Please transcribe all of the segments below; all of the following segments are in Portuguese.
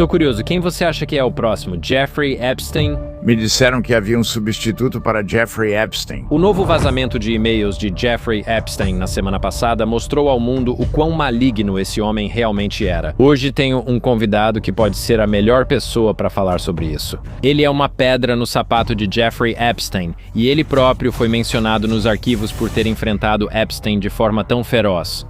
Estou curioso, quem você acha que é o próximo? Jeffrey Epstein? Me disseram que havia um substituto para Jeffrey Epstein. O novo vazamento de e-mails de Jeffrey Epstein na semana passada mostrou ao mundo o quão maligno esse homem realmente era. Hoje tenho um convidado que pode ser a melhor pessoa para falar sobre isso. Ele é uma pedra no sapato de Jeffrey Epstein, e ele próprio foi mencionado nos arquivos por ter enfrentado Epstein de forma tão feroz.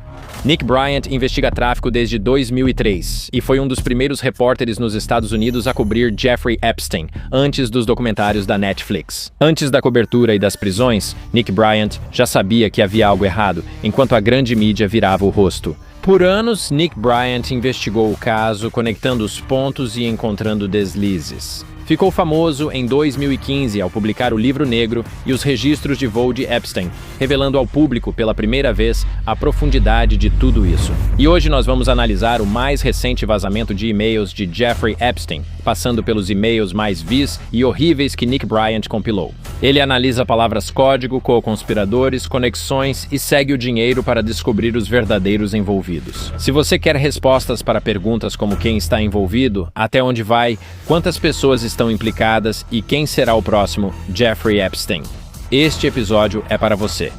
Nick Bryant investiga tráfico desde 2003 e foi um dos primeiros repórteres nos Estados Unidos a cobrir Jeffrey Epstein, antes dos documentários da Netflix. Antes da cobertura e das prisões, Nick Bryant já sabia que havia algo errado, enquanto a grande mídia virava o rosto. Por anos, Nick Bryant investigou o caso, conectando os pontos e encontrando deslizes. Ficou famoso em 2015 ao publicar o Livro Negro e os registros de voo de Epstein, revelando ao público pela primeira vez a profundidade de tudo isso. E hoje nós vamos analisar o mais recente vazamento de e-mails de Jeffrey Epstein, passando pelos e-mails mais vis e horríveis que Nick Bryant compilou. Ele analisa palavras-código, co-conspiradores, conexões e segue o dinheiro para descobrir os verdadeiros envolvidos. Se você quer respostas para perguntas como quem está envolvido, até onde vai, quantas pessoas estão implicadas e quem será o próximo Jeffrey Epstein, este episódio é para você.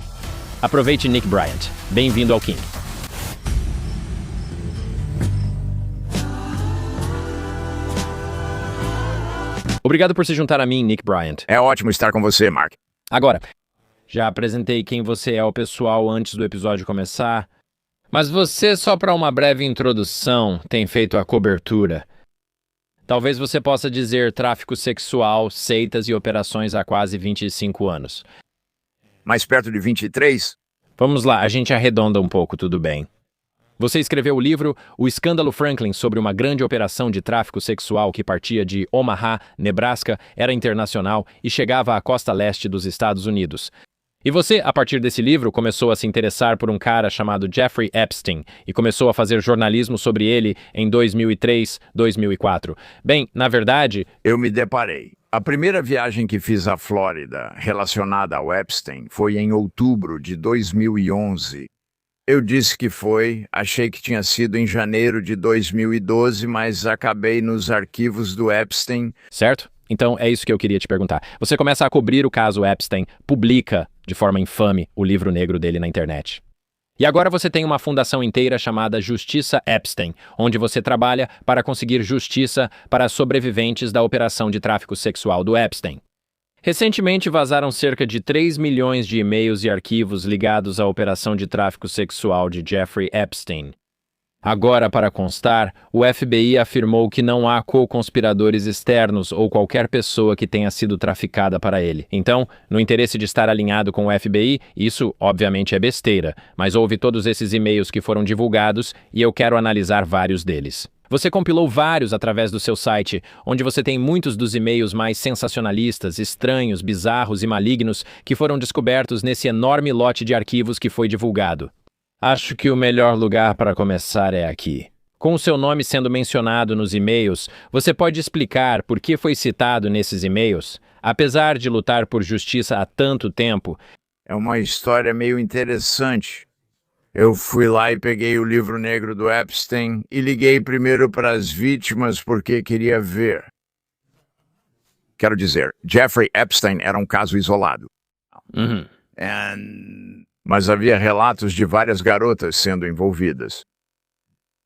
Aproveite Nick Bryant. Bem-vindo ao King. Obrigado por se juntar a mim, Nick Bryant. É ótimo estar com você, Mark. Agora, já apresentei quem você é ao pessoal antes do episódio começar, mas você, só para uma breve introdução, tem feito a cobertura. Talvez você possa dizer tráfico sexual, seitas e operações há quase 25 anos. Mais perto de 23? Vamos lá, a gente arredonda um pouco, tudo bem. Você escreveu o livro O Escândalo Franklin sobre uma grande operação de tráfico sexual que partia de Omaha, Nebraska, era internacional e chegava à costa leste dos Estados Unidos. E você, a partir desse livro, começou a se interessar por um cara chamado Jeffrey Epstein e começou a fazer jornalismo sobre ele em 2003, 2004. Bem, na verdade... Eu me deparei. A primeira viagem que fiz à Flórida relacionada ao Epstein foi em outubro de 2011. Eu disse que foi, achei que tinha sido em janeiro de 2012, mas acabei nos arquivos do Epstein. Certo? Então é isso que eu queria te perguntar. Você começa a cobrir o caso Epstein, publica de forma infame o livro negro dele na internet. E agora você tem uma fundação inteira chamada Justiça Epstein, onde você trabalha para conseguir justiça para sobreviventes da operação de tráfico sexual do Epstein. Recentemente vazaram cerca de 3 milhões de e-mails e arquivos ligados à operação de tráfico sexual de Jeffrey Epstein. Agora, para constar, o FBI afirmou que não há co-conspiradores externos ou qualquer pessoa que tenha sido traficada para ele. Então, no interesse de estar alinhado com o FBI, isso obviamente é besteira, mas houve todos esses e-mails que foram divulgados e eu quero analisar vários deles. Você compilou vários através do seu site, onde você tem muitos dos e-mails mais sensacionalistas, estranhos, bizarros e malignos que foram descobertos nesse enorme lote de arquivos que foi divulgado. Acho que o melhor lugar para começar é aqui. Com o seu nome sendo mencionado nos e-mails, você pode explicar por que foi citado nesses e-mails? Apesar de lutar por justiça há tanto tempo... É uma história meio interessante. Eu fui lá e peguei o livro negro do Epstein e liguei primeiro para as vítimas porque queria ver. Quero dizer, Jeffrey Epstein era um caso isolado. Mas havia relatos de várias garotas sendo envolvidas.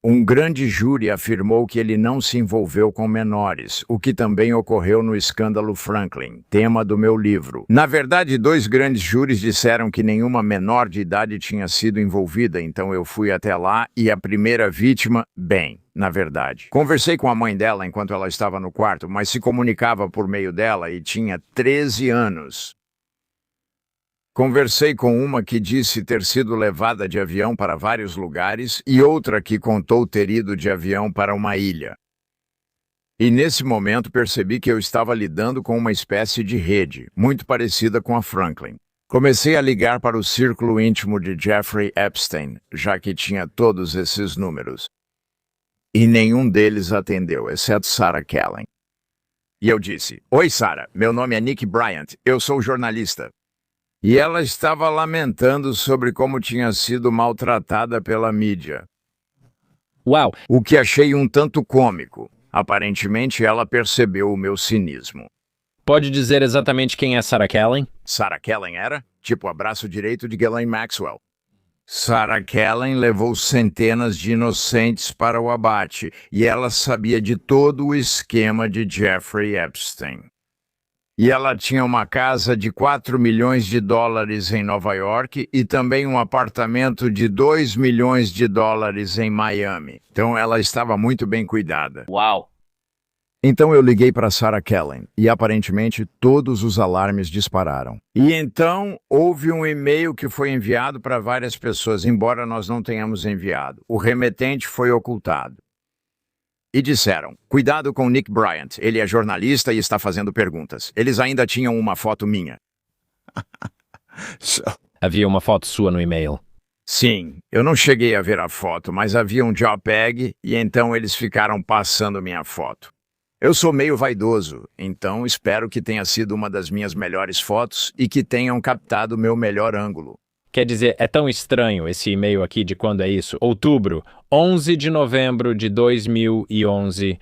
Um grande júri afirmou que ele não se envolveu com menores, o que também ocorreu no escândalo Franklin, tema do meu livro. Na verdade, 2 grandes júris disseram que nenhuma menor de idade tinha sido envolvida, então eu fui até lá e a primeira vítima, bem, na verdade. Conversei com a mãe dela enquanto ela estava no quarto, mas se comunicava por meio dela e tinha 13 anos. Conversei com uma que disse ter sido levada de avião para vários lugares e outra que contou ter ido de avião para uma ilha. E nesse momento percebi que eu estava lidando com uma espécie de rede, muito parecida com a Franklin. Comecei a ligar para o círculo íntimo de Jeffrey Epstein, já que tinha todos esses números. E nenhum deles atendeu, exceto Sarah Kellen. E eu disse, "Oi, Sarah, meu nome é Nick Bryant, eu sou jornalista." E ela estava lamentando sobre como tinha sido maltratada pela mídia. Uau! O que achei um tanto cômico. Aparentemente, ela percebeu o meu cinismo. Pode dizer exatamente quem é Sarah Kellen? Sarah Kellen era, tipo, o braço direito de Ghislaine Maxwell. Sarah Kellen levou centenas de inocentes para o abate e ela sabia de todo o esquema de Jeffrey Epstein. E ela tinha uma casa de 4 milhões de dólares em Nova York e também um apartamento de 2 milhões de dólares em Miami. Então ela estava muito bem cuidada. Uau! Então eu liguei para Sarah Kellen e aparentemente todos os alarmes dispararam. E então houve um e-mail que foi enviado para várias pessoas, embora nós não tenhamos enviado. O remetente foi ocultado. E disseram, cuidado com Nick Bryant, ele é jornalista e está fazendo perguntas. Eles ainda tinham uma foto minha. Havia uma foto sua no e-mail. Sim, eu não cheguei a ver a foto, mas havia um JPEG e então eles ficaram passando minha foto. Eu sou meio vaidoso, então espero que tenha sido uma das minhas melhores fotos e que tenham captado o meu melhor ângulo. Quer dizer, é tão estranho esse e-mail aqui de quando é isso? Outubro, 11 de novembro de 2011.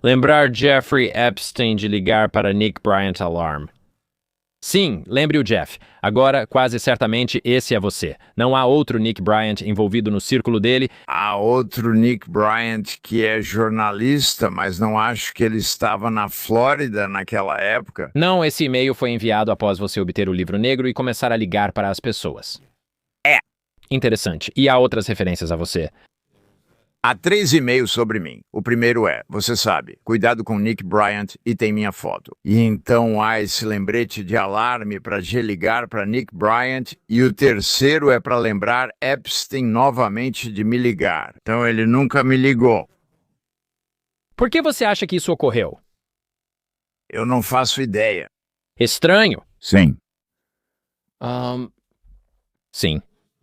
Lembrar Jeffrey Epstein de ligar para Nick Bryant Alarm. Sim, lembre o Jeff. Agora, quase certamente, esse é você. Não há outro Nick Bryant envolvido no círculo dele. Há outro Nick Bryant que é jornalista, mas não acho que ele estava na Flórida naquela época. Não, esse e-mail foi enviado após você obter o livro negro e começar a ligar para as pessoas. É. Interessante. E há outras referências a você? Há 3 e-mails sobre mim. O primeiro é, você sabe, cuidado com Nick Bryant e tem minha foto. E então há esse lembrete de alarme para ligar para Nick Bryant. E o terceiro é para lembrar Epstein novamente de me ligar. Então ele nunca me ligou. Por que você acha que isso ocorreu? Eu não faço ideia. Estranho. Sim. Sim.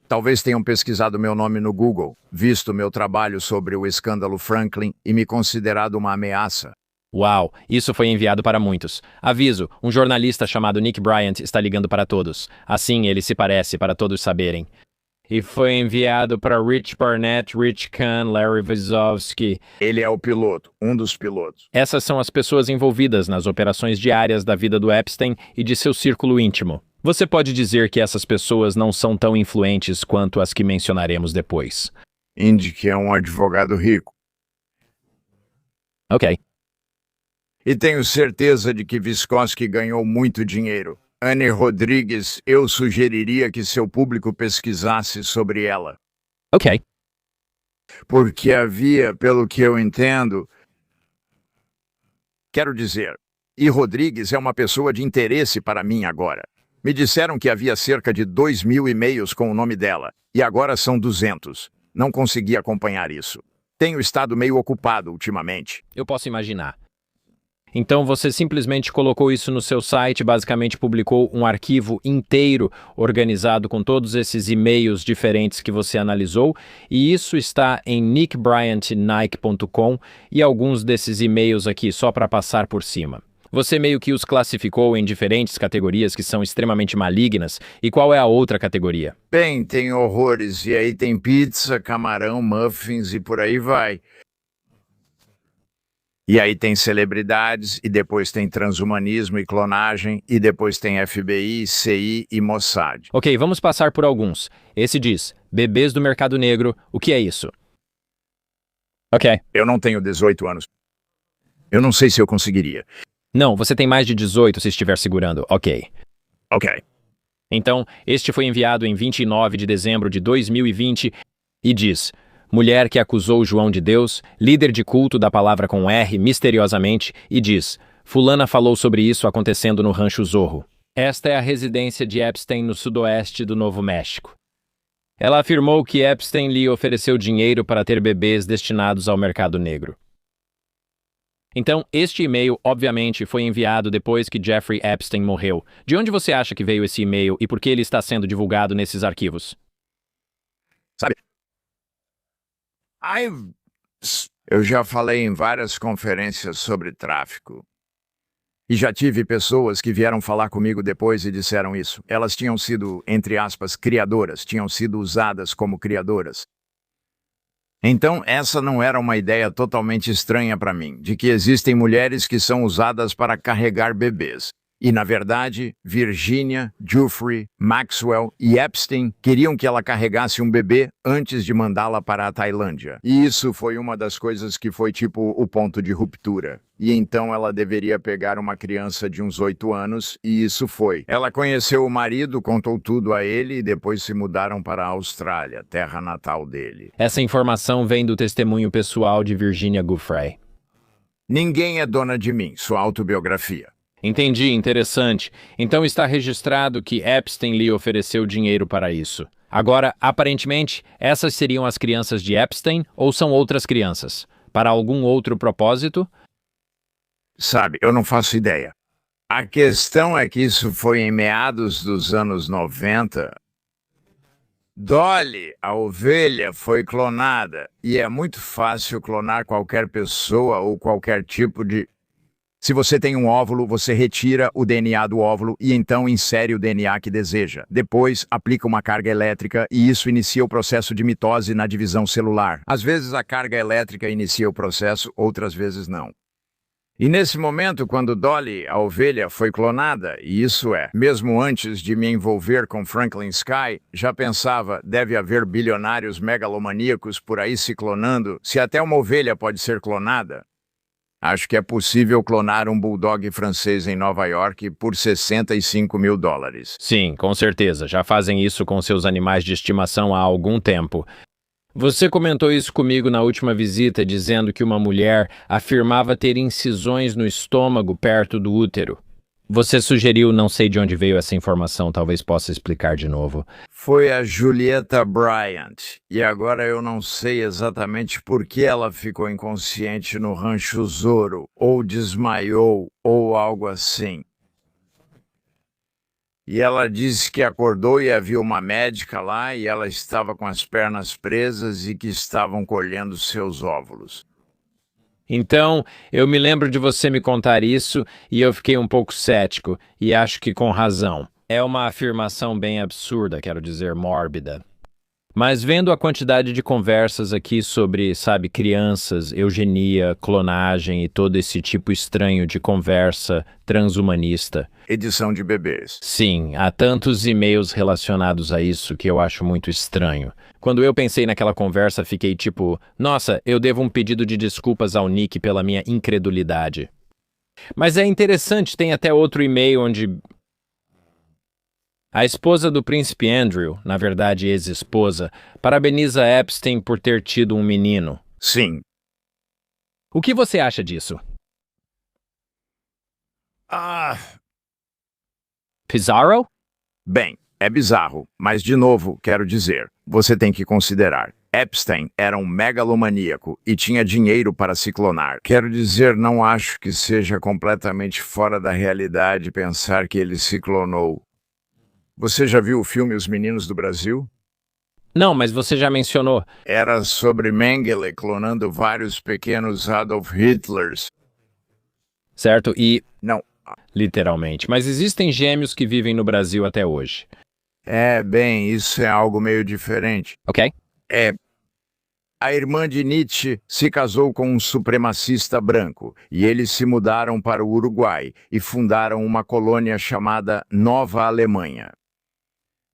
Talvez tenham pesquisado meu nome no Google, visto meu trabalho sobre o escândalo Franklin e me considerado uma ameaça. Uau, isso foi enviado para muitos. Aviso, um jornalista chamado Nick Bryant está ligando para todos. Assim ele se parece, para todos saberem. E foi enviado para Rich Barnett, Rich Kahn, Larry Wazowski. Ele é o piloto, um dos pilotos. Essas são as pessoas envolvidas nas operações diárias da vida do Epstein e de seu círculo íntimo. Você pode dizer que essas pessoas não são tão influentes quanto as que mencionaremos depois. Indy, que é um advogado rico. Ok. E tenho certeza de que Vysotsky ganhou muito dinheiro. Anne Rodrigues, eu sugeriria que seu público pesquisasse sobre ela. Ok. Porque havia, pelo que eu entendo... Quero dizer, e Rodrigues é uma pessoa de interesse para mim agora. Me disseram que havia cerca de 2.000 e-mails com o nome dela, e agora são 200. Não consegui acompanhar isso. Tenho estado meio ocupado ultimamente. Eu posso imaginar. Então você simplesmente colocou isso no seu site, basicamente publicou um arquivo inteiro organizado com todos esses e-mails diferentes que você analisou, e isso está em nickbryantnike.com e alguns desses e-mails aqui só para passar por cima. Você meio que os classificou em diferentes categorias que são extremamente malignas, e qual é a outra categoria? Bem, tem horrores, e aí tem pizza, camarão, muffins e por aí vai. E aí tem celebridades, e depois tem transhumanismo e clonagem, e depois tem FBI, CI e Mossad. Ok, vamos passar por alguns. Esse diz, bebês do mercado negro, o que é isso? Ok. Eu não tenho 18 anos. Eu não sei se eu conseguiria. Não, você tem mais de 18 se estiver segurando, ok. Ok. Então, este foi enviado em 29 de dezembro de 2020 e diz... Mulher que acusou João de Deus, líder de culto da palavra com R, misteriosamente, e diz, fulana falou sobre isso acontecendo no Rancho Zorro. Esta é a residência de Epstein no sudoeste do Novo México. Ela afirmou que Epstein lhe ofereceu dinheiro para ter bebês destinados ao mercado negro. Então, este e-mail, obviamente, foi enviado depois que Jeffrey Epstein morreu. De onde você acha que veio esse e-mail e por que ele está sendo divulgado nesses arquivos? Sabe? Eu já falei em várias conferências sobre tráfico. E já tive pessoas que vieram falar comigo depois e disseram isso. Elas tinham sido, entre aspas, criadoras, tinham sido usadas como criadoras. Então, essa não era uma ideia totalmente estranha para mim, de que existem mulheres que são usadas para carregar bebês. E, na verdade, Virginia, Giuffre, Maxwell e Epstein queriam que ela carregasse um bebê antes de mandá-la para a Tailândia. E isso foi uma das coisas que foi tipo o ponto de ruptura. E então ela deveria pegar uma criança de uns 8 anos, e isso foi. Ela conheceu o marido, contou tudo a ele e depois se mudaram para a Austrália, terra natal dele. Essa informação vem do testemunho pessoal de Virginia Giuffre. Ninguém é dona de mim, sua autobiografia. Entendi, interessante. Então está registrado que Epstein lhe ofereceu dinheiro para isso. Agora, aparentemente, essas seriam as crianças de Epstein ou são outras crianças? Para algum outro propósito? Sabe, eu não faço ideia. A questão é que isso foi em meados dos anos 90. Dolly, a ovelha, foi clonada, e é muito fácil clonar qualquer pessoa ou qualquer tipo de... Se você tem um óvulo, você retira o DNA do óvulo e então insere o DNA que deseja. Depois, aplica uma carga elétrica e isso inicia o processo de mitose na divisão celular. Às vezes a carga elétrica inicia o processo, outras vezes não. E nesse momento, quando Dolly, a ovelha, foi clonada, e isso é, mesmo antes de me envolver com Franklin Sky, já pensava, deve haver bilionários megalomaníacos por aí se clonando, se até uma ovelha pode ser clonada. Acho que é possível clonar um bulldog francês em Nova York por $65 mil. Sim, com certeza. Já fazem isso com seus animais de estimação há algum tempo. Você comentou isso comigo na última visita, dizendo que uma mulher afirmava ter incisões no estômago perto do útero. Você sugeriu, não sei de onde veio essa informação, talvez possa explicar de novo. Foi a Julieta Bryant, e agora eu não sei exatamente por que ela ficou inconsciente no Rancho Zorro, ou desmaiou, ou algo assim. E ela disse que acordou e havia uma médica lá, e ela estava com as pernas presas e que estavam colhendo seus óvulos. Então, eu me lembro de você me contar isso e eu fiquei um pouco cético, e acho que com razão. É uma afirmação bem absurda, quero dizer, mórbida. Mas vendo a quantidade de conversas aqui sobre, sabe, crianças, eugenia, clonagem e todo esse tipo estranho de conversa transhumanista. Edição de bebês. Sim, há tantos e-mails relacionados a isso que eu acho muito estranho. Quando eu pensei naquela conversa, fiquei tipo, nossa, eu devo um pedido de desculpas ao Nick pela minha incredulidade. Mas é interessante, tem até outro e-mail onde... A esposa do príncipe Andrew, na verdade ex-esposa, parabeniza Epstein por ter tido um menino. Sim. O que você acha disso? Pizarro? Bem, é bizarro, mas de novo, quero dizer, você tem que considerar. Epstein era um megalomaníaco e tinha dinheiro para se clonar. Quero dizer, não acho que seja completamente fora da realidade pensar que ele se clonou. Você já viu o filme Os Meninos do Brasil? Não, mas você já mencionou. Era sobre Mengele clonando vários pequenos Adolf Hitlers. Certo? E... Não. Literalmente. Mas existem gêmeos que vivem no Brasil até hoje. Bem, isso é algo meio diferente. Ok? A irmã de Nietzsche se casou com um supremacista branco e eles se mudaram para o Uruguai e fundaram uma colônia chamada Nova Alemanha.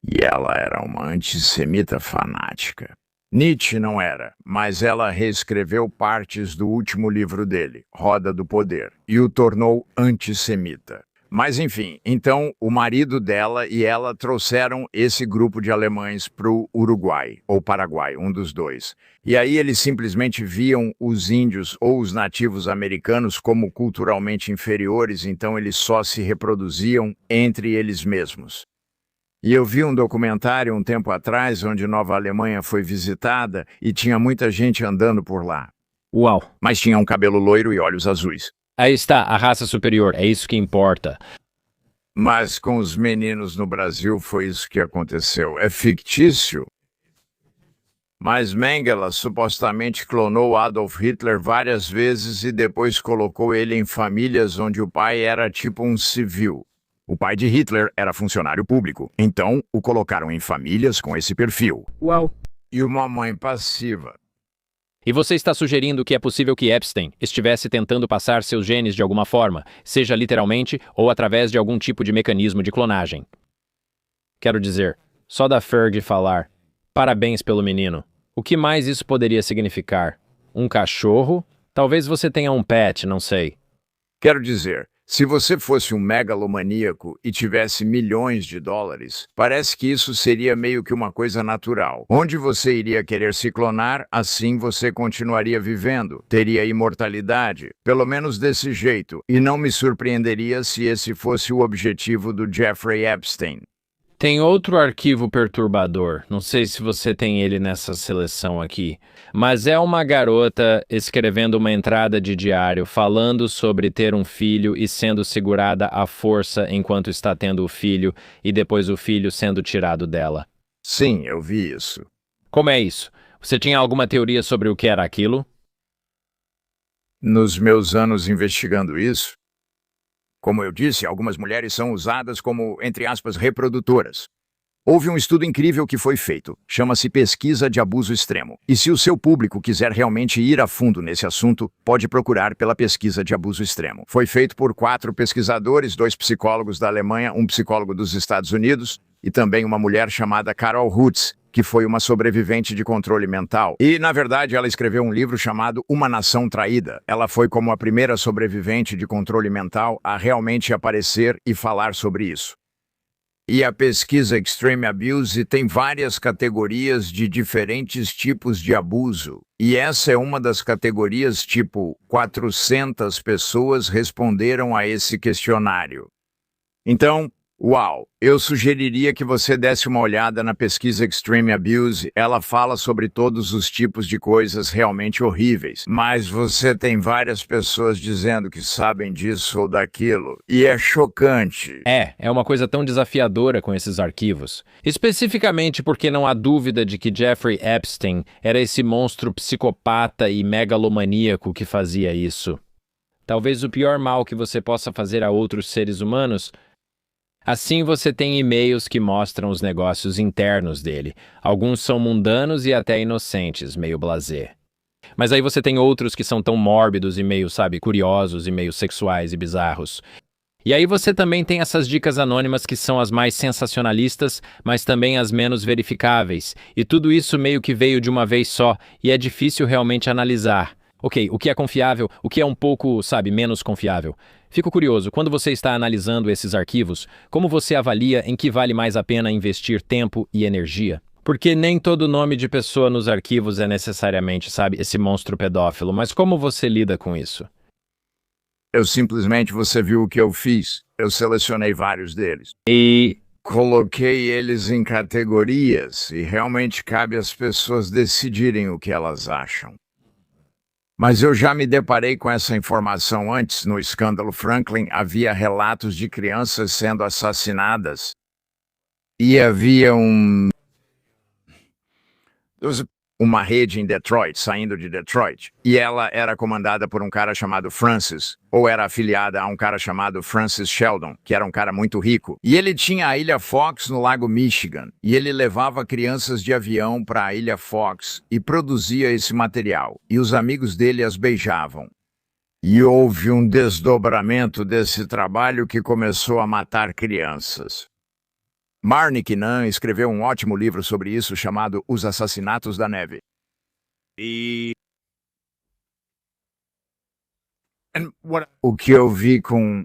E ela era uma antissemita fanática. Nietzsche não era, mas ela reescreveu partes do último livro dele, Roda do Poder, e o tornou antissemita. Mas enfim, então o marido dela e ela trouxeram esse grupo de alemães para o Uruguai, ou Paraguai, um dos dois. E aí eles simplesmente viam os índios ou os nativos americanos como culturalmente inferiores, então eles só se reproduziam entre eles mesmos. E eu vi um documentário um tempo atrás onde Nova Alemanha foi visitada e tinha muita gente andando por lá. Uau! Mas tinha um cabelo loiro e olhos azuis. Aí está, a raça superior, é isso que importa. Mas com os meninos no Brasil foi isso que aconteceu. É fictício? Mas Mengele supostamente clonou Adolf Hitler várias vezes e depois colocou ele em famílias onde o pai era tipo um civil. O pai de Hitler era funcionário público, então o colocaram em famílias com esse perfil. Uau! E uma mãe passiva. E você está sugerindo que é possível que Epstein estivesse tentando passar seus genes de alguma forma, seja literalmente ou através de algum tipo de mecanismo de clonagem. Quero dizer, só da Ferg falar, parabéns pelo menino. O que mais isso poderia significar? Um cachorro? Talvez você tenha um pet, não sei. Quero dizer, se você fosse um megalomaníaco e tivesse milhões de dólares, parece que isso seria meio que uma coisa natural. Onde você iria querer se clonar, assim você continuaria vivendo, teria imortalidade, pelo menos desse jeito, e não me surpreenderia se esse fosse o objetivo do Jeffrey Epstein. Tem outro arquivo perturbador, não sei se você tem ele nessa seleção aqui, mas é uma garota escrevendo uma entrada de diário falando sobre ter um filho e sendo segurada à força enquanto está tendo o filho e depois o filho sendo tirado dela. Sim, eu vi isso. Como é isso? Você tinha alguma teoria sobre o que era aquilo? Nos meus anos investigando isso, como eu disse, algumas mulheres são usadas como, entre aspas, reprodutoras. Houve um estudo incrível que foi feito, chama-se Pesquisa de Abuso Extremo. E se o seu público quiser realmente ir a fundo nesse assunto, pode procurar pela Pesquisa de Abuso Extremo. Foi feito por 4 pesquisadores, 2 psicólogos da Alemanha, um psicólogo dos Estados Unidos e também uma mulher chamada Carol Hutz, que foi uma sobrevivente de controle mental. E, na verdade, ela escreveu um livro chamado Uma Nação Traída. Ela foi como a primeira sobrevivente de controle mental a realmente aparecer e falar sobre isso. E a pesquisa Extreme Abuse tem várias categorias de diferentes tipos de abuso. E essa é uma das categorias, tipo, 400 pessoas responderam a esse questionário. Então, uau! Eu sugeriria que você desse uma olhada na pesquisa Extreme Abuse. Ela fala sobre todos os tipos de coisas realmente horríveis. Mas você tem várias pessoas dizendo que sabem disso ou daquilo. E é chocante. É uma coisa tão desafiadora com esses arquivos. Especificamente porque não há dúvida de que Jeffrey Epstein era esse monstro psicopata e megalomaníaco que fazia isso. Talvez o pior mal que você possa fazer a outros seres humanos. Assim você tem e-mails que mostram os negócios internos dele. Alguns são mundanos e até inocentes, meio blasé. Mas aí você tem outros que são tão mórbidos e meio, sabe, curiosos e meio sexuais e bizarros. E aí você também tem essas dicas anônimas que são as mais sensacionalistas, mas também as menos verificáveis. E tudo isso meio que veio de uma vez só, e é difícil realmente analisar. Ok, o que é confiável, o que é um pouco, sabe, menos confiável. Fico curioso, quando você está analisando esses arquivos, como você avalia em que vale mais a pena investir tempo e energia? Porque nem todo nome de pessoa nos arquivos é necessariamente, sabe, esse monstro pedófilo, mas como você lida com isso? Você viu o que eu fiz. Eu selecionei vários deles. E Coloquei eles em categorias e realmente cabe às pessoas decidirem o que elas acham. Mas eu já me deparei com essa informação antes. No escândalo Franklin, havia relatos de crianças sendo assassinadas. E havia uma rede em Detroit, saindo de Detroit. E ela era comandada por um cara chamado Francis, ou era afiliada a um cara chamado Francis Sheldon, que era um cara muito rico. E ele tinha a Ilha Fox no Lago Michigan. E ele levava crianças de avião para a Ilha Fox e produzia esse material. E os amigos dele as beijavam. E houve um desdobramento desse trabalho que começou a matar crianças. Marnie Kinnan escreveu um ótimo livro sobre isso chamado Os Assassinatos da Neve. O que eu vi com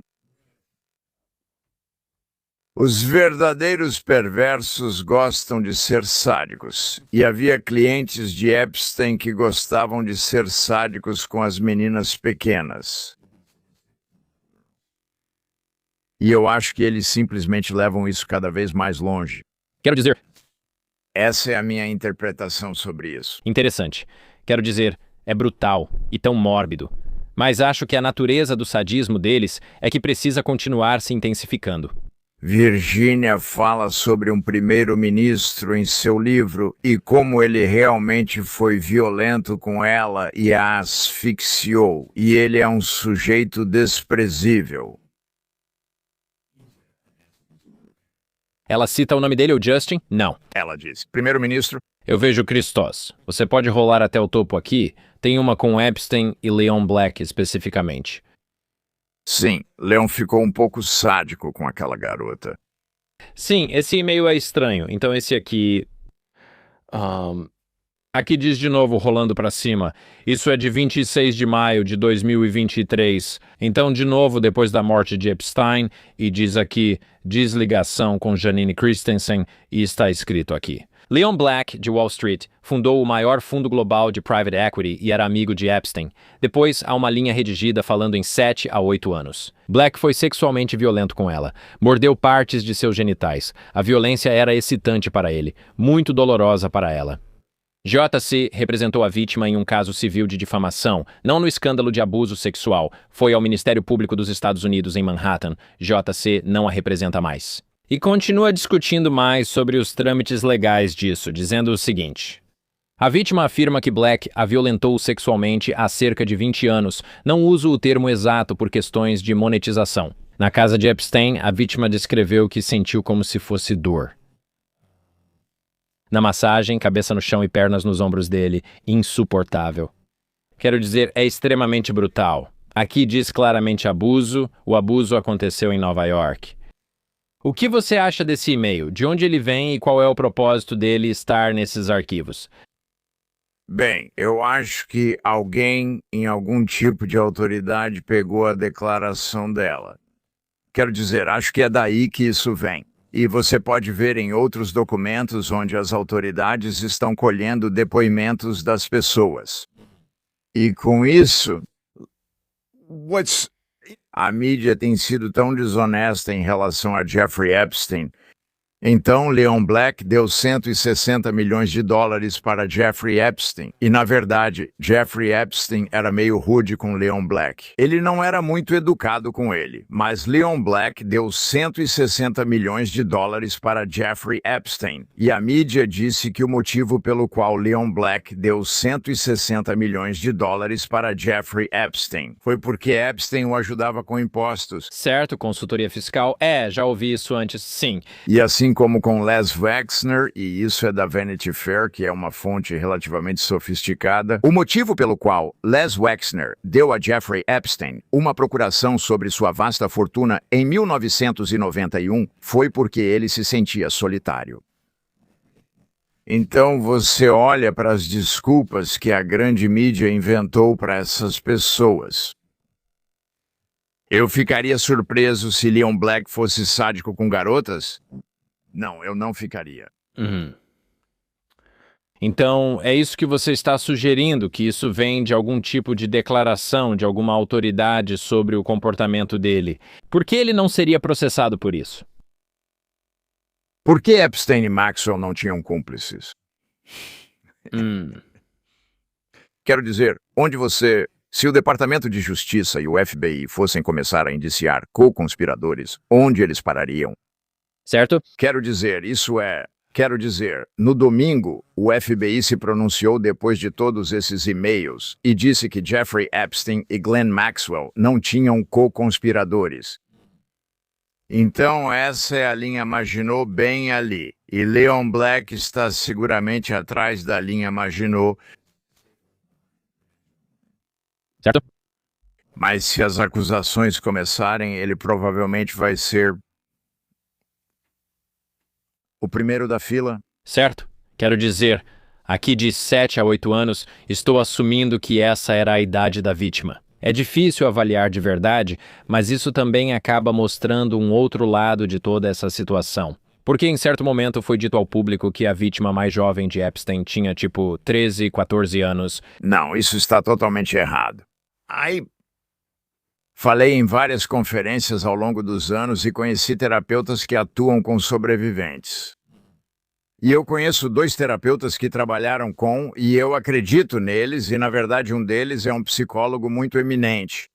os verdadeiros perversos gostam de ser sádicos. E havia clientes de Epstein que gostavam de ser sádicos com as meninas pequenas. E eu acho que eles simplesmente levam isso cada vez mais longe. quero dizer, Essa é a minha interpretação sobre isso. interessante. Quero dizer, é brutal e tão mórbido. Mas acho que a natureza do sadismo deles é que precisa continuar se intensificando. Virginia fala sobre um primeiro-ministro em seu livro e como ele realmente foi violento com ela e a asfixiou. E ele é um sujeito desprezível. Ela cita o nome dele, o Justin? Não. Ela disse. Primeiro-ministro, Eu vejo Christos. Você pode rolar até o topo aqui? Tem uma com Epstein e Leon Black especificamente. Sim, Leon ficou um pouco sádico com aquela garota. Sim, esse e-mail é estranho. Então esse aqui... Aqui diz de novo, rolando para cima. Isso é de 26 de maio de 2023. Então, de novo, depois da morte de Epstein, e diz aqui, desligação com Janine Christensen, e está escrito aqui. Leon Black, de Wall Street, fundou o maior fundo global de private equity e era amigo de Epstein. Depois, há uma linha redigida falando em 7 a 8 anos. Black foi sexualmente violento com ela. Mordeu partes de seus genitais. A violência era excitante para ele, muito dolorosa para ela. JC representou a vítima em um caso civil de difamação, não no escândalo de abuso sexual. Foi ao Ministério Público dos Estados Unidos em Manhattan. JC não a representa mais. E continua discutindo mais sobre os trâmites legais disso, dizendo o seguinte. A vítima afirma que Black a violentou sexualmente há cerca de 20 anos. Não uso o termo exato por questões de monetização. Na casa de Epstein, a vítima descreveu que sentiu como se fosse dor. Na massagem, cabeça no chão e pernas nos ombros dele, insuportável. Quero dizer, é extremamente brutal. Aqui diz claramente abuso, o abuso aconteceu em Nova York. O que você acha desse e-mail? De onde ele vem e qual é o propósito dele estar nesses arquivos? Bem, eu acho que alguém em algum tipo de autoridade pegou a declaração dela. Quero dizer, acho que é daí que isso vem. E você pode ver em outros documentos onde as autoridades estão colhendo depoimentos das pessoas. E com isso, a mídia tem sido tão desonesta em relação a Jeffrey Epstein. Então, Leon Black deu 160 milhões de dólares para Jeffrey Epstein. E, na verdade, Jeffrey Epstein era meio rude com Leon Black. Ele não era muito educado com ele, mas Leon Black deu 160 milhões de dólares para Jeffrey Epstein. E a mídia disse que o motivo pelo qual Leon Black deu 160 milhões de dólares para Jeffrey Epstein foi porque Epstein o ajudava com impostos. Certo, consultoria fiscal. Já ouvi isso antes, sim. E assim como com Les Wexner, e isso é da Vanity Fair, que é uma fonte relativamente sofisticada, o motivo pelo qual Les Wexner deu a Jeffrey Epstein uma procuração sobre sua vasta fortuna em 1991 foi porque ele se sentia solitário. Então você olha para as desculpas que a grande mídia inventou para essas pessoas. Eu ficaria surpreso se Leon Black fosse sádico com garotas? Não, eu não ficaria. Então, é isso que você está sugerindo, que isso vem de algum tipo de declaração de alguma autoridade sobre o comportamento dele. Por que ele não seria processado por isso? Por que Epstein e Maxwell não tinham cúmplices? Quero dizer, se o Departamento de Justiça e o FBI fossem começar a indiciar co-conspiradores, onde eles parariam? Certo? Quero dizer, no domingo, o FBI se pronunciou depois de todos esses e-mails e disse que Jeffrey Epstein e Ghislaine Maxwell não tinham co-conspiradores. Então essa é a linha Maginot bem ali, e Leon Black está seguramente atrás da linha Maginot. Certo? Mas se as acusações começarem, ele provavelmente vai ser o primeiro da fila. Certo. Quero dizer, aqui de 7 a 8 anos, estou assumindo que essa era a idade da vítima. É difícil avaliar de verdade, mas isso também acaba mostrando um outro lado de toda essa situação. Porque em certo momento foi dito ao público que a vítima mais jovem de Epstein tinha tipo 13, 14 anos. Não, isso está totalmente errado. Falei em várias conferências ao longo dos anos e conheci terapeutas que atuam com sobreviventes. E eu conheço 2 terapeutas que trabalharam com, e eu acredito neles, e na verdade um deles é um psicólogo muito eminente.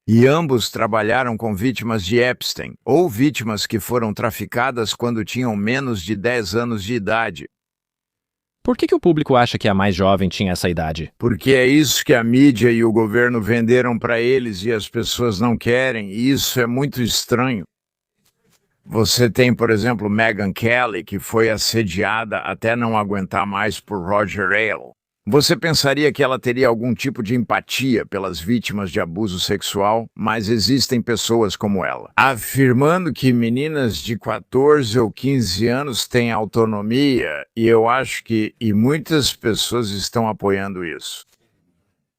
E ambos trabalharam com vítimas de Epstein, ou vítimas que foram traficadas quando tinham menos de 10 anos de idade. Por que o público acha que a mais jovem tinha essa idade? Porque é isso que a mídia e o governo venderam para eles e as pessoas não querem, e isso é muito estranho. Você tem, por exemplo, Megyn Kelly, que foi assediada até não aguentar mais por Roger Ailes. Você pensaria que ela teria algum tipo de empatia pelas vítimas de abuso sexual, mas existem pessoas como ela, afirmando que meninas de 14 ou 15 anos têm autonomia, e eu acho que muitas pessoas estão apoiando isso.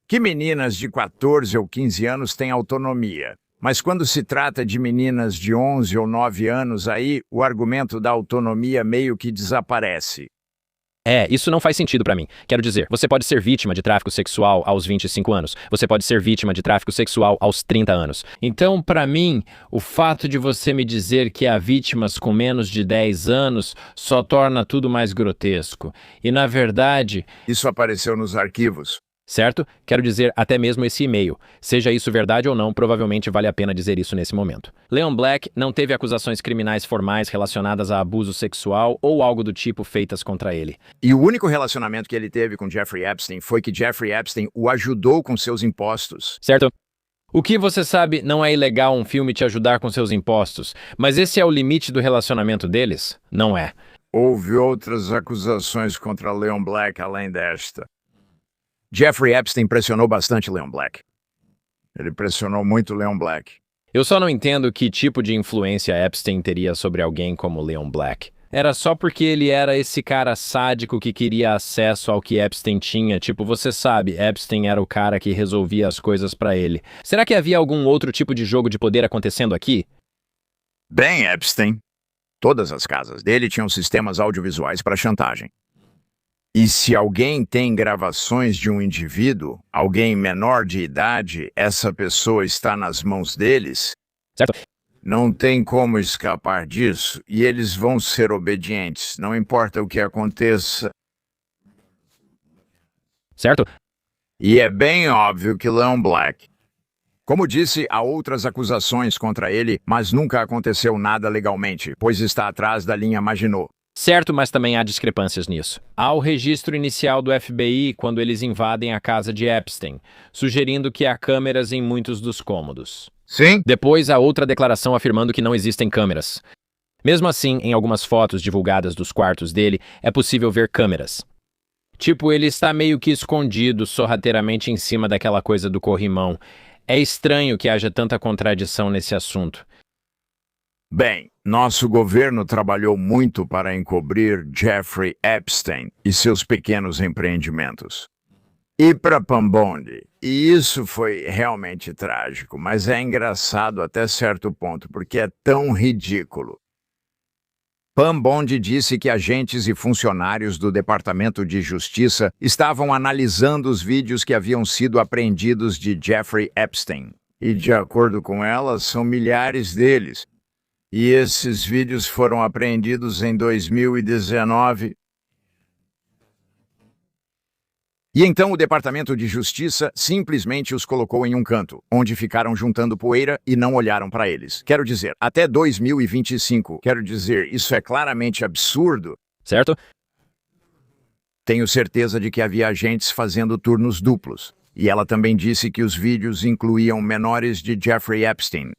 Que meninas de 14 ou 15 anos têm autonomia. Mas quando se trata de meninas de 11 ou 9 anos, aí o argumento da autonomia meio que desaparece. Isso não faz sentido pra mim. Quero dizer, você pode ser vítima de tráfico sexual aos 25 anos. Você pode ser vítima de tráfico sexual aos 30 anos. Então, pra mim, o fato de você me dizer que há vítimas com menos de 10 anos só torna tudo mais grotesco. E, na verdade, Isso apareceu nos arquivos. certo? Quero dizer, até mesmo esse e-mail. Seja isso verdade ou não, provavelmente vale a pena dizer isso nesse momento. Leon Black não teve acusações criminais formais relacionadas a abuso sexual ou algo do tipo feitas contra ele. E o único relacionamento que ele teve com Jeffrey Epstein foi que Jeffrey Epstein o ajudou com seus impostos. Certo? O que você sabe, não é ilegal um filme te ajudar com seus impostos, mas esse é o limite do relacionamento deles? Não é. Houve outras acusações contra Leon Black além desta. Jeffrey Epstein pressionou bastante Leon Black. Ele pressionou muito Leon Black. Eu só não entendo que tipo de influência Epstein teria sobre alguém como Leon Black. Era só porque ele era esse cara sádico que queria acesso ao que Epstein tinha. Tipo, você sabe, Epstein era o cara que resolvia as coisas pra ele. Será que havia algum outro tipo de jogo de poder acontecendo aqui? Bem, Epstein, todas as casas dele tinham sistemas audiovisuais para chantagem. E se alguém tem gravações de um indivíduo, alguém menor de idade, essa pessoa está nas mãos deles, Certo? não tem como escapar disso e eles vão ser obedientes, não importa o que aconteça. Certo? E é bem óbvio que Leon Black. Como disse, há outras acusações contra ele, mas nunca aconteceu nada legalmente, pois está atrás da linha Maginot. Certo, mas também há discrepâncias nisso. Há o registro inicial do FBI quando eles invadem a casa de Epstein, sugerindo que há câmeras em muitos dos cômodos. Sim? Depois, há outra declaração afirmando que não existem câmeras. Mesmo assim, em algumas fotos divulgadas dos quartos dele, é possível ver câmeras. Tipo, ele está meio que escondido sorrateiramente em cima daquela coisa do corrimão. É estranho que haja tanta contradição nesse assunto. Bem, nosso governo trabalhou muito para encobrir Jeffrey Epstein e seus pequenos empreendimentos. E para Pambondi, e isso foi realmente trágico, mas é engraçado até certo ponto, porque é tão ridículo. Pambondi disse que agentes e funcionários do Departamento de Justiça estavam analisando os vídeos que haviam sido apreendidos de Jeffrey Epstein. E, de acordo com ela, são milhares deles. E esses vídeos foram apreendidos em 2019. E então o Departamento de Justiça simplesmente os colocou em um canto, onde ficaram juntando poeira e não olharam para eles. Quero dizer, até 2025. Quero dizer, isso é claramente absurdo. Certo? Tenho certeza de que havia agentes fazendo turnos duplos. E ela também disse que os vídeos incluíam menores de Jeffrey Epstein.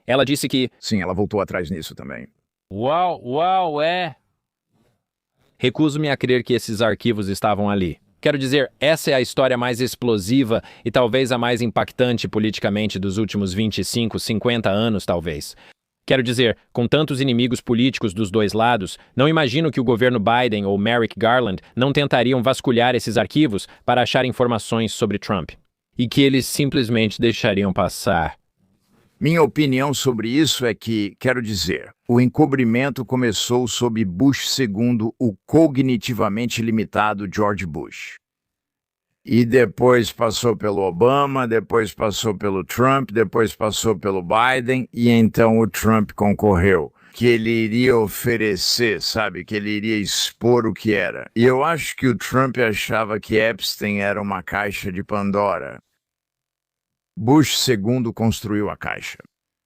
Ela disse que... Sim, ela voltou atrás nisso também. Uau. Recuso-me a crer que esses arquivos estavam ali. Quero dizer, essa é a história mais explosiva e talvez a mais impactante politicamente dos últimos 25, 50 anos, talvez. Quero dizer, com tantos inimigos políticos dos dois lados, não imagino que o governo Biden ou Merrick Garland não tentariam vasculhar esses arquivos para achar informações sobre Trump. E que eles simplesmente deixariam passar. Minha opinião sobre isso é que, quero dizer, o encobrimento começou sob Bush II, o cognitivamente limitado George Bush. E depois passou pelo Obama, depois passou pelo Trump, depois passou pelo Biden, e então o Trump concorreu. Que ele iria oferecer, sabe? Que ele iria expor o que era. E eu acho que o Trump achava que Epstein era uma caixa de Pandora. Bush II construiu a caixa.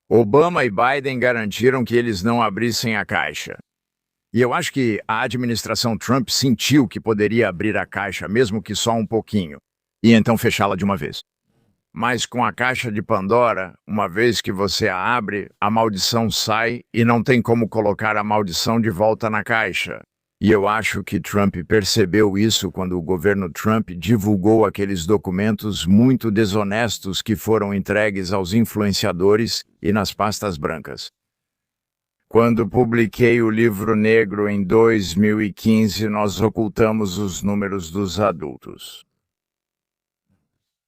Obama e Biden garantiram que eles não abrissem a caixa. E eu acho que a administração Trump sentiu que poderia abrir a caixa, mesmo que só um pouquinho, e então fechá-la de uma vez. Mas com a caixa de Pandora, uma vez que você a abre, a maldição sai e não tem como colocar a maldição de volta na caixa. E eu acho que Trump percebeu isso quando o governo Trump divulgou aqueles documentos muito desonestos que foram entregues aos influenciadores e nas pastas brancas. Quando publiquei o Livro Negro em 2015, nós ocultamos os números dos adultos.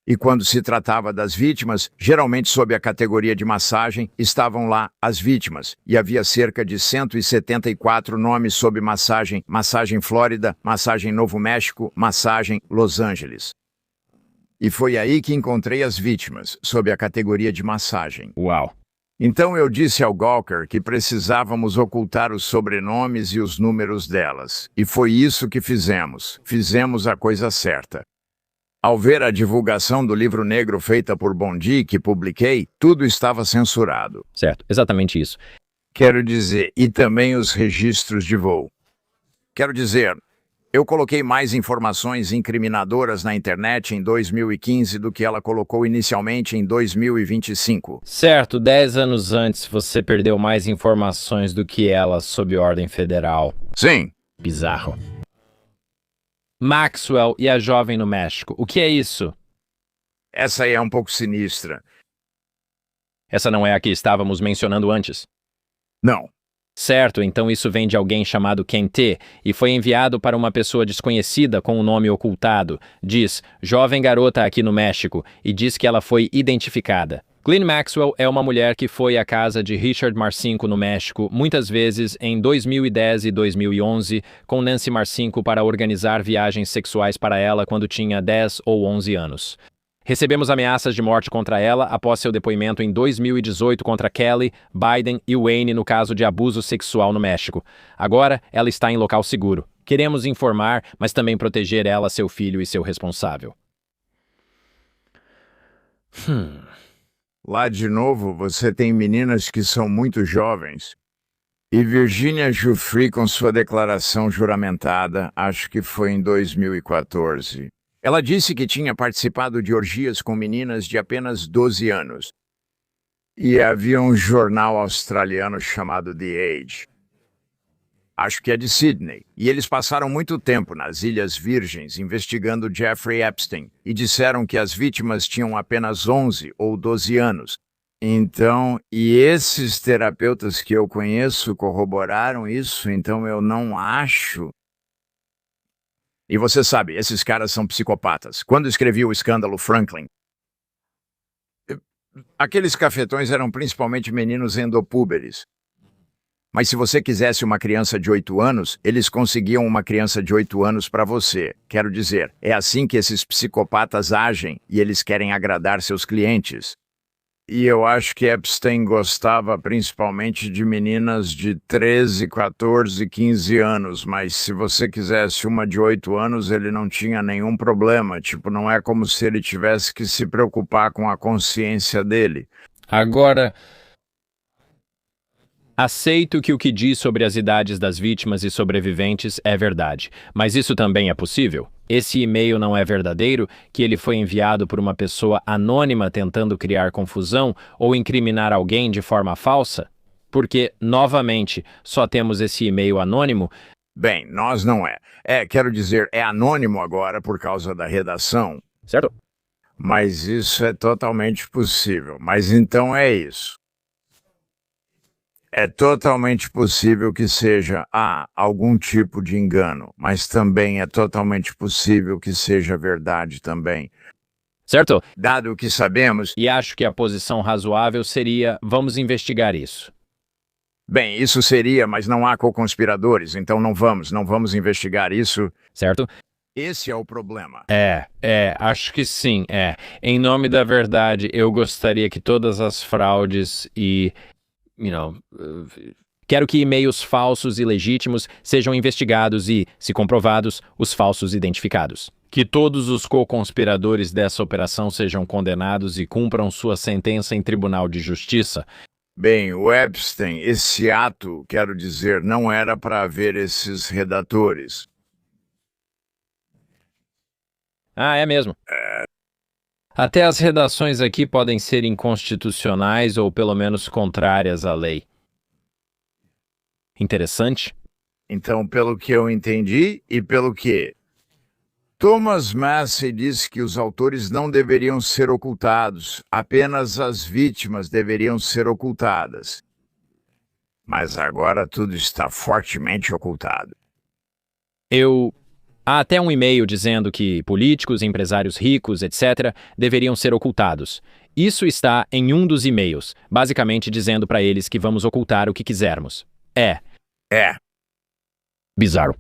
E quando se tratava das vítimas, geralmente sob a categoria de massagem, estavam lá as vítimas. E havia cerca de 174 nomes sob massagem: massagem Flórida, massagem Novo México, massagem Los Angeles. E foi aí que encontrei as vítimas, sob a categoria de massagem. Uau! Então eu disse ao Gawker que precisávamos ocultar os sobrenomes e os números delas. E foi isso que fizemos. Fizemos a coisa certa. Ao ver a divulgação do Livro Negro feita por Bondi, que publiquei, tudo estava censurado. Certo, exatamente isso. Quero dizer, e também os registros de voo. Quero dizer, eu coloquei mais informações incriminadoras na internet em 2015 do que ela colocou inicialmente em 2025. Certo, 10 anos antes você perdeu mais informações do que ela sob ordem federal. Sim. Bizarro. Maxwell e a jovem no México. O que é isso? Essa aí é um pouco sinistra. Essa não é a que estávamos mencionando antes. Não. Certo, então isso vem de alguém chamado Ken T e foi enviado para uma pessoa desconhecida com o nome ocultado. Diz, jovem garota aqui no México, e diz que ela foi identificada. Ghislaine Maxwell é uma mulher que foi à casa de Richard Marcinko no México, muitas vezes em 2010 e 2011, com Nancy Marcinko para organizar viagens sexuais para ela quando tinha 10 ou 11 anos. Recebemos ameaças de morte contra ela após seu depoimento em 2018 contra Kelly, Biden e Wayne no caso de abuso sexual no México. Agora, ela está em local seguro. Queremos informar, mas também proteger ela, seu filho e seu responsável. Lá de novo, você tem meninas que são muito jovens. E Virginia Giuffre com sua declaração juramentada, acho que foi em 2014. Ela disse que tinha participado de orgias com meninas de apenas 12 anos. E havia um jornal australiano chamado The Age. Acho que é de Sydney. E eles passaram muito tempo nas Ilhas Virgens investigando Jeffrey Epstein e disseram que as vítimas tinham apenas 11 ou 12 anos. Então, e esses terapeutas que eu conheço corroboraram isso, então eu não acho. E você sabe, esses caras são psicopatas. Quando escrevi o escândalo Franklin, aqueles cafetões eram principalmente meninos endopúberes. Mas se você quisesse uma criança de 8 anos, eles conseguiam uma criança de 8 anos para você. Quero dizer, é assim que esses psicopatas agem e eles querem agradar seus clientes. E eu acho que Epstein gostava principalmente de meninas de 13, 14, 15 anos, mas se você quisesse uma de 8 anos, ele não tinha nenhum problema. Tipo, não é como se ele tivesse que se preocupar com a consciência dele. Agora, aceito que o que diz sobre as idades das vítimas e sobreviventes é verdade, mas isso também é possível? Esse e-mail não é verdadeiro, que ele foi enviado por uma pessoa anônima tentando criar confusão ou incriminar alguém de forma falsa? Porque, novamente, só temos esse e-mail anônimo. Bem, nós não é. Quero dizer, é anônimo agora por causa da redação. Certo? Mas isso é totalmente possível. Mas então é isso. É totalmente possível que seja algum tipo de engano, mas também é totalmente possível que seja verdade também. Certo? Dado o que sabemos, E acho que a posição razoável seria: vamos investigar isso. bem, isso seria, mas não há co-conspiradores, então não vamos investigar isso. Certo? Esse é o problema. Acho que sim, Em nome da verdade, eu gostaria que todas as fraudes e quero que e-mails falsos e legítimos sejam investigados e, se comprovados, os falsos identificados. Que todos os co-conspiradores dessa operação sejam condenados e cumpram sua sentença em tribunal de justiça. Bem, o Epstein, esse ato, quero dizer, não era para haver esses redatores. Ah, é mesmo. Até as redações aqui podem ser inconstitucionais ou pelo menos contrárias à lei. Interessante? Então, pelo que eu entendi e pelo que Thomas Massey disse que os autores não deveriam ser ocultados, apenas as vítimas deveriam ser ocultadas. Mas agora tudo está fortemente ocultado. Há até um e-mail dizendo que políticos, empresários ricos, etc., deveriam ser ocultados. Isso está em um dos e-mails, basicamente dizendo para eles que vamos ocultar o que quisermos. É bizarro.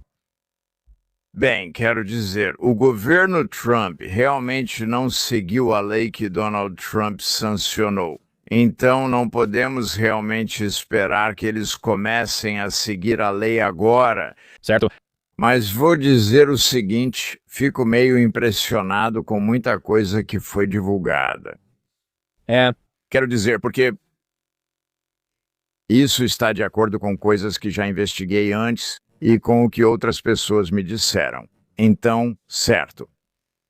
Bem, quero dizer, o governo Trump realmente não seguiu a lei que Donald Trump sancionou. Então não podemos realmente esperar que eles comecem a seguir a lei agora. Certo? Mas vou dizer o seguinte, fico meio impressionado com muita coisa que foi divulgada. Quero dizer, porque isso está de acordo com coisas que já investiguei antes e com o que outras pessoas me disseram. Então, certo.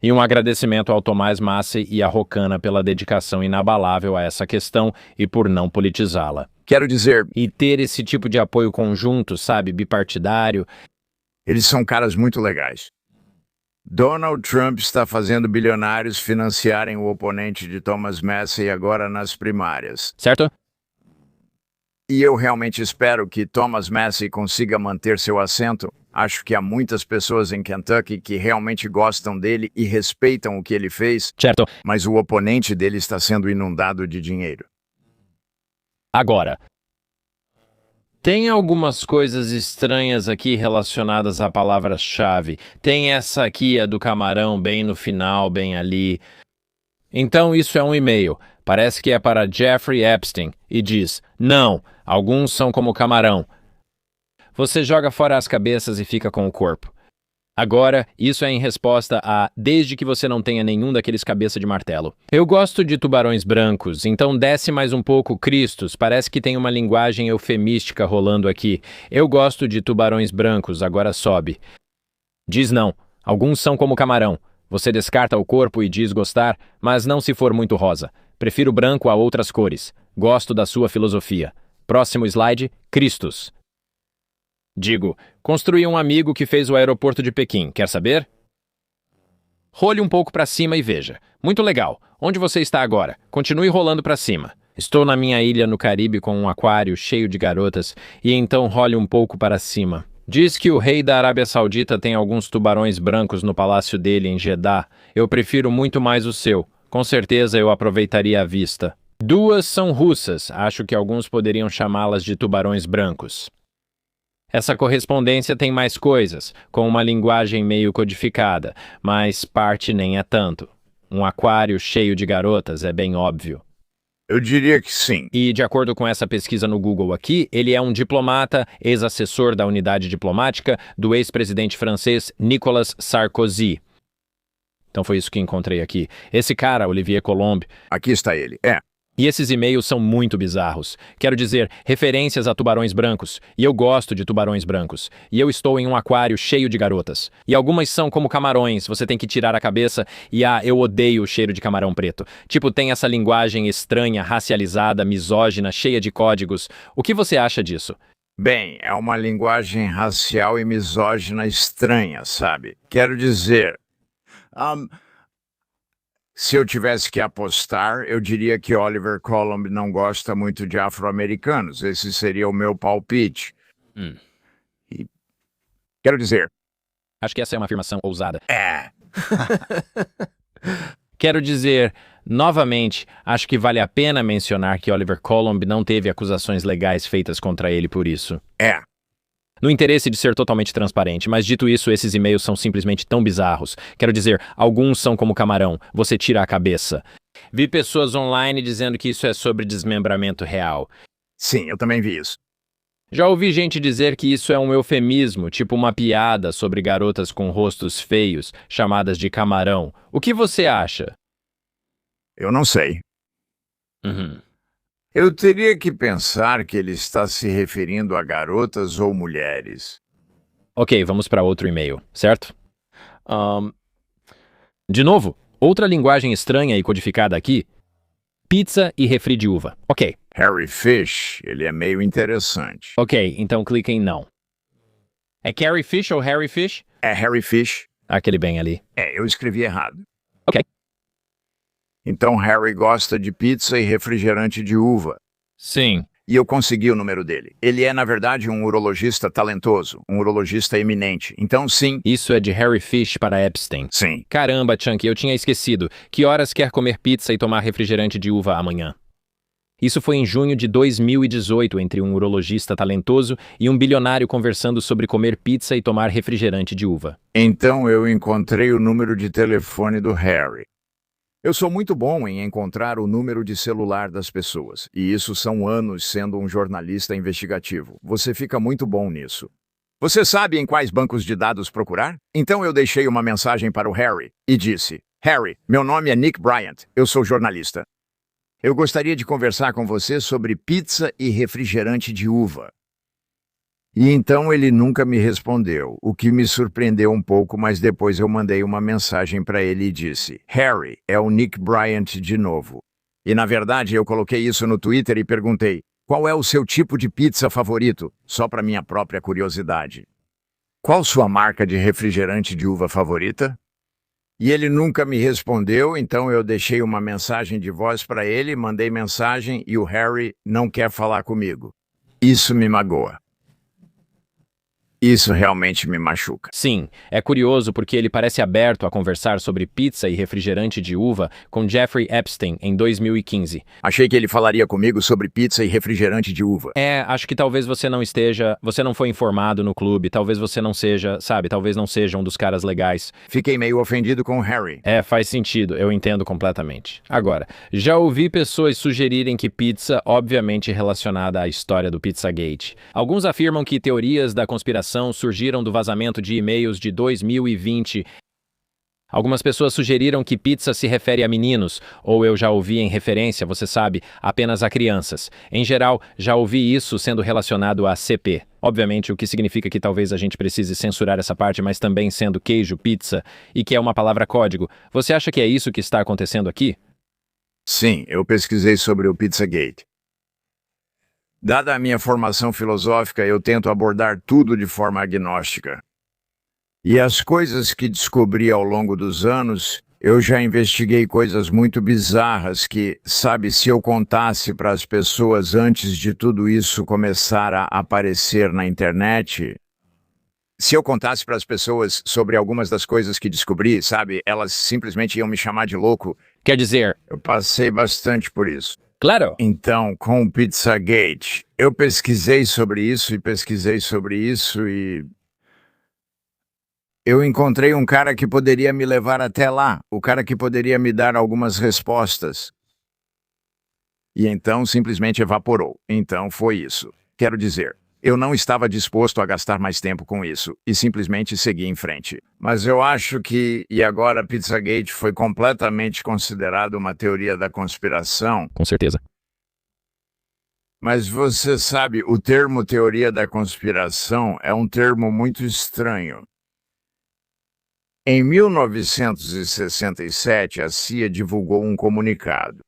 E um agradecimento ao Thomas Massey e à Rokana pela dedicação inabalável a essa questão e por não politizá-la. Quero dizer, E ter esse tipo de apoio conjunto, sabe, bipartidário. eles são caras muito legais. Donald Trump está fazendo bilionários financiarem o oponente de Thomas Massey agora nas primárias. Certo? E eu realmente espero que Thomas Massey consiga manter seu assento. Acho que há muitas pessoas em Kentucky que realmente gostam dele e respeitam o que ele fez, Certo. mas o oponente dele está sendo inundado de dinheiro. Agora, tem algumas coisas estranhas aqui relacionadas à palavra-chave. Tem essa aqui, a do camarão, bem no final, bem ali. Então isso é um e-mail. Parece que é para Jeffrey Epstein e diz: não, alguns são como camarão. Você joga fora as cabeças e fica com o corpo. Agora, isso é em resposta a desde que você não tenha nenhum daqueles cabeça de martelo. Eu gosto de tubarões brancos, então desce mais um pouco, Cristos. Parece que tem uma linguagem eufemística rolando aqui. Eu gosto de tubarões brancos, agora sobe. Diz não, alguns são como camarão. Você descarta o corpo e diz gostar, mas não se for muito rosa. Prefiro branco a outras cores. Gosto da sua filosofia. Próximo slide, Cristos. Digo, construí um amigo que fez o aeroporto de Pequim, quer saber? Role um pouco para cima e veja. Muito legal. Onde você está agora? Continue rolando para cima. Estou na minha ilha no Caribe com um aquário cheio de garotas e então role um pouco para cima. Diz que o rei da Arábia Saudita tem alguns tubarões brancos no palácio dele em Jeddah. Eu prefiro muito mais o seu. Com certeza eu aproveitaria a vista. Duas são russas. Acho que alguns poderiam chamá-las de tubarões brancos. Essa correspondência tem mais coisas, com uma linguagem meio codificada, mas parte nem é tanto. Um aquário cheio de garotas é bem óbvio. Eu diria que sim. E, de acordo com essa pesquisa no Google aqui, ele é um diplomata, ex-assessor da unidade diplomática do ex-presidente francês Nicolas Sarkozy. Então foi isso que encontrei aqui. Esse cara, Olivier Colombe. Aqui está ele. E esses e-mails são muito bizarros. Quero dizer, referências a tubarões brancos. E eu gosto de tubarões brancos. E eu estou em um aquário cheio de garotas. E algumas são como camarões, você tem que tirar a cabeça e eu odeio o cheiro de camarão preto. Tipo, tem essa linguagem estranha, racializada, misógina, cheia de códigos. O que você acha disso? Bem, é uma linguagem racial e misógina estranha, sabe? Quero dizer... se eu tivesse que apostar, eu diria que Oliver Colomb não gosta muito de afro-americanos. Esse seria o meu palpite. E quero dizer... Acho que essa é uma afirmação ousada. Quero dizer, novamente, acho que vale a pena mencionar que Oliver Colomb não teve acusações legais feitas contra ele por isso. No interesse de ser totalmente transparente, mas dito isso, esses e-mails são simplesmente tão bizarros. Quero dizer, alguns são como camarão, você tira a cabeça. Vi pessoas online dizendo que isso é sobre desmembramento real. Sim, eu também vi isso. Já ouvi gente dizer que isso é um eufemismo, tipo uma piada sobre garotas com rostos feios, chamadas de camarão. O que você acha? Eu não sei. Eu teria que pensar que ele está se referindo a garotas ou mulheres. Ok, vamos para outro e-mail, certo? De novo, Outra linguagem estranha e codificada aqui: pizza e refri de uva. Ok. Harry Fish, ele é meio interessante. Ok, então clique em não. É Carrie Fish ou Harry Fish? É Harry Fish? Aquele bem ali. É, eu escrevi errado. Ok. Então Harry gosta de pizza e refrigerante de uva. Sim. E eu consegui o número dele. Ele é, na verdade, um urologista talentoso, um urologista eminente. Então, sim. Isso é de Harry Fish para Epstein. Sim. Caramba, Chunky, eu tinha esquecido. Que horas quer comer pizza e tomar refrigerante de uva amanhã? Isso foi em junho de 2018, entre um urologista talentoso e um bilionário conversando sobre comer pizza e tomar refrigerante de uva. Então eu encontrei o número de telefone do Harry. Eu sou muito bom em encontrar o número de celular das pessoas, e isso são anos sendo um jornalista investigativo. Você fica muito bom nisso. Você sabe em quais bancos de dados procurar? Então eu deixei uma mensagem para o Harry e disse: Harry, meu nome é Nick Bryant, eu sou jornalista. Eu gostaria de conversar com você sobre pizza e refrigerante de uva. E então ele nunca me respondeu, o que me surpreendeu um pouco, mas depois eu mandei uma mensagem para ele e disse: Harry, é o Nick Bryant de novo. E na verdade eu coloquei isso no Twitter e perguntei: qual é o seu tipo de pizza favorito? Só para minha própria curiosidade. Qual sua marca de refrigerante de uva favorita? E ele nunca me respondeu, então eu deixei uma mensagem de voz para ele, mandei mensagem e o Harry não quer falar comigo. Isso me magoa. Isso realmente me machuca. Sim, é curioso porque ele parece aberto a conversar sobre pizza e refrigerante de uva com Jeffrey Epstein em 2015. Achei que ele falaria comigo sobre pizza e refrigerante de uva. Acho que talvez você não foi informado no clube, talvez você não seja, sabe, talvez não seja um dos caras legais. Fiquei meio ofendido com o Harry. Faz sentido, eu entendo completamente. Agora, já ouvi pessoas sugerirem que pizza, obviamente relacionada à história do Pizzagate. Alguns afirmam que teorias da conspiração surgiram do vazamento de e-mails de 2020. Algumas pessoas sugeriram que pizza se refere a meninos, ou eu já ouvi em referência, você sabe, apenas a crianças. Em geral, já ouvi isso sendo relacionado a CP. Obviamente, o que significa que talvez a gente precise censurar essa parte, mas também sendo queijo, pizza, e que é uma palavra código. Você acha que é isso que está acontecendo aqui? Sim, eu pesquisei sobre o Pizzagate. Dada a minha formação filosófica, eu tento abordar tudo de forma agnóstica. E as coisas que descobri ao longo dos anos, eu já investiguei coisas muito bizarras que, sabe, se eu contasse para as pessoas antes de tudo isso começar a aparecer na internet, se eu contasse para as pessoas sobre algumas das coisas que descobri, sabe, elas simplesmente iam me chamar de louco. Quer dizer, Eu passei bastante por isso. claro. Então, com o Pizzagate, eu pesquisei sobre isso e eu encontrei um cara que poderia me levar até lá, o cara que poderia me dar algumas respostas. E então simplesmente evaporou. Então foi isso. Quero dizer, eu não estava disposto a gastar mais tempo com isso e simplesmente segui em frente. Mas eu acho que, e agora Pizzagate foi completamente considerado uma teoria da conspiração. Com certeza. Mas você sabe, o termo teoria da conspiração é um termo muito estranho. Em 1967, a CIA divulgou um comunicado.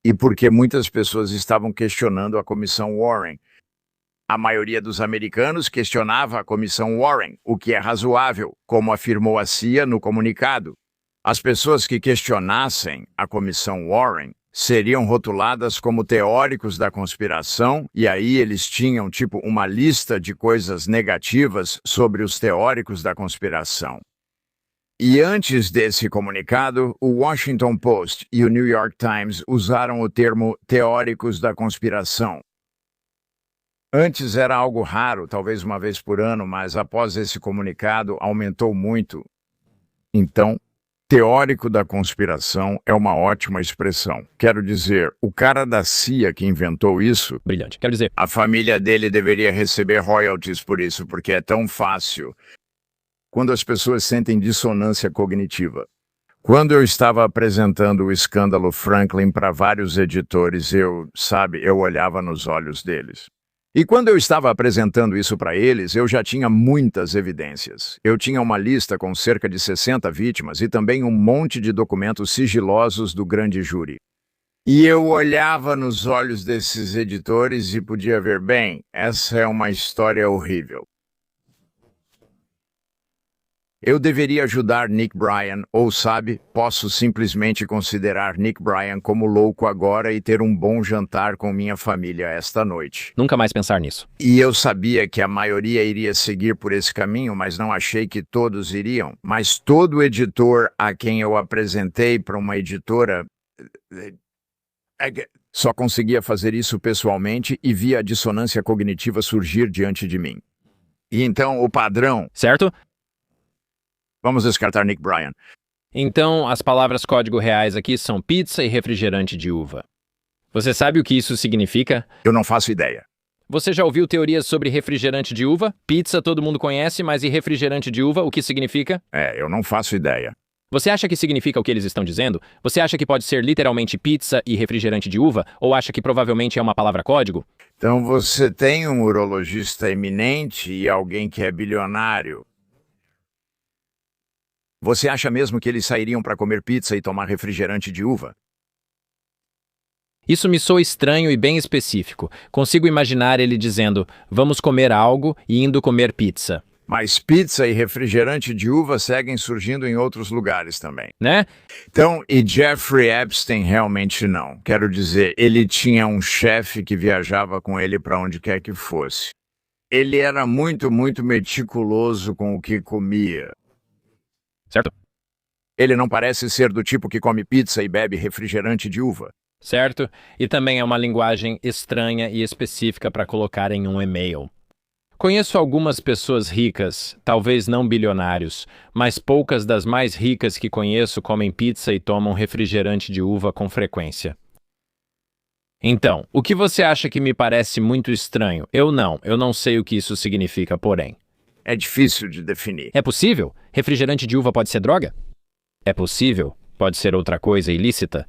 E porque muitas pessoas estavam questionando a Comissão Warren. A maioria dos americanos questionava a Comissão Warren, o que é razoável, como afirmou a CIA no comunicado. As pessoas que questionassem a Comissão Warren seriam rotuladas como teóricos da conspiração, e aí eles tinham tipo uma lista de coisas negativas sobre os teóricos da conspiração. E antes desse comunicado, o Washington Post e o New York Times usaram o termo teóricos da conspiração. Antes era algo raro, talvez uma vez por ano, mas após esse comunicado aumentou muito. Então, teórico da conspiração é uma ótima expressão. Quero dizer, o cara da CIA que inventou isso, Brilhante. Quero dizer, a família dele deveria receber royalties por isso, porque é tão fácil. Quando as pessoas sentem dissonância cognitiva. Quando eu estava apresentando o escândalo Franklin para vários editores, eu olhava nos olhos deles. E quando eu estava apresentando isso para eles, eu já tinha muitas evidências. Eu tinha uma lista com cerca de 60 vítimas e também um monte de documentos sigilosos do grande júri. E eu olhava nos olhos desses editores e podia ver, bem, essa é uma história horrível. Eu deveria ajudar Nick Bryan, ou sabe, posso simplesmente considerar Nick Bryan como louco agora e ter um bom jantar com minha família esta noite. Nunca mais pensar nisso. E eu sabia que a maioria iria seguir por esse caminho, mas não achei que todos iriam. Mas todo editor a quem eu apresentei para uma editora só conseguia fazer isso pessoalmente e via a dissonância cognitiva surgir diante de mim. E então o padrão... Certo? Vamos descartar Nick Bryan. Então, as palavras código reais aqui são pizza e refrigerante de uva. Você sabe o que isso significa? Eu não faço ideia. Você já ouviu teorias sobre refrigerante de uva? Pizza todo mundo conhece, mas e refrigerante de uva, o que significa? Eu não faço ideia. Você acha que significa o que eles estão dizendo? Você acha que pode ser literalmente pizza e refrigerante de uva? Ou acha que provavelmente é uma palavra código? Então você tem um urologista eminente e alguém que é bilionário. Você acha mesmo que eles sairiam para comer pizza e tomar refrigerante de uva? Isso me soa estranho e bem específico. Consigo imaginar ele dizendo, vamos comer algo e indo comer pizza. Mas pizza e refrigerante de uva seguem surgindo em outros lugares também. Né? Então, e Jeffrey Epstein realmente não. Quero dizer, ele tinha um chefe que viajava com ele para onde quer que fosse. Ele era muito meticuloso com o que comia. Certo? Ele não parece ser do tipo que come pizza e bebe refrigerante de uva. Certo? E também é uma linguagem estranha e específica para colocar em um e-mail. Conheço algumas pessoas ricas, talvez não bilionários, mas poucas das mais ricas que conheço comem pizza e tomam refrigerante de uva com frequência. Então, o que você acha que me parece muito estranho? Eu não sei o que isso significa, porém. É difícil de definir. É possível? Refrigerante de uva pode ser droga? É possível? Pode ser outra coisa ilícita?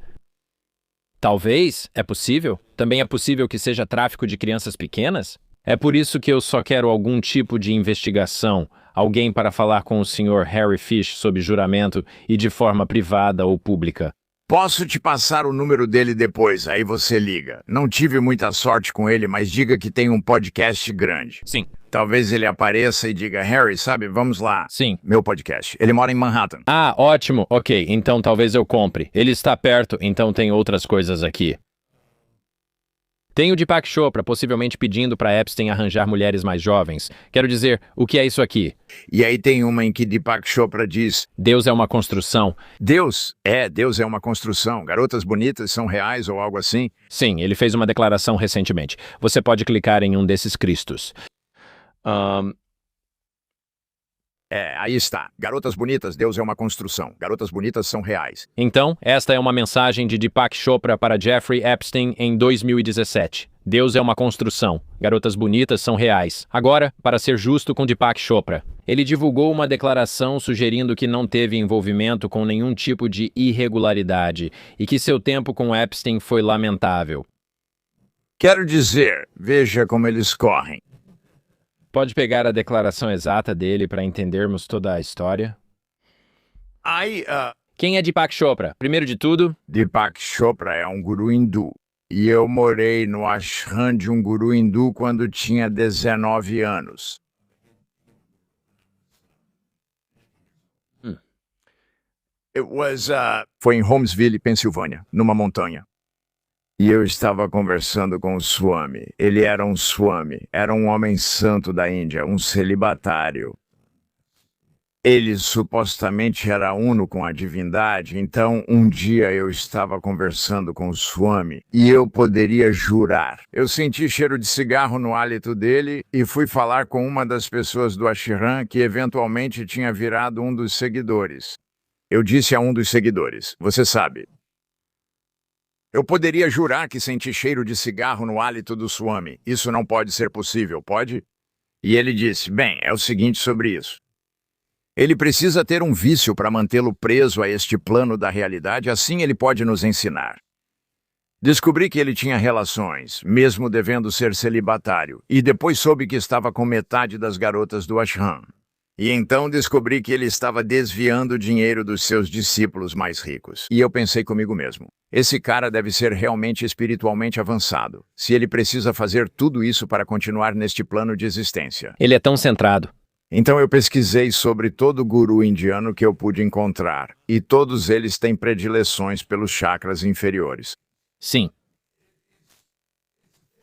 Talvez? É possível? Também é possível que seja tráfico de crianças pequenas? É por isso que eu só quero algum tipo de investigação, alguém para falar com o Sr. Harry Fish sob juramento e de forma privada ou pública. Posso te passar o número dele depois, aí você liga. Não tive muita sorte com ele, mas diga que tem um podcast grande. Sim. Talvez ele apareça e diga, Harry, sabe, vamos lá. Sim. Meu podcast. Ele mora em Manhattan. Ah, ótimo. Ok, então talvez eu compre. Ele está perto, então tem outras coisas aqui. Tem o Deepak Chopra possivelmente pedindo para Epstein arranjar mulheres mais jovens. Quero dizer, o que é isso aqui? E aí tem uma em que Deepak Chopra diz, Deus é uma construção. Deus é uma construção. Garotas bonitas são reais ou algo assim. Sim, ele fez uma declaração recentemente. Você pode clicar em um desses cristos. Aí está. Garotas bonitas, Deus é uma construção. Garotas bonitas são reais. Então, esta é uma mensagem de Deepak Chopra para Jeffrey Epstein em 2017. Deus é uma construção. Garotas bonitas são reais. Agora, para ser justo com Deepak Chopra, ele divulgou uma declaração sugerindo que não teve envolvimento com nenhum tipo de irregularidade e que seu tempo com Epstein foi lamentável. Quero dizer, veja como eles correm. Pode pegar a declaração exata dele para entendermos toda a história? Quem é Deepak Chopra? Primeiro de tudo, Deepak Chopra é um guru hindu. E eu morei no ashram de um guru hindu quando tinha 19 anos. Foi em Holmesville, Pensilvânia, numa montanha. E eu estava conversando com o Swami. Ele era um Swami, era um homem santo da Índia, um celibatário. Ele supostamente era uno com a divindade, então um dia eu estava conversando com o Swami e eu poderia jurar. Eu senti cheiro de cigarro no hálito dele e fui falar com uma das pessoas do ashram que eventualmente tinha virado um dos seguidores. Eu disse a um dos seguidores, você sabe, eu poderia jurar que senti cheiro de cigarro no hálito do Swami. Isso não pode ser possível, pode? E ele disse, bem, é o seguinte sobre isso. Ele precisa ter um vício para mantê-lo preso a este plano da realidade, assim ele pode nos ensinar. Descobri que ele tinha relações, mesmo devendo ser celibatário, e depois soube que estava com metade das garotas do ashram. E então descobri que ele estava desviando o dinheiro dos seus discípulos mais ricos. E eu pensei comigo mesmo, esse cara deve ser realmente espiritualmente avançado, se ele precisa fazer tudo isso para continuar neste plano de existência. Ele é tão centrado. Então eu pesquisei sobre todo guru indiano que eu pude encontrar, e todos eles têm predileções pelos chakras inferiores. Sim.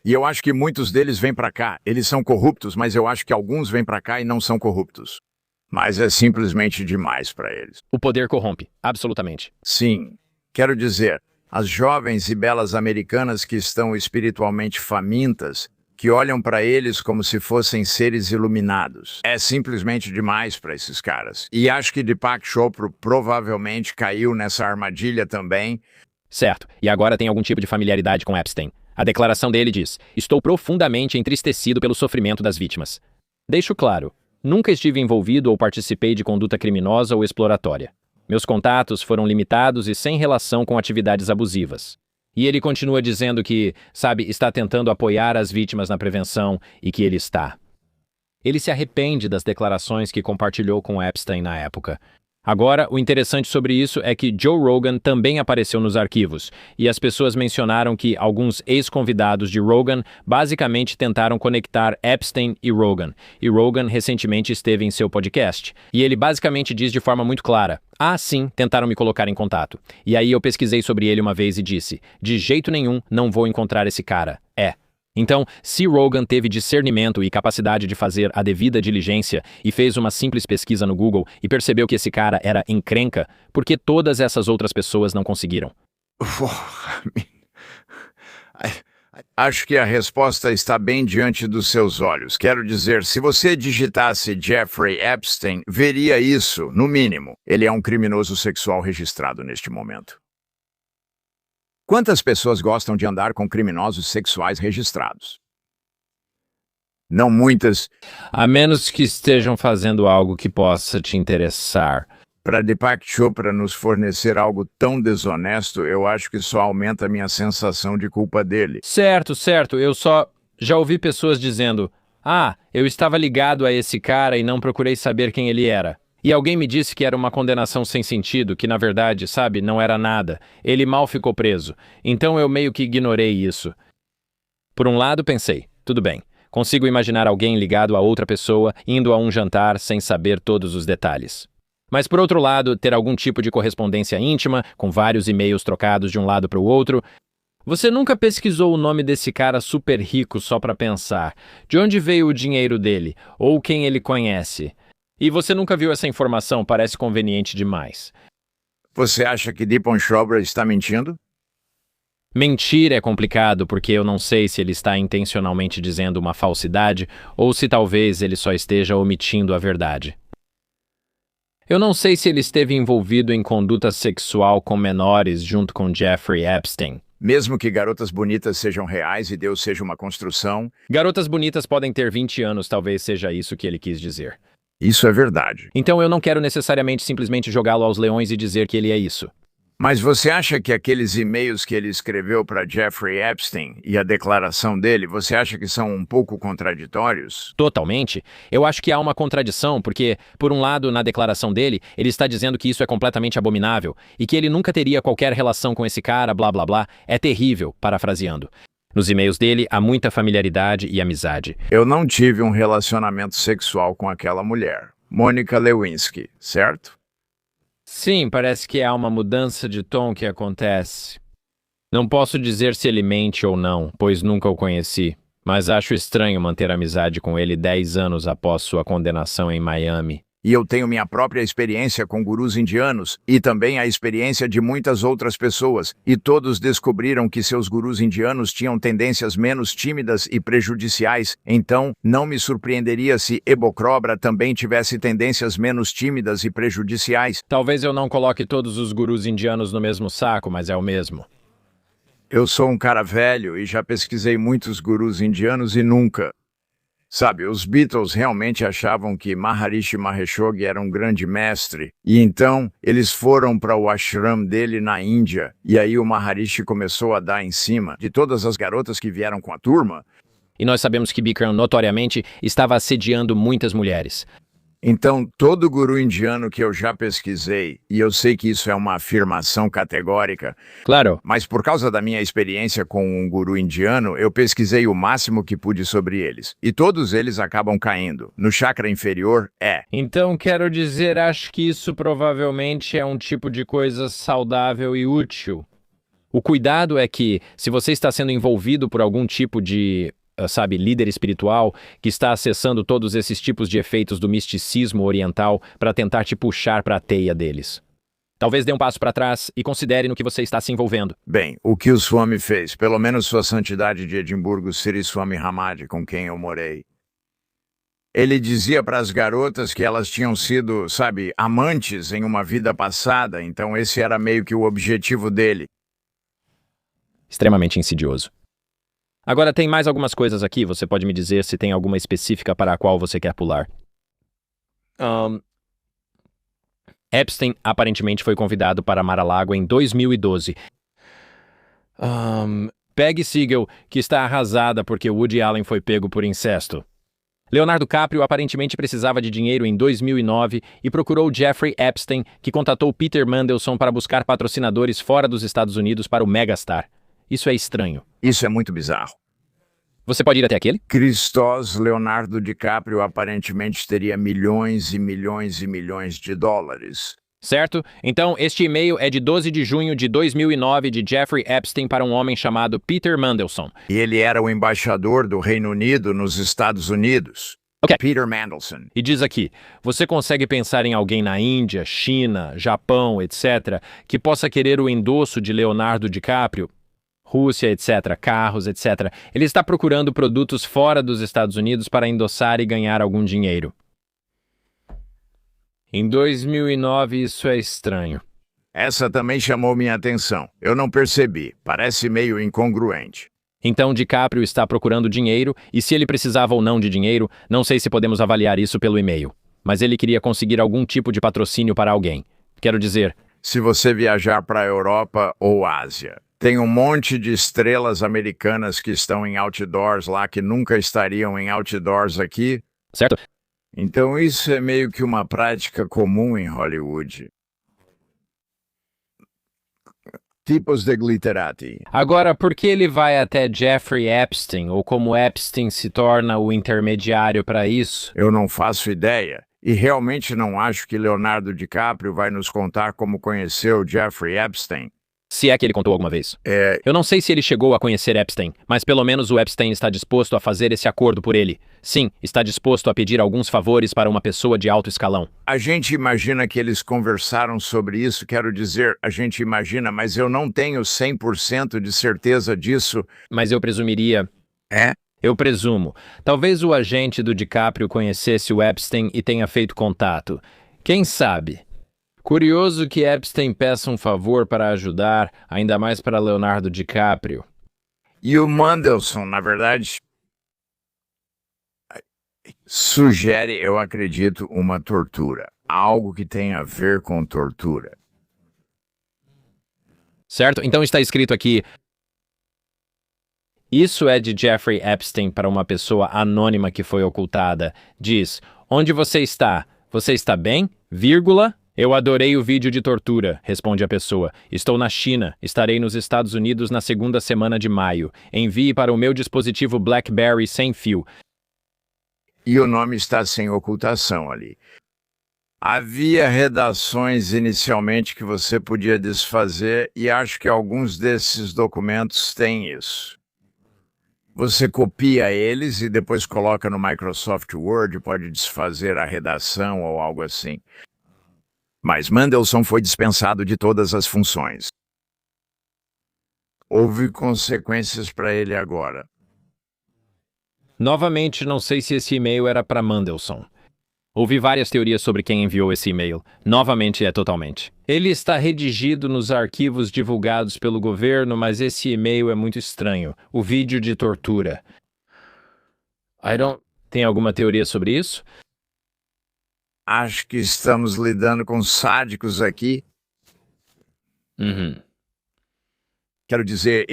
E eu acho que muitos deles vêm para cá. Eles são corruptos, mas eu acho que alguns vêm para cá e não são corruptos. Mas é simplesmente demais para eles. O poder corrompe, absolutamente. Sim, quero dizer, as jovens e belas americanas que estão espiritualmente famintas, que olham para eles como se fossem seres iluminados. É simplesmente demais para esses caras. E acho que Deepak Chopra provavelmente caiu nessa armadilha também. Certo. E agora tem algum tipo de familiaridade com Epstein. A declaração dele diz: "Estou profundamente entristecido pelo sofrimento das vítimas. Deixo claro, nunca estive envolvido ou participei de conduta criminosa ou exploratória. Meus contatos foram limitados e sem relação com atividades abusivas." E ele continua dizendo que, está tentando apoiar as vítimas na prevenção e que ele está. Ele se arrepende das declarações que compartilhou com Epstein na época. Agora, o interessante sobre isso é que Joe Rogan também apareceu nos arquivos, e as pessoas mencionaram que alguns ex-convidados de Rogan basicamente tentaram conectar Epstein e Rogan recentemente esteve em seu podcast, e ele basicamente diz de forma muito clara: "Ah, sim, tentaram me colocar em contato." E aí eu pesquisei sobre ele uma vez e disse: "De jeito nenhum, não vou encontrar esse cara." Então, se Rogan teve discernimento e capacidade de fazer a devida diligência e fez uma simples pesquisa no Google e percebeu que esse cara era encrenca, por que todas essas outras pessoas não conseguiram? Acho que a resposta está bem diante dos seus olhos. Quero dizer, se você digitasse Jeffrey Epstein, veria isso, no mínimo. Ele é um criminoso sexual registrado neste momento. Quantas pessoas gostam de andar com criminosos sexuais registrados? Não muitas. A menos que estejam fazendo algo que possa te interessar. Para Deepak Chopra nos fornecer algo tão desonesto, eu acho que só aumenta a minha sensação de culpa dele. Certo, eu só já ouvi pessoas dizendo: "Ah, eu estava ligado a esse cara e não procurei saber quem ele era." E alguém me disse que era uma condenação sem sentido, que na verdade, não era nada. Ele mal ficou preso. Então eu meio que ignorei isso. Por um lado pensei, tudo bem, consigo imaginar alguém ligado a outra pessoa indo a um jantar sem saber todos os detalhes. Mas por outro lado, ter algum tipo de correspondência íntima, com vários e-mails trocados de um lado para o outro. Você nunca pesquisou o nome desse cara super rico só para pensar de onde veio o dinheiro dele, ou quem ele conhece? E você nunca viu essa informação, parece conveniente demais. Você acha que Deepak Chopra está mentindo? Mentir é complicado porque eu não sei se ele está intencionalmente dizendo uma falsidade ou se talvez ele só esteja omitindo a verdade. Eu não sei se ele esteve envolvido em conduta sexual com menores junto com Jeffrey Epstein. Mesmo que garotas bonitas sejam reais e Deus seja uma construção... Garotas bonitas podem ter 20 anos, talvez seja isso que ele quis dizer. Isso é verdade. Então eu não quero necessariamente simplesmente jogá-lo aos leões e dizer que ele é isso. Mas você acha que aqueles e-mails que ele escreveu para Jeffrey Epstein e a declaração dele, você acha que são um pouco contraditórios? Totalmente. Eu acho que há uma contradição, porque, por um lado, na declaração dele, ele está dizendo que isso é completamente abominável e que ele nunca teria qualquer relação com esse cara, blá blá blá. É terrível, parafraseando. Nos e-mails dele, há muita familiaridade e amizade. Eu não tive um relacionamento sexual com aquela mulher, Monica Lewinsky, certo? Sim, parece que há uma mudança de tom que acontece. Não posso dizer se ele mente ou não, pois nunca o conheci, mas acho estranho manter amizade com ele 10 anos após sua condenação em Miami. E eu tenho minha própria experiência com gurus indianos e também a experiência de muitas outras pessoas, e todos descobriram que seus gurus indianos tinham tendências menos tímidas e prejudiciais, então não me surpreenderia se Ebocrobra também tivesse tendências menos tímidas e prejudiciais. Talvez eu não coloque todos os gurus indianos no mesmo saco, mas é o mesmo. Eu sou um cara velho e já pesquisei muitos gurus indianos e nunca Sabe, os Beatles realmente achavam que Maharishi Mahesh Yogi era um grande mestre, e então eles foram para o ashram dele na Índia, e aí o Maharishi começou a dar em cima de todas as garotas que vieram com a turma. E nós sabemos que Bikram notoriamente estava assediando muitas mulheres. Então, todo guru indiano que eu já pesquisei, e eu sei que isso é uma afirmação categórica, Claro. mas por causa da minha experiência com um guru indiano, eu pesquisei o máximo que pude sobre eles. E todos eles acabam caindo. No chakra inferior, Então, quero dizer, acho que isso provavelmente é um tipo de coisa saudável e útil. O cuidado é que, se você está sendo envolvido por algum tipo de, líder espiritual que está acessando todos esses tipos de efeitos do misticismo oriental para tentar te puxar para a teia deles. Talvez dê um passo para trás e considere no que você está se envolvendo. Bem, o que o Swami fez, pelo menos Sua Santidade de Edimburgo, Sri Swami Ramad, com quem eu morei. Ele dizia para as garotas que elas tinham sido, amantes em uma vida passada, então esse era meio que o objetivo dele. Extremamente insidioso. Agora, tem mais algumas coisas aqui. Você pode me dizer se tem alguma específica para a qual você quer pular. Epstein aparentemente foi convidado para Mar-a-Lago em 2012. Peggy Siegel, que está arrasada porque Woody Allen foi pego por incesto. Leonardo DiCaprio aparentemente precisava de dinheiro em 2009 e procurou Jeffrey Epstein, que contatou Peter Mandelson para buscar patrocinadores fora dos Estados Unidos para o Megastar. Isso é estranho. Isso é muito bizarro. Você pode ir até aquele? Christos Leonardo DiCaprio aparentemente teria milhões e milhões e milhões de dólares. Certo? Então, este e-mail é de 12 de junho de 2009 de Jeffrey Epstein para um homem chamado Peter Mandelson. E ele era o embaixador do Reino Unido nos Estados Unidos. Ok. Peter Mandelson. E diz aqui, você consegue pensar em alguém na Índia, China, Japão, etc., que possa querer o endosso de Leonardo DiCaprio? Rússia, etc., carros, etc. Ele está procurando produtos fora dos Estados Unidos para endossar e ganhar algum dinheiro. Em 2009, isso é estranho. Essa também chamou minha atenção. Eu não percebi. Parece meio incongruente. Então, DiCaprio está procurando dinheiro, e se ele precisava ou não de dinheiro, não sei se podemos avaliar isso pelo e-mail. Mas ele queria conseguir algum tipo de patrocínio para alguém. Quero dizer... Se você viajar para a Europa ou Ásia, tem um monte de estrelas americanas que estão em outdoors lá que nunca estariam em outdoors aqui. Certo? Então isso é meio que uma prática comum em Hollywood. Tipos de glitterati. Agora, por que ele vai até Jeffrey Epstein, ou como Epstein se torna o intermediário para isso? Eu não faço ideia. E realmente não acho que Leonardo DiCaprio vai nos contar como conheceu Jeffrey Epstein. Se é que ele contou alguma vez. Eu não sei se ele chegou a conhecer Epstein, mas pelo menos o Epstein está disposto a fazer esse acordo por ele. Sim, está disposto a pedir alguns favores para uma pessoa de alto escalão. A gente imagina que eles conversaram sobre isso, quero dizer, a gente imagina, mas eu não tenho 100% de certeza disso. Mas eu presumiria... Eu presumo. Talvez o agente do DiCaprio conhecesse o Epstein e tenha feito contato. Quem sabe? Curioso que Epstein peça um favor para ajudar, ainda mais para Leonardo DiCaprio. E o Mandelson, na verdade, sugere, eu acredito, uma tortura. Algo que tem a ver com tortura. Certo? Então está escrito aqui... Isso é de Jeffrey Epstein para uma pessoa anônima que foi ocultada. Diz, onde você está? Você está bem? Vírgula? Eu adorei o vídeo de tortura, responde a pessoa. Estou na China. Estarei nos Estados Unidos na segunda semana de maio. Envie para o meu dispositivo BlackBerry sem fio. E o nome está sem ocultação ali. Havia redações inicialmente que você podia desfazer e acho que alguns desses documentos têm isso. Você copia eles e depois coloca no Microsoft Word, pode desfazer a redação ou algo assim. Mas Mandelson foi dispensado de todas as funções. Houve consequências para ele agora. Novamente, não sei se esse e-mail era para Mandelson. Ouvi várias teorias sobre quem enviou esse e-mail. Novamente é totalmente. Ele está redigido nos arquivos divulgados pelo governo, mas esse e-mail é muito estranho. O vídeo de tortura. Tem alguma teoria sobre isso? Acho que estamos lidando com sádicos aqui. Uhum. Quero dizer,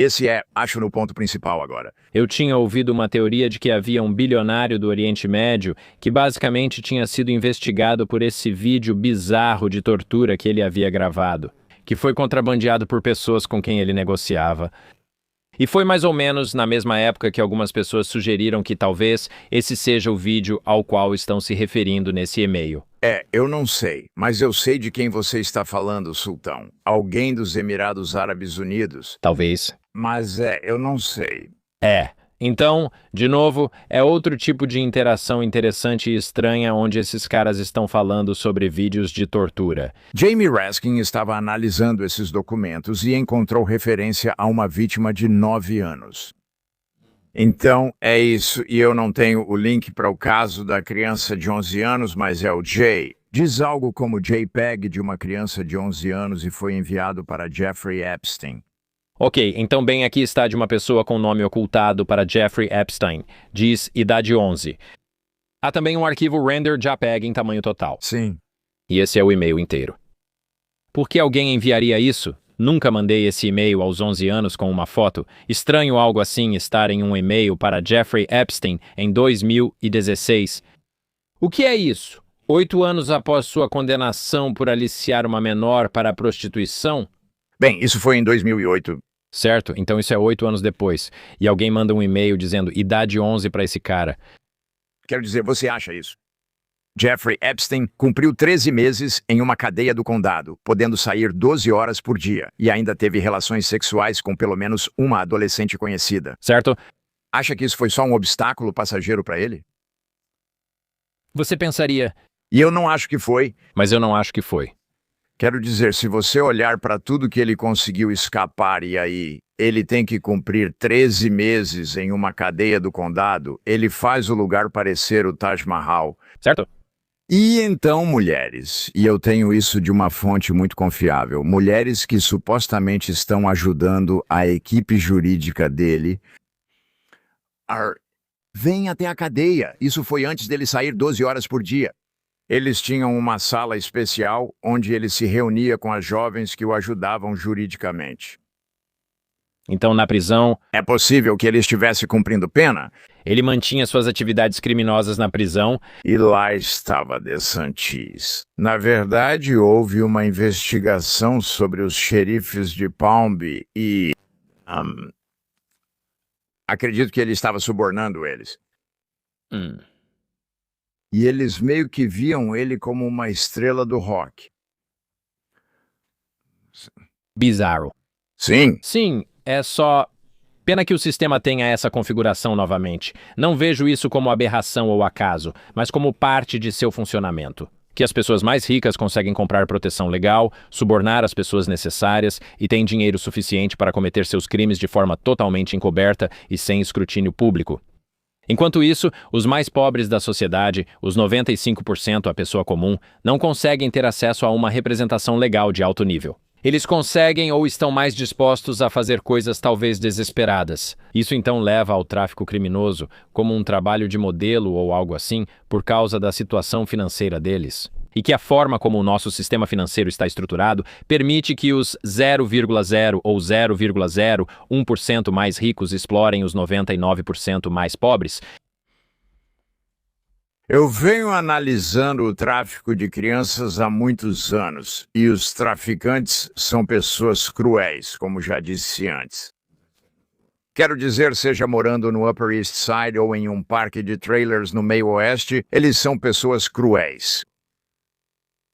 acho, no ponto principal agora. Eu tinha ouvido uma teoria de que havia um bilionário do Oriente Médio que basicamente tinha sido investigado por esse vídeo bizarro de tortura que ele havia gravado, que foi contrabandeado por pessoas com quem ele negociava. E foi mais ou menos na mesma época que algumas pessoas sugeriram que talvez esse seja o vídeo ao qual estão se referindo nesse e-mail. Eu não sei, mas eu sei de quem você está falando, Sultão. Alguém dos Emirados Árabes Unidos. Talvez. Mas eu não sei. Então, de novo, é outro tipo de interação interessante e estranha onde esses caras estão falando sobre vídeos de tortura. Jamie Raskin estava analisando esses documentos e encontrou referência a uma vítima de 9 anos. Então, é isso, e eu não tenho o link para o caso da criança de 11 anos, mas é o Jay. Diz algo como JPEG de uma criança de 11 anos e foi enviado para Jeffrey Epstein. Ok, então bem aqui está de uma pessoa com nome ocultado para Jeffrey Epstein. Diz idade 11. Há também um arquivo render JPEG em tamanho total. Sim. E esse é o e-mail inteiro. Por que alguém enviaria isso? Nunca mandei esse e-mail aos 11 anos com uma foto. Estranho algo assim estar em um e-mail para Jeffrey Epstein em 2016. O que é isso? 8 anos após sua condenação por aliciar uma menor para a prostituição? Bem, isso foi em 2008. Certo, então isso é 8 anos depois. E alguém manda um e-mail dizendo idade 11 para esse cara. Quero dizer, você acha isso? Jeffrey Epstein cumpriu 13 meses em uma cadeia do condado, podendo sair 12 horas por dia, e ainda teve relações sexuais com pelo menos uma adolescente conhecida. Certo? Acha que isso foi só um obstáculo passageiro para ele? Você pensaria, E eu não acho que foi. mas eu não acho que foi. Quero dizer, se você olhar para tudo que ele conseguiu escapar e aí ele tem que cumprir 13 meses em uma cadeia do condado, ele faz o lugar parecer o Taj Mahal. Certo? E então, mulheres, e eu tenho isso de uma fonte muito confiável, mulheres que supostamente estão ajudando a equipe jurídica dele, vêm até a cadeia. Isso foi antes dele sair 12 horas por dia. Eles tinham uma sala especial onde ele se reunia com as jovens que o ajudavam juridicamente. Então, na prisão, É possível que ele estivesse cumprindo pena? ele mantinha suas atividades criminosas na prisão. E lá estava DeSantis. Na verdade, houve uma investigação sobre os xerifes de Palm Beach e... acredito que ele estava subornando eles. E eles meio que viam ele como uma estrela do rock. Bizarro. Sim, Sim, é só... Pena que o sistema tenha essa configuração novamente. Não vejo isso como aberração ou acaso, mas como parte de seu funcionamento. Que as pessoas mais ricas conseguem comprar proteção legal, subornar as pessoas necessárias e têm dinheiro suficiente para cometer seus crimes de forma totalmente encoberta e sem escrutínio público. Enquanto isso, os mais pobres da sociedade, os 95% a pessoa comum, não conseguem ter acesso a uma representação legal de alto nível. Eles conseguem ou estão mais dispostos a fazer coisas talvez desesperadas. Isso então leva ao tráfico criminoso, como um trabalho de modelo ou algo assim, por causa da situação financeira deles. E que a forma como o nosso sistema financeiro está estruturado permite que os 0,0 ou 0,01% mais ricos explorem os 99% mais pobres. eu venho analisando o tráfico de crianças há muitos anos, e os traficantes são pessoas cruéis, como já disse antes. Quero dizer, seja morando no Upper East Side ou em um parque de trailers no meio oeste, eles são pessoas cruéis.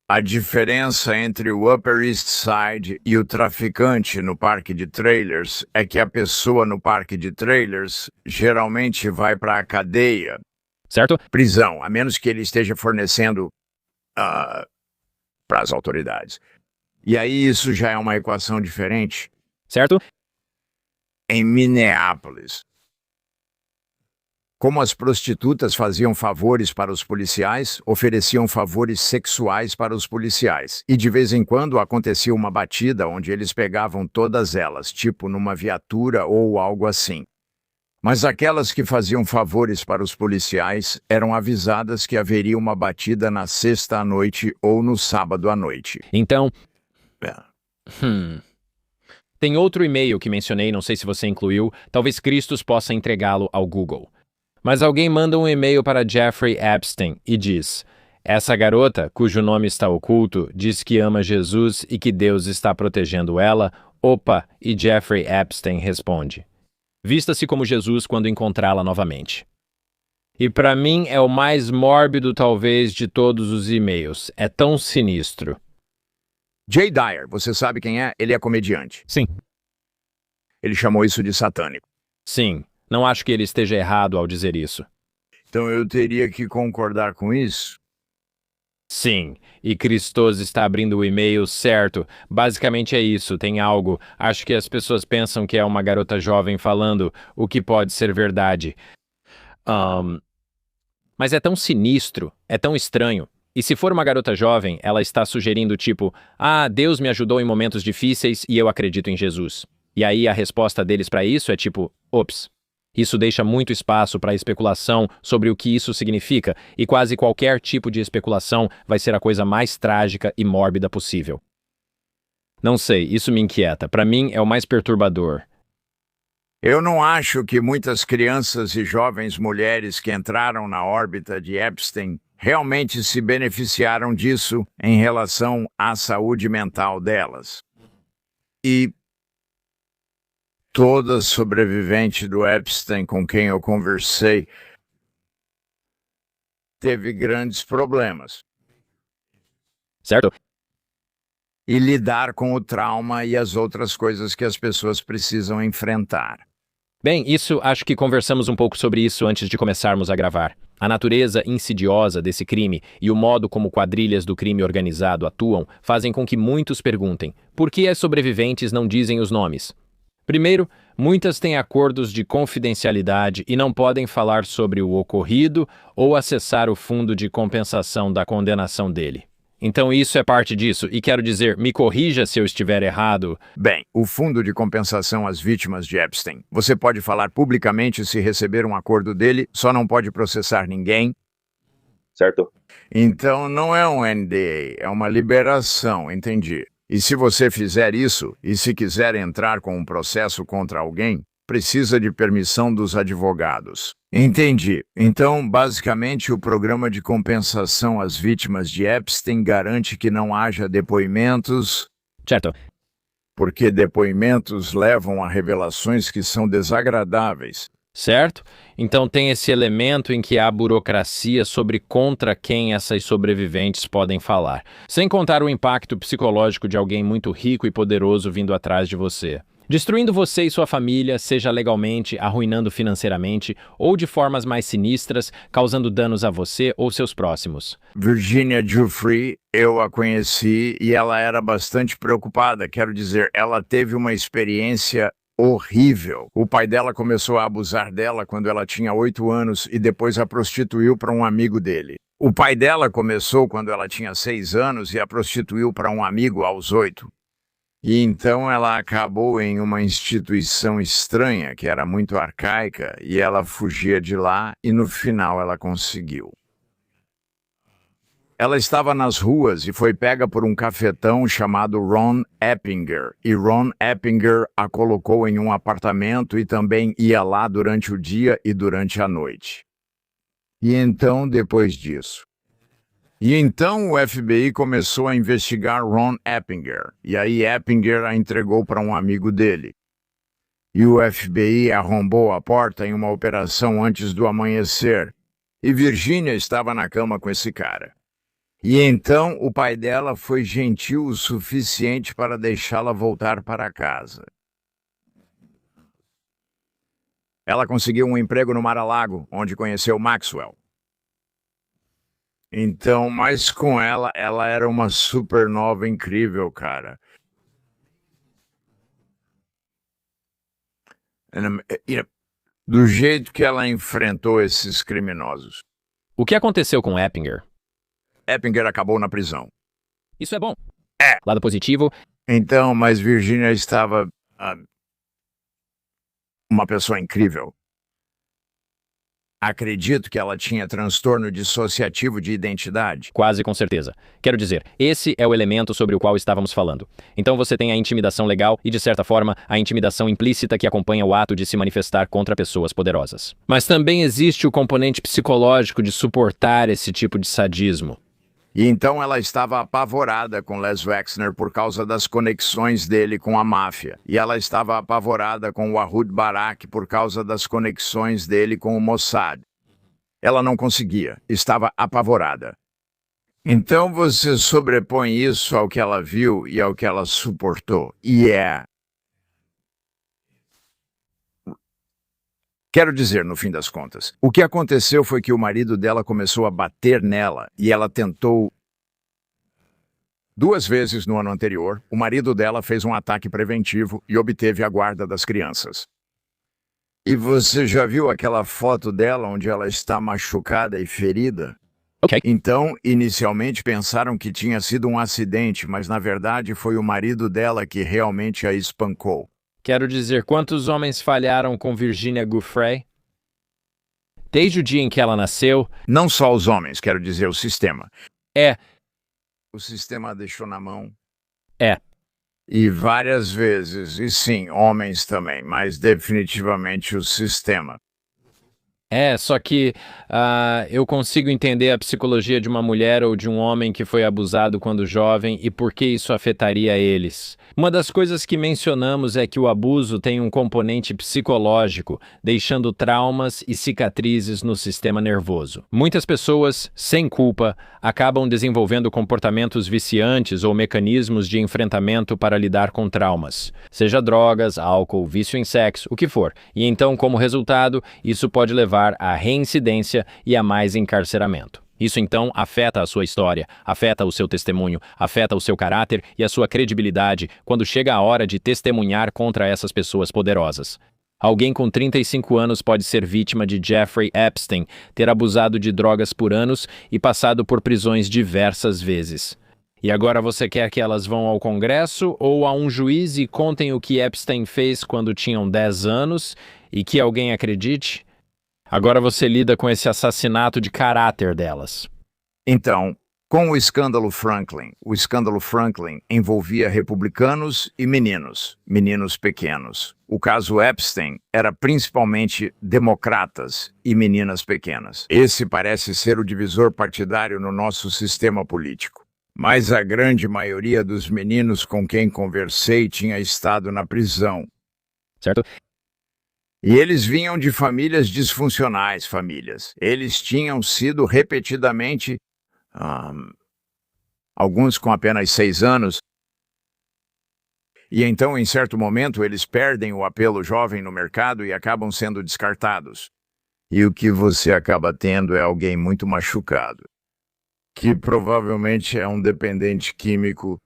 A diferença entre o Upper East Side e o traficante no parque de trailers é que a pessoa no parque de trailers geralmente vai para a cadeia, Certo? prisão, a menos que ele esteja fornecendo para as autoridades. E aí isso já é uma equação diferente. Certo? Em Minneapolis, como as prostitutas faziam favores para os policiais, ofereciam favores sexuais para os policiais. E de vez em quando acontecia uma batida onde eles pegavam todas elas, tipo numa viatura ou algo assim. Mas aquelas que faziam favores para os policiais eram avisadas que haveria uma batida na sexta à noite ou no sábado à noite. Então, É. tem outro e-mail que mencionei, não sei se você incluiu, talvez Cristos possa entregá-lo ao Google. Mas alguém manda um e-mail para Jeffrey Epstein e diz: essa garota, cujo nome está oculto, diz que ama Jesus e que Deus está protegendo ela. Opa, e Jeffrey Epstein responde: vista-se como Jesus quando encontrá-la novamente. E para mim é o mais mórbido talvez de todos os e-mails. É tão sinistro. Jay Dyer, você sabe quem é? Ele é comediante. Sim. Ele chamou isso de satânico. Sim, não acho que ele esteja errado ao dizer isso. Então eu teria que concordar com isso? Sim, e Cristos está abrindo o e-mail certo. Basicamente é isso, tem algo. Acho que as pessoas pensam que é uma garota jovem falando o que pode ser verdade. Mas é tão sinistro, é tão estranho. E se for uma garota jovem, ela está sugerindo tipo, Deus me ajudou em momentos difíceis e eu acredito em Jesus. E aí a resposta deles para isso é tipo, ops. Isso deixa muito espaço para especulação sobre o que isso significa, e quase qualquer tipo de especulação vai ser a coisa mais trágica e mórbida possível. Não sei, isso me inquieta. Para mim é o mais perturbador. Eu não acho que muitas crianças e jovens mulheres que entraram na órbita de Epstein realmente se beneficiaram disso em relação à saúde mental delas. E toda sobrevivente do Epstein com quem eu conversei teve grandes problemas. Certo? E lidar com o trauma e as outras coisas que as pessoas precisam enfrentar. Bem, isso acho que conversamos um pouco sobre isso antes de começarmos a gravar. A natureza insidiosa desse crime e o modo como quadrilhas do crime organizado atuam fazem com que muitos perguntem por que as sobreviventes não dizem os nomes. Primeiro, muitas têm acordos de confidencialidade e não podem falar sobre o ocorrido ou acessar o fundo de compensação da condenação dele. Então isso é parte disso, e quero dizer, me corrija se eu estiver errado. Bem, o Fundo de Compensação às Vítimas de Epstein. Você pode falar publicamente se receber um acordo dele, só não pode processar ninguém. Certo? Então não é um NDA, é uma liberação, entendi. E se você fizer isso, e se quiser entrar com um processo contra alguém, precisa de permissão dos advogados. Entendi. Então, basicamente, o programa de compensação às vítimas de Epstein garante que não haja depoimentos, Certo. porque depoimentos levam a revelações que são desagradáveis. Certo? Então tem esse elemento em que há burocracia sobre contra quem essas sobreviventes podem falar, sem contar o impacto psicológico de alguém muito rico e poderoso vindo atrás de você, destruindo você e sua família, seja legalmente, arruinando financeiramente ou de formas mais sinistras, causando danos a você ou seus próximos. Virginia Giuffre, eu a conheci e ela era bastante preocupada. Quero dizer, ela teve uma experiência horrível. O pai dela começou a abusar dela quando ela tinha 8 anos e depois a prostituiu para um amigo dele. O pai dela começou quando ela tinha 6 anos e a prostituiu para um amigo aos 8. E então ela acabou em uma instituição estranha, que era muito arcaica, e ela fugia de lá e no final ela conseguiu. Ela estava nas ruas e foi pega por um cafetão chamado Ron Eppinger. E Ron Eppinger a colocou em um apartamento e também ia lá durante o dia e durante a noite. E então, depois disso. E então o FBI começou a investigar Ron Eppinger. E aí Eppinger a entregou para um amigo dele. E o FBI arrombou a porta em uma operação antes do amanhecer. E Virginia estava na cama com esse cara. E então o pai dela foi gentil o suficiente para deixá-la voltar para casa. Ela conseguiu um emprego no Mar-a-Lago, onde conheceu Maxwell. Então, mas com ela era uma supernova incrível, cara. Do jeito que ela enfrentou esses criminosos. O que aconteceu com Eppinger? Eppinger acabou na prisão. Isso é bom. Lado positivo, Então, mas Virginia estava uma pessoa incrível. Acredito que ela tinha transtorno dissociativo de identidade. Quase com certeza. Quero dizer, esse é o elemento sobre o qual estávamos falando. Então você tem a intimidação legal e, de certa forma, a intimidação implícita que acompanha o ato de se manifestar contra pessoas poderosas. Mas também existe o componente psicológico de suportar esse tipo de sadismo. E então ela estava apavorada com Les Wexner por causa das conexões dele com a máfia. E ela estava apavorada com o Ehud Barak por causa das conexões dele com o Mossad. Ela não conseguia, estava apavorada. Então você sobrepõe isso ao que ela viu e ao que ela suportou. Quero dizer, no fim das contas, o que aconteceu foi que o marido dela começou a bater nela e ela tentou. 2 vezes no ano anterior, o marido dela fez um ataque preventivo e obteve a guarda das crianças. E você já viu aquela foto dela onde ela está machucada e ferida? Ok. Então, inicialmente pensaram que tinha sido um acidente, mas na verdade foi o marido dela que realmente a espancou. Quero dizer, quantos homens falharam com Virginia Giuffre? Desde o dia em que ela nasceu, Não só os homens, quero dizer o sistema. É. O sistema a deixou na mão. É. E várias vezes, e sim, homens também, mas definitivamente o sistema. Só que eu consigo entender a psicologia de uma mulher ou de um homem que foi abusado quando jovem e por que isso afetaria eles. Uma das coisas que mencionamos é que o abuso tem um componente psicológico, deixando traumas e cicatrizes no sistema nervoso. Muitas pessoas, sem culpa, acabam desenvolvendo comportamentos viciantes ou mecanismos de enfrentamento para lidar com traumas, seja drogas, álcool, vício em sexo, o que for. E então, como resultado, isso pode levar à reincidência e a mais encarceramento. Isso então afeta a sua história, afeta o seu testemunho, afeta o seu caráter e a sua credibilidade quando chega a hora de testemunhar contra essas pessoas poderosas. Alguém com 35 anos pode ser vítima de Jeffrey Epstein, ter abusado de drogas por anos e passado por prisões diversas vezes. E agora você quer que elas vão ao Congresso ou a um juiz e contem o que Epstein fez quando tinham 10 anos e que alguém acredite? Agora você lida com esse assassinato de caráter delas. Então, com o escândalo Franklin envolvia republicanos e meninos pequenos. O caso Epstein era principalmente democratas e meninas pequenas. Esse parece ser o divisor partidário no nosso sistema político. Mas a grande maioria dos meninos com quem conversei tinha estado na prisão. Certo? E eles vinham de famílias disfuncionais, Eles tinham sido repetidamente, alguns com apenas 6 anos, e então, em certo momento, eles perdem o apelo jovem no mercado e acabam sendo descartados. E o que você acaba tendo é alguém muito machucado, que provavelmente é um dependente químico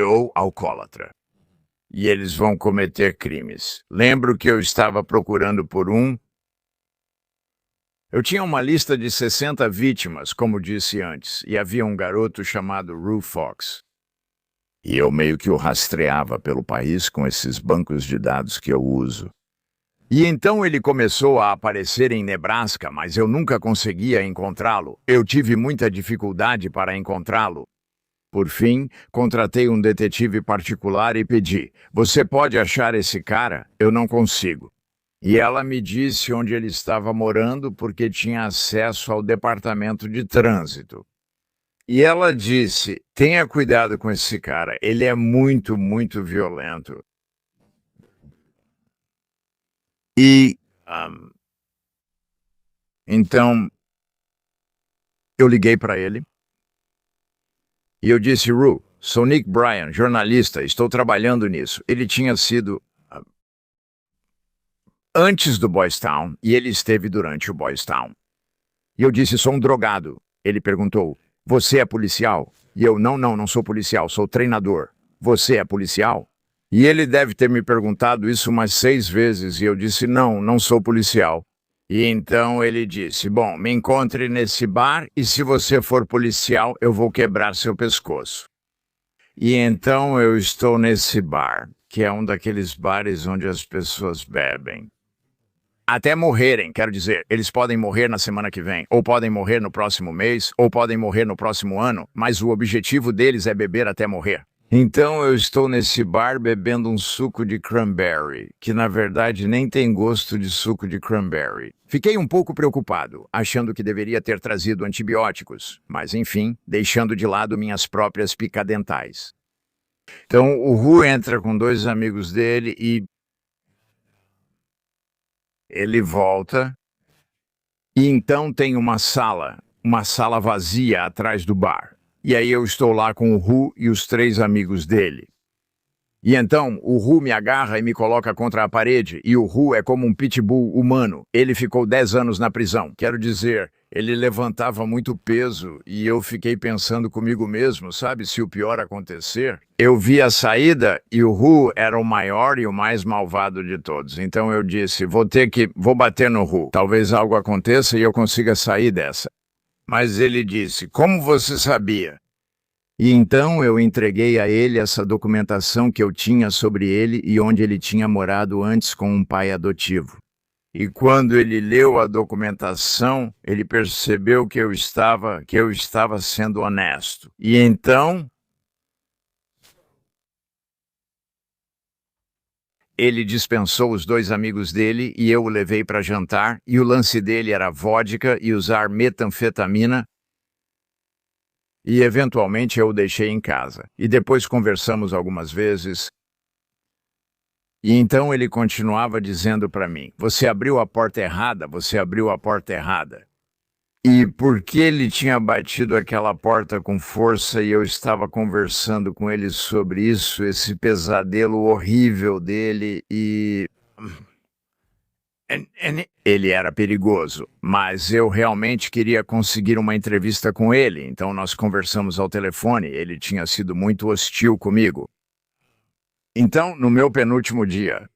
ou alcoólatra. E eles vão cometer crimes. Lembro que eu estava procurando por um. Eu tinha uma lista de 60 vítimas, como disse antes, e havia um garoto chamado Rue Fox. E eu meio que o rastreava pelo país com esses bancos de dados que eu uso. E então ele começou a aparecer em Nebraska, mas eu nunca conseguia encontrá-lo. Eu tive muita dificuldade para encontrá-lo. Por fim, contratei um detetive particular e pedi: "Você pode achar esse cara? Eu não consigo." E ela me disse onde ele estava morando porque tinha acesso ao departamento de trânsito. E ela disse: "Tenha cuidado com esse cara, ele é muito, muito violento." E, então, eu liguei para ele. E eu disse: "Rue, sou Nick Bryan, jornalista, estou trabalhando nisso." Ele tinha sido antes do Boys Town e ele esteve durante o Boys Town. E eu disse: "Sou um drogado." Ele perguntou: "Você é policial?" E eu: Não sou policial, sou treinador." "Você é policial?" E ele deve ter me perguntado isso umas 6 vezes e eu disse: Não sou policial." E então ele disse: "Bom, me encontre nesse bar e se você for policial, eu vou quebrar seu pescoço." E então eu estou nesse bar, que é um daqueles bares onde as pessoas bebem. Até morrerem, quero dizer, eles podem morrer na semana que vem, ou podem morrer no próximo mês, ou podem morrer no próximo ano, mas o objetivo deles é beber até morrer. Então eu estou nesse bar bebendo um suco de cranberry, que na verdade nem tem gosto de suco de cranberry. Fiquei um pouco preocupado, achando que deveria ter trazido antibióticos, mas enfim, deixando de lado minhas próprias picadentais. Então o Ru entra com 2 amigos dele e ele volta, e então tem uma sala vazia atrás do bar. E aí eu estou lá com o Ru e os 3 amigos dele. E então o Ru me agarra e me coloca contra a parede, e o Ru é como um pitbull humano. Ele ficou 10 anos na prisão. Quero dizer, ele levantava muito peso e eu fiquei pensando comigo mesmo, sabe, se o pior acontecer. Eu vi a saída e o Ru era o maior e o mais malvado de todos. Então eu disse, vou bater no Ru. Talvez algo aconteça e eu consiga sair dessa. Mas ele disse, como você sabia? E então eu entreguei a ele essa documentação que eu tinha sobre ele e onde ele tinha morado antes com um pai adotivo. E quando ele leu a documentação, ele percebeu que eu estava sendo honesto. E então ele dispensou os 2 amigos dele e eu o levei para jantar, e o lance dele era vodka e usar metanfetamina. E eventualmente eu o deixei em casa. E depois conversamos algumas vezes. E então ele continuava dizendo para mim, você abriu a porta errada, você abriu a porta errada. E porque ele tinha batido aquela porta com força e eu estava conversando com ele sobre isso, esse pesadelo horrível dele e... Ele era perigoso, mas eu realmente queria conseguir uma entrevista com ele, então nós conversamos ao telefone, ele tinha sido muito hostil comigo. Então, no meu penúltimo dia,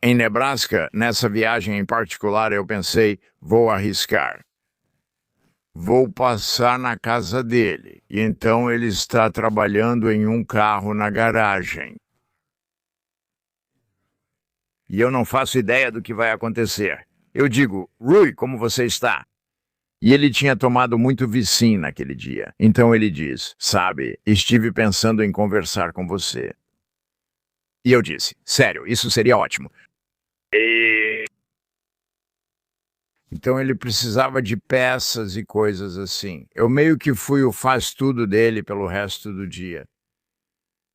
em Nebraska, nessa viagem em particular, eu pensei, vou arriscar. Vou passar na casa dele. E então ele está trabalhando em um carro na garagem. E eu não faço ideia do que vai acontecer. Eu digo, Rui, como você está? E ele tinha tomado muito Vicin naquele dia. Então ele diz, sabe, estive pensando em conversar com você. E eu disse, sério, isso seria ótimo. Então ele precisava de peças e coisas assim. Eu meio que fui o faz-tudo dele pelo resto do dia.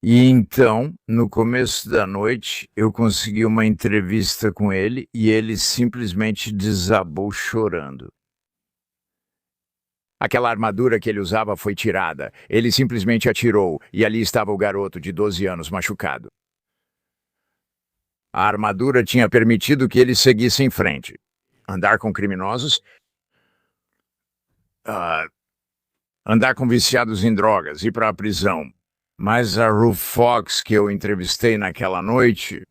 E então, no começo da noite, eu consegui uma entrevista com ele e ele simplesmente desabou chorando. Aquela armadura que ele usava foi tirada. Ele simplesmente atirou e ali estava o garoto de 12 anos machucado. A armadura tinha permitido que ele seguisse em frente. Andar com criminosos, andar com viciados em drogas, ir para a prisão. Mas a Ruth Fox que eu entrevistei naquela noite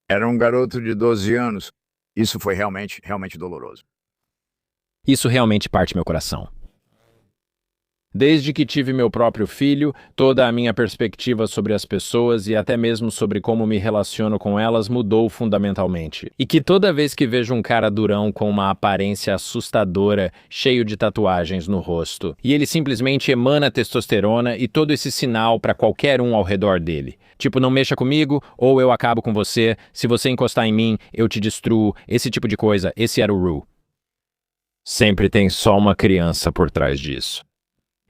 era um garoto de 12 anos. Isso foi realmente doloroso. Isso realmente parte meu coração. Desde que tive meu próprio filho, toda a minha perspectiva sobre as pessoas e até mesmo sobre como me relaciono com elas mudou fundamentalmente. E que toda vez que vejo um cara durão com uma aparência assustadora, cheio de tatuagens no rosto, e ele simplesmente emana testosterona e todo esse sinal para qualquer um ao redor dele. Tipo, não mexa comigo ou eu acabo com você, se você encostar em mim, eu te destruo, esse tipo de coisa, esse era o Ru. Sempre tem só uma criança por trás disso.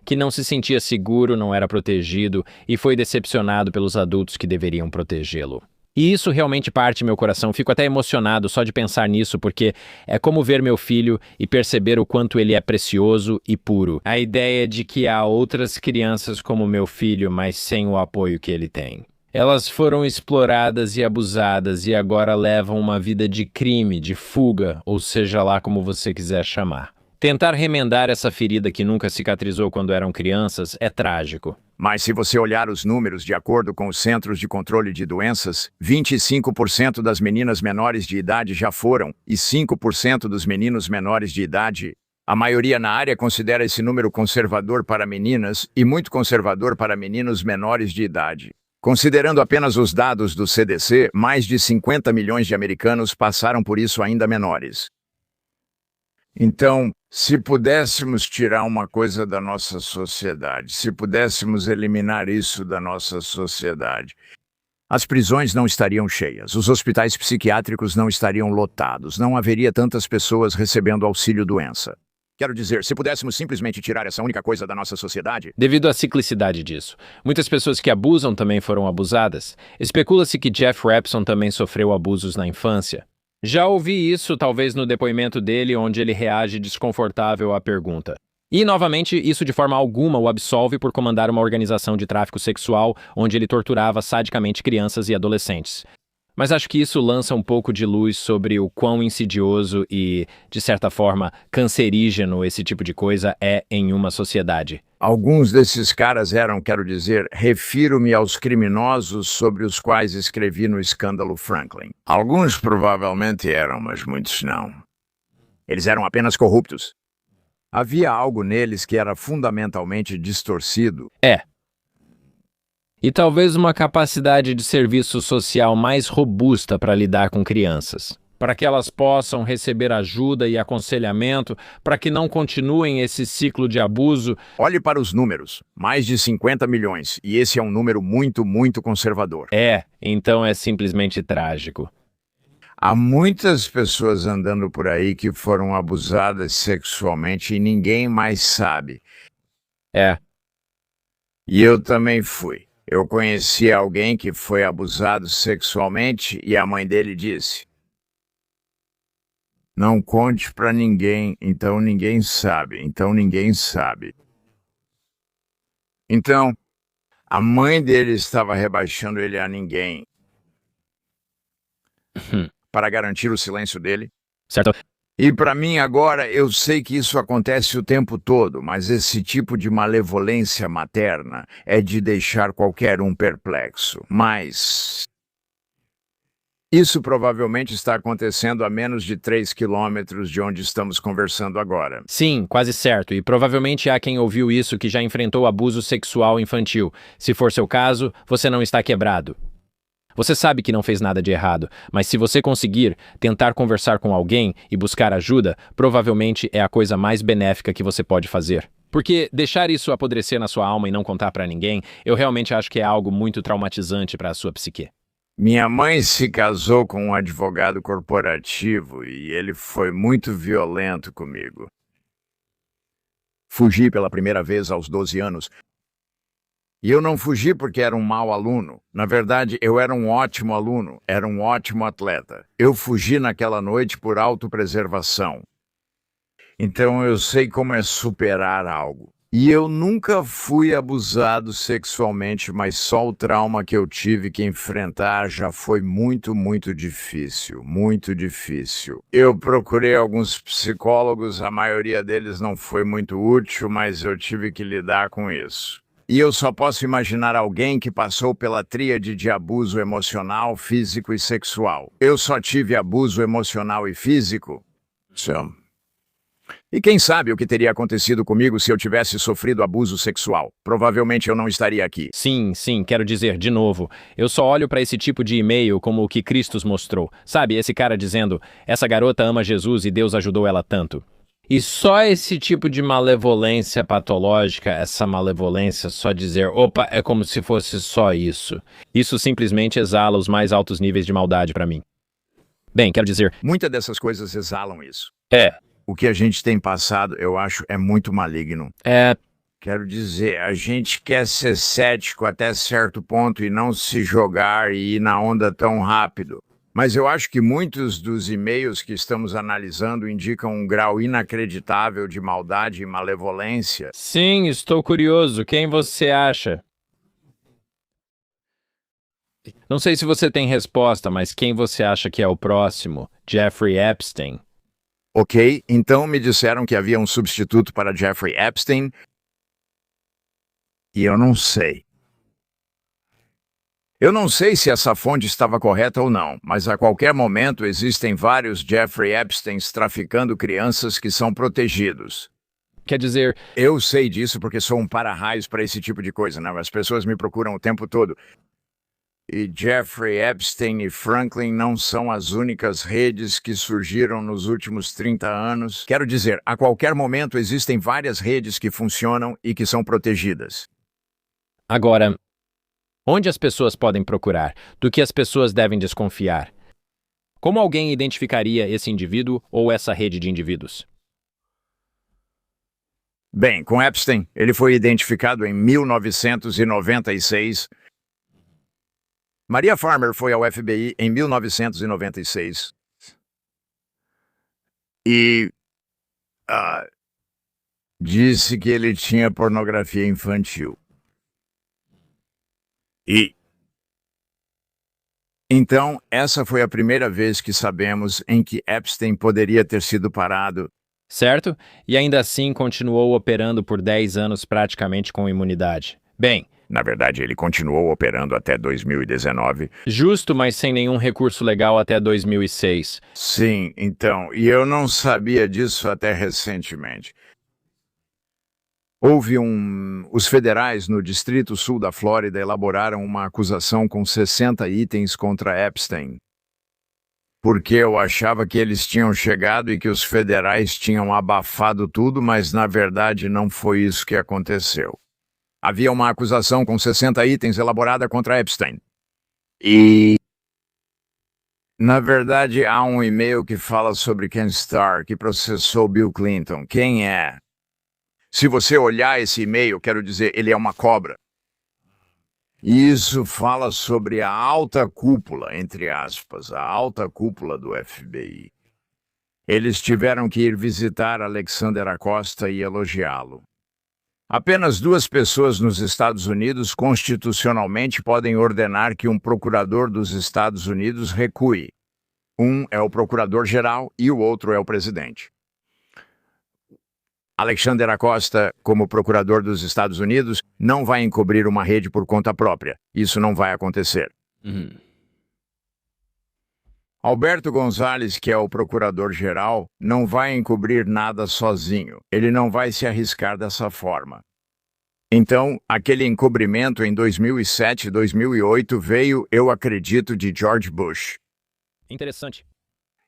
Que não se sentia seguro, não era protegido e foi decepcionado pelos adultos que deveriam protegê-lo. E isso realmente parte meu coração, fico até emocionado só de pensar nisso, porque é como ver meu filho e perceber o quanto ele é precioso e puro. A ideia de que há outras crianças como meu filho, mas sem o apoio que ele tem. Elas foram exploradas e abusadas e agora levam uma vida de crime, de fuga, ou seja lá como você quiser chamar. Tentar remendar essa ferida que nunca cicatrizou quando eram crianças é trágico. Mas se você olhar os números de acordo com os Centros de Controle de Doenças, 25% das meninas menores de idade já foram e 5% dos meninos menores de idade. A maioria na área considera esse número conservador para meninas e muito conservador para meninos menores de idade. Considerando apenas os dados do CDC, mais de 50 milhões de americanos passaram por isso ainda menores. Então, se pudéssemos tirar uma coisa da nossa sociedade, se pudéssemos eliminar isso da nossa sociedade, as prisões não estariam cheias, os hospitais psiquiátricos não estariam lotados, não haveria tantas pessoas recebendo auxílio-doença. Quero dizer, se pudéssemos simplesmente tirar essa única coisa da nossa sociedade... Devido à ciclicidade disso, muitas pessoas que abusam também foram abusadas. Especula-se que Jeff Epstein também sofreu abusos na infância. Já ouvi isso talvez no depoimento dele, onde ele reage desconfortável à pergunta. E, novamente, isso de forma alguma o absolve por comandar uma organização de tráfico sexual onde ele torturava sadicamente crianças e adolescentes. Mas acho que isso lança um pouco de luz sobre o quão insidioso e, de certa forma, cancerígeno esse tipo de coisa é em uma sociedade. Alguns desses caras eram, quero dizer, refiro-me aos criminosos sobre os quais escrevi no escândalo Franklin. Alguns provavelmente eram, mas muitos não. Eles eram apenas corruptos. Havia algo neles que era fundamentalmente distorcido. E talvez uma capacidade de serviço social mais robusta para lidar com crianças, para que elas possam receber ajuda e aconselhamento, para que não continuem esse ciclo de abuso. Olhe para os números, mais de 50 milhões, e esse é um número muito, muito conservador. Então é simplesmente trágico. Há muitas pessoas andando por aí que foram abusadas sexualmente e ninguém mais sabe. E eu também fui. Eu conheci alguém que foi abusado sexualmente e a mãe dele disse: não conte pra ninguém, então ninguém sabe, então ninguém sabe. Então, a mãe dele estava rebaixando ele a ninguém para garantir o silêncio dele. Certo? E para mim agora, eu sei que isso acontece o tempo todo, mas esse tipo de malevolência materna é de deixar qualquer um perplexo. Mas isso provavelmente está acontecendo a menos de 3 quilômetros de onde estamos conversando agora. Sim, quase certo. E provavelmente há quem ouviu isso que já enfrentou abuso sexual infantil. Se for seu caso, você não está quebrado. Você sabe que não fez nada de errado, mas se você conseguir tentar conversar com alguém e buscar ajuda, provavelmente é a coisa mais benéfica que você pode fazer. Porque deixar isso apodrecer na sua alma e não contar pra ninguém, eu realmente acho que é algo muito traumatizante para a sua psique. Minha mãe se casou com um advogado corporativo e ele foi muito violento comigo. Fugi pela primeira vez aos 12 anos. E eu não fugi porque era um mau aluno. Na verdade, eu era um ótimo aluno, era um ótimo atleta. Eu fugi naquela noite por autopreservação. Então eu sei como é superar algo. E eu nunca fui abusado sexualmente, mas só o trauma que eu tive que enfrentar já foi muito, muito difícil. Muito difícil. Eu procurei alguns psicólogos, a maioria deles não foi muito útil, mas eu tive que lidar com isso. E eu só posso imaginar alguém que passou pela tríade de abuso emocional, físico e sexual. Eu só tive abuso emocional e físico. E quem sabe o que teria acontecido comigo se eu tivesse sofrido abuso sexual? Provavelmente eu não estaria aqui. Sim, quero dizer, de novo, eu só olho para esse tipo de e-mail como o que Cristo mostrou. Sabe, esse cara dizendo, essa garota ama Jesus e Deus ajudou ela tanto. E só esse tipo de malevolência patológica, essa malevolência, só dizer, opa, é como se fosse só isso. Isso simplesmente exala os mais altos níveis de maldade pra mim. Bem, quero dizer... Muitas dessas coisas exalam isso. O que a gente tem passado, eu acho, é muito maligno. Quero dizer, a gente quer ser cético até certo ponto e não se jogar e ir na onda tão rápido. Mas eu acho que muitos dos e-mails que estamos analisando indicam um grau inacreditável de maldade e malevolência. Sim, estou curioso. Quem você acha? Não sei se você tem resposta, mas quem você acha que é o próximo? Jeffrey Epstein? Ok, então me disseram que havia um substituto para Jeffrey Epstein. E eu não sei. Eu não sei se essa fonte estava correta ou não, mas a qualquer momento existem vários Jeffrey Epsteins traficando crianças que são protegidos. Quer dizer... Eu sei disso porque sou um para-raios para esse tipo de coisa, né? As pessoas me procuram o tempo todo. E Jeffrey Epstein e Franklin não são as únicas redes que surgiram nos últimos 30 anos. Quero dizer, a qualquer momento existem várias redes que funcionam e que são protegidas. Agora, onde as pessoas podem procurar? Do que as pessoas devem desconfiar? Como alguém identificaria esse indivíduo ou essa rede de indivíduos? Bem, com Epstein, ele foi identificado em 1996. Maria Farmer foi ao FBI em 1996. E disse que ele tinha pornografia infantil. Então, essa foi a primeira vez que sabemos em que Epstein poderia ter sido parado. Certo? E ainda assim continuou operando por 10 anos praticamente com imunidade. Bem, Na verdade, ele continuou operando até 2019. justo, mas sem nenhum recurso legal até 2006. Sim, então, e eu não sabia disso até recentemente. Os federais no Distrito Sul da Flórida elaboraram uma acusação com 60 itens contra Epstein. Porque eu achava que eles tinham chegado e que os federais tinham abafado tudo, mas na verdade não foi isso que aconteceu. Havia uma acusação com 60 itens elaborada contra Epstein. E, na verdade, há um e-mail que fala sobre Ken Starr, que processou Bill Clinton. Quem é? Se você olhar esse e-mail, quero dizer, ele é uma cobra. E isso fala sobre a alta cúpula, entre aspas, a alta cúpula do FBI. Eles tiveram que ir visitar Alexander Acosta e elogiá-lo. Apenas 2 pessoas nos Estados Unidos constitucionalmente podem ordenar que um procurador dos Estados Unidos recue. Um é o procurador-geral e o outro é o presidente. Alexander Acosta, como procurador dos Estados Unidos, não vai encobrir uma rede por conta própria. Isso não vai acontecer. Alberto Gonzales, que é o procurador-geral, não vai encobrir nada sozinho. Ele não vai se arriscar dessa forma. Então, aquele encobrimento em 2007 e 2008 veio, eu acredito, de George Bush. Interessante.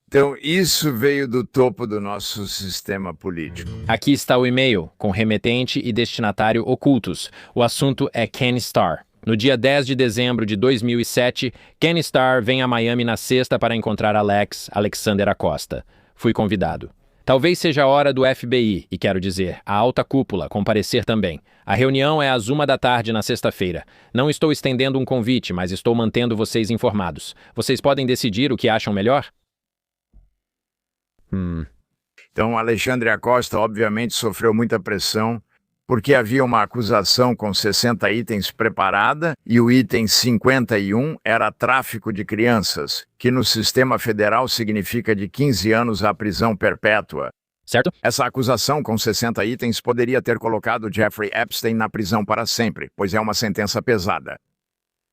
Então, isso veio do topo do nosso sistema político. Aqui está o e-mail, com remetente e destinatário ocultos. O assunto é Ken Starr. No dia 10 de dezembro de 2007, Ken Starr vem a Miami na sexta para encontrar Alexander Acosta. Fui convidado. Talvez seja a hora do FBI, e quero dizer, a alta cúpula, comparecer também. A reunião é às 1 da tarde na sexta-feira. Não estou estendendo um convite, mas estou mantendo vocês informados. Vocês podem decidir o que acham melhor? Então, Alexandre Acosta, obviamente, sofreu muita pressão, porque havia uma acusação com 60 itens preparada e o item 51 era tráfico de crianças, que no sistema federal significa de 15 anos à prisão perpétua. Certo? Essa acusação com 60 itens poderia ter colocado Jeffrey Epstein na prisão para sempre, pois é uma sentença pesada.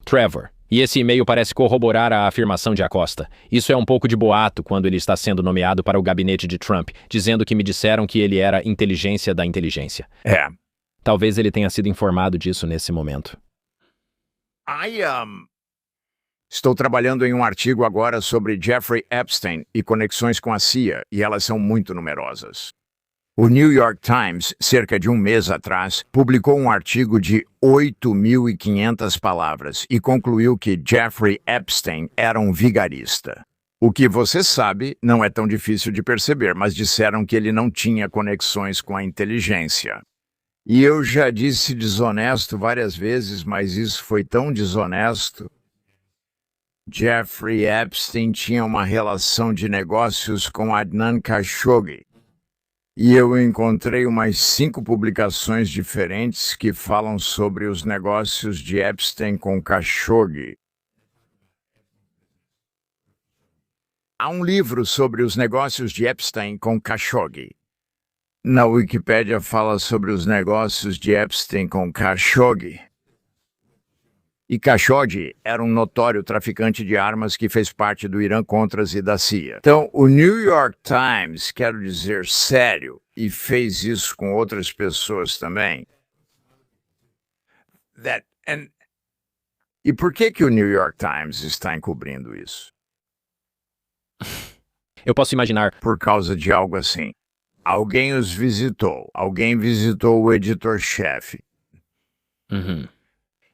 Trevor. E esse e-mail parece corroborar a afirmação de Acosta. Isso é um pouco de boato quando ele está sendo nomeado para o gabinete de Trump, dizendo que me disseram que ele era inteligência da inteligência. Talvez ele tenha sido informado disso nesse momento. Estou trabalhando em um artigo agora sobre Jeffrey Epstein e conexões com a CIA, e elas são muito numerosas. O New York Times, cerca de um mês atrás, publicou um artigo de 8.500 palavras e concluiu que Jeffrey Epstein era um vigarista. O que você sabe não é tão difícil de perceber, mas disseram que ele não tinha conexões com a inteligência. E eu já disse desonesto várias vezes, mas isso foi tão desonesto. Jeffrey Epstein tinha uma relação de negócios com Adnan Khashoggi. E eu encontrei umas 5 publicações diferentes que falam sobre os negócios de Epstein com Khashoggi. Há um livro sobre os negócios de Epstein com Khashoggi. Na Wikipédia fala sobre os negócios de Epstein com Khashoggi. E Khashoggi era um notório traficante de armas que fez parte do Irã-Contras e da CIA. Então, o New York Times, quero dizer, sério, e fez isso com outras pessoas também. E por que que o New York Times está encobrindo isso? Eu posso imaginar. Por causa de algo assim. Alguém os visitou, alguém visitou o editor-chefe. Uhum.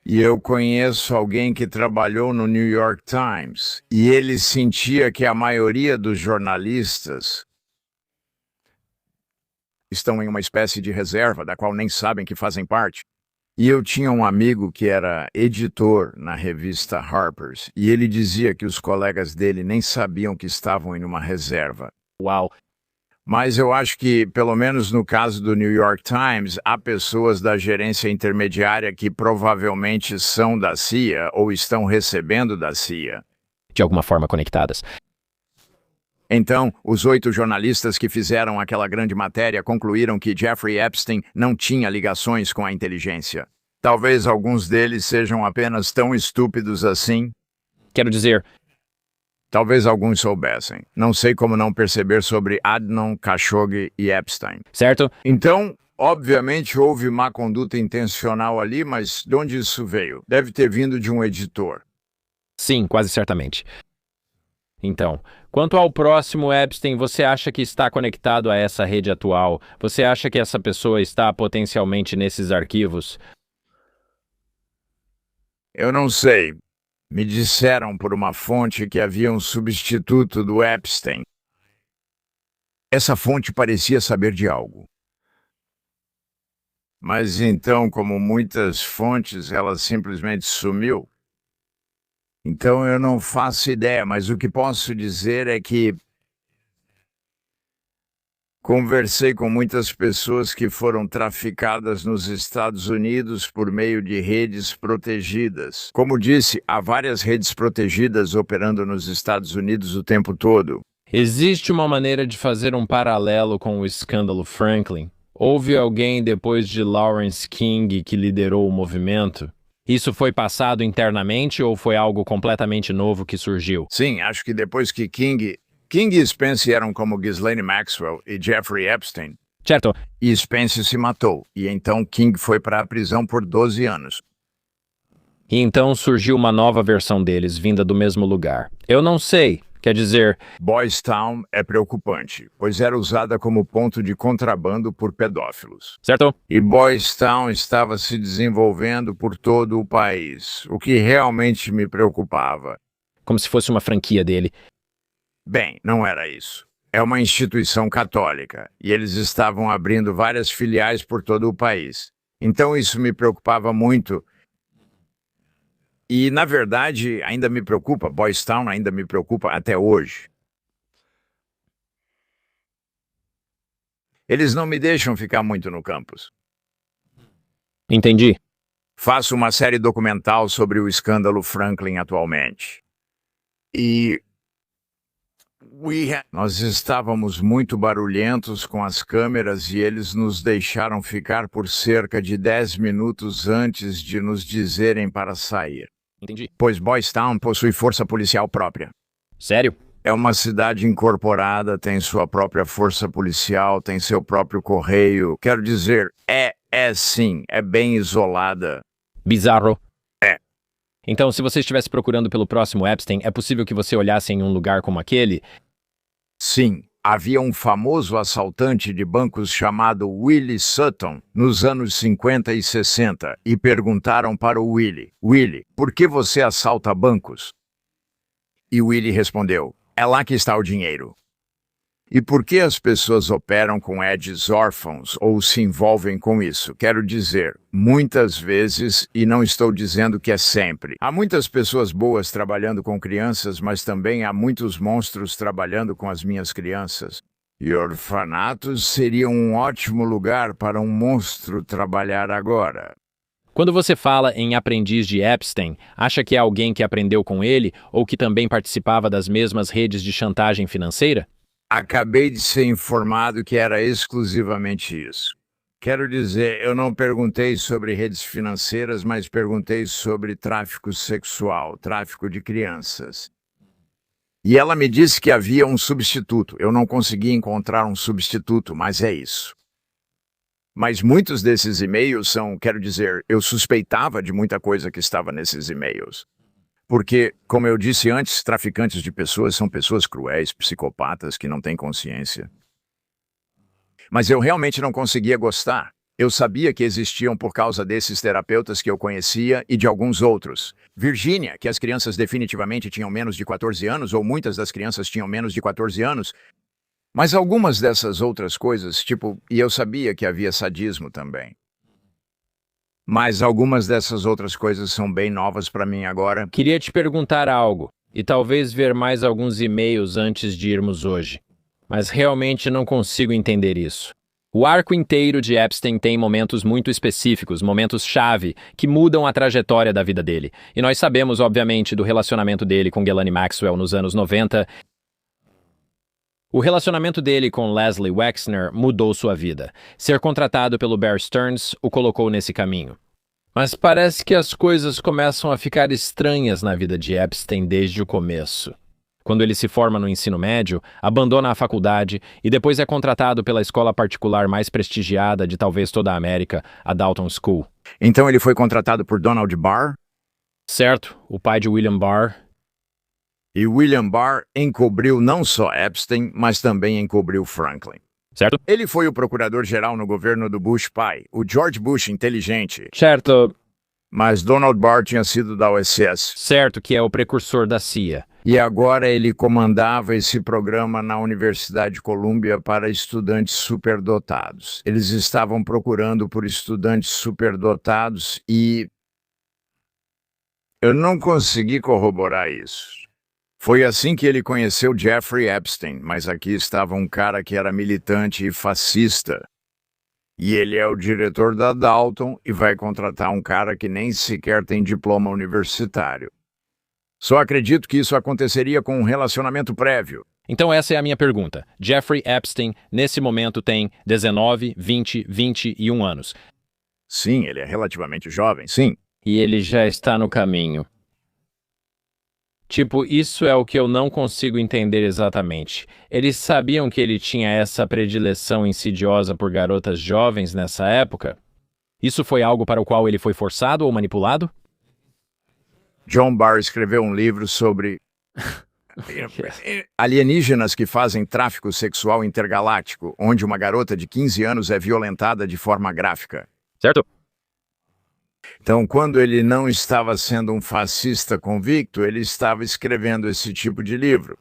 E eu conheço alguém que trabalhou no New York Times, e ele sentia que a maioria dos jornalistas estão em uma espécie de reserva, da qual nem sabem que fazem parte. E eu tinha um amigo que era editor na revista Harper's, e ele dizia que os colegas dele nem sabiam que estavam em uma reserva. Uau. Mas eu acho que, pelo menos no caso do New York Times, há pessoas da gerência intermediária que provavelmente são da CIA ou estão recebendo da CIA. De alguma forma conectadas. Então, os 8 jornalistas que fizeram aquela grande matéria concluíram que Jeffrey Epstein não tinha ligações com a inteligência. Talvez alguns deles sejam apenas tão estúpidos assim. Quero dizer, Talvez alguns soubessem. Não sei como não perceber sobre Adnan, Khashoggi e Epstein. certo? Então, obviamente houve má conduta intencional ali, mas de onde isso veio? Deve ter vindo de um editor. Sim, quase certamente. Então, quanto ao próximo Epstein, você acha que está conectado a essa rede atual? Você acha que essa pessoa está potencialmente nesses arquivos? Eu não sei. Me disseram por uma fonte que havia um substituto do Epstein. Essa fonte parecia saber de algo. Mas então, como muitas fontes, ela simplesmente sumiu. Então eu não faço ideia, mas o que posso dizer é que conversei com muitas pessoas que foram traficadas nos Estados Unidos por meio de redes protegidas. Como disse, há várias redes protegidas operando nos Estados Unidos o tempo todo. Existe uma maneira de fazer um paralelo com o escândalo Franklin? Houve alguém depois de Lawrence King que liderou o movimento? Isso foi passado internamente ou foi algo completamente novo que surgiu? Sim, acho que depois que King e Spence eram como Ghislaine Maxwell e Jeffrey Epstein, Certo. e Spence se matou, e então King foi para a prisão por 12 anos. E então surgiu uma nova versão deles, vinda do mesmo lugar. Eu não sei. Quer dizer, Boys Town é preocupante, pois era usada como ponto de contrabando por pedófilos. certo? E Boys Town estava se desenvolvendo por todo o país, o que realmente me preocupava. Como se fosse uma franquia dele. Bem, não era isso. É uma instituição católica, e eles estavam abrindo várias filiais por todo o país. Então isso me preocupava muito. E, na verdade, ainda me preocupa, Boys Town ainda me preocupa até hoje. Eles não me deixam ficar muito no campus. Entendi. Faço uma série documental sobre o escândalo Franklin atualmente. E nós estávamos muito barulhentos com as câmeras e eles nos deixaram ficar por cerca de 10 minutos antes de nos dizerem para sair. Entendi. Pois Boys Town possui força policial própria. Sério? É uma cidade incorporada, tem sua própria força policial, tem seu próprio correio. Quero dizer, sim, é bem isolada. Bizarro. É. Então, se você estivesse procurando pelo próximo Epstein, é possível que você olhasse em um lugar como aquele? Sim, havia um famoso assaltante de bancos chamado Willie Sutton nos anos 50 e 60 e perguntaram para o Willie, por que você assalta bancos? E Willie respondeu, é lá que está o dinheiro. E por que as pessoas operam com ads órfãos ou se envolvem com isso? Quero dizer, muitas vezes, e não estou dizendo que é sempre. Há muitas pessoas boas trabalhando com crianças, mas também há muitos monstros trabalhando com as minhas crianças. E orfanatos seriam um ótimo lugar para um monstro trabalhar agora. Quando você fala em aprendiz de Epstein, acha que é alguém que aprendeu com ele ou que também participava das mesmas redes de chantagem financeira? Acabei de ser informado que era exclusivamente isso. Quero dizer, eu não perguntei sobre redes financeiras, mas perguntei sobre tráfico sexual, tráfico de crianças. E ela me disse que havia um substituto. Eu não consegui encontrar um substituto, mas é isso. Mas muitos desses e-mails são, quero dizer, eu suspeitava de muita coisa que estava nesses e-mails. Porque, como eu disse antes, traficantes de pessoas são pessoas cruéis, psicopatas que não têm consciência. Mas eu realmente não conseguia gostar. Eu sabia que existiam por causa desses terapeutas que eu conhecia e de alguns outros. Virgínia, que as crianças definitivamente tinham menos de 14 anos, ou muitas das crianças tinham menos de 14 anos. Mas algumas dessas outras coisas, e eu sabia que havia sadismo também. Mas algumas dessas outras coisas são bem novas para mim agora. Queria te perguntar algo, e talvez ver mais alguns e-mails antes de irmos hoje. Mas realmente não consigo entender isso. O arco inteiro de Epstein tem momentos muito específicos, momentos-chave, que mudam a trajetória da vida dele. E nós sabemos, obviamente, do relacionamento dele com Ghislaine Maxwell nos anos 90. O relacionamento dele com Leslie Wexner mudou sua vida. Ser contratado pelo Bear Stearns o colocou nesse caminho. Mas parece que as coisas começam a ficar estranhas na vida de Epstein desde o começo. Quando ele se forma no ensino médio, abandona a faculdade e depois é contratado pela escola particular mais prestigiada de talvez toda a América, a Dalton School. Então ele foi contratado por Donald Barr? Certo, o pai de William Barr. E William Barr encobriu não só Epstein, mas também encobriu Franklin. Certo? Ele foi o procurador-geral no governo do Bush pai, o George Bush inteligente. Certo. Mas Donald Barr tinha sido da OSS. Certo, que é o precursor da CIA. E agora ele comandava esse programa na Universidade de Columbia para estudantes superdotados. Eles estavam procurando por estudantes superdotados e eu não consegui corroborar isso. Foi assim que ele conheceu Jeffrey Epstein, mas aqui estava um cara que era militante e fascista. E ele é o diretor da Dalton e vai contratar um cara que nem sequer tem diploma universitário. Só acredito que isso aconteceria com um relacionamento prévio. Então essa é a minha pergunta. Jeffrey Epstein, nesse momento, tem 19, 20, 21 anos. Sim, ele é relativamente jovem, sim. E ele já está no caminho. Isso é o que eu não consigo entender exatamente. Eles sabiam que ele tinha essa predileção insidiosa por garotas jovens nessa época? Isso foi algo para o qual ele foi forçado ou manipulado? John Barr escreveu um livro sobre alienígenas que fazem tráfico sexual intergaláctico, onde uma garota de 15 anos é violentada de forma gráfica. Certo? Então, quando ele não estava sendo um fascista convicto, ele estava escrevendo esse tipo de livro.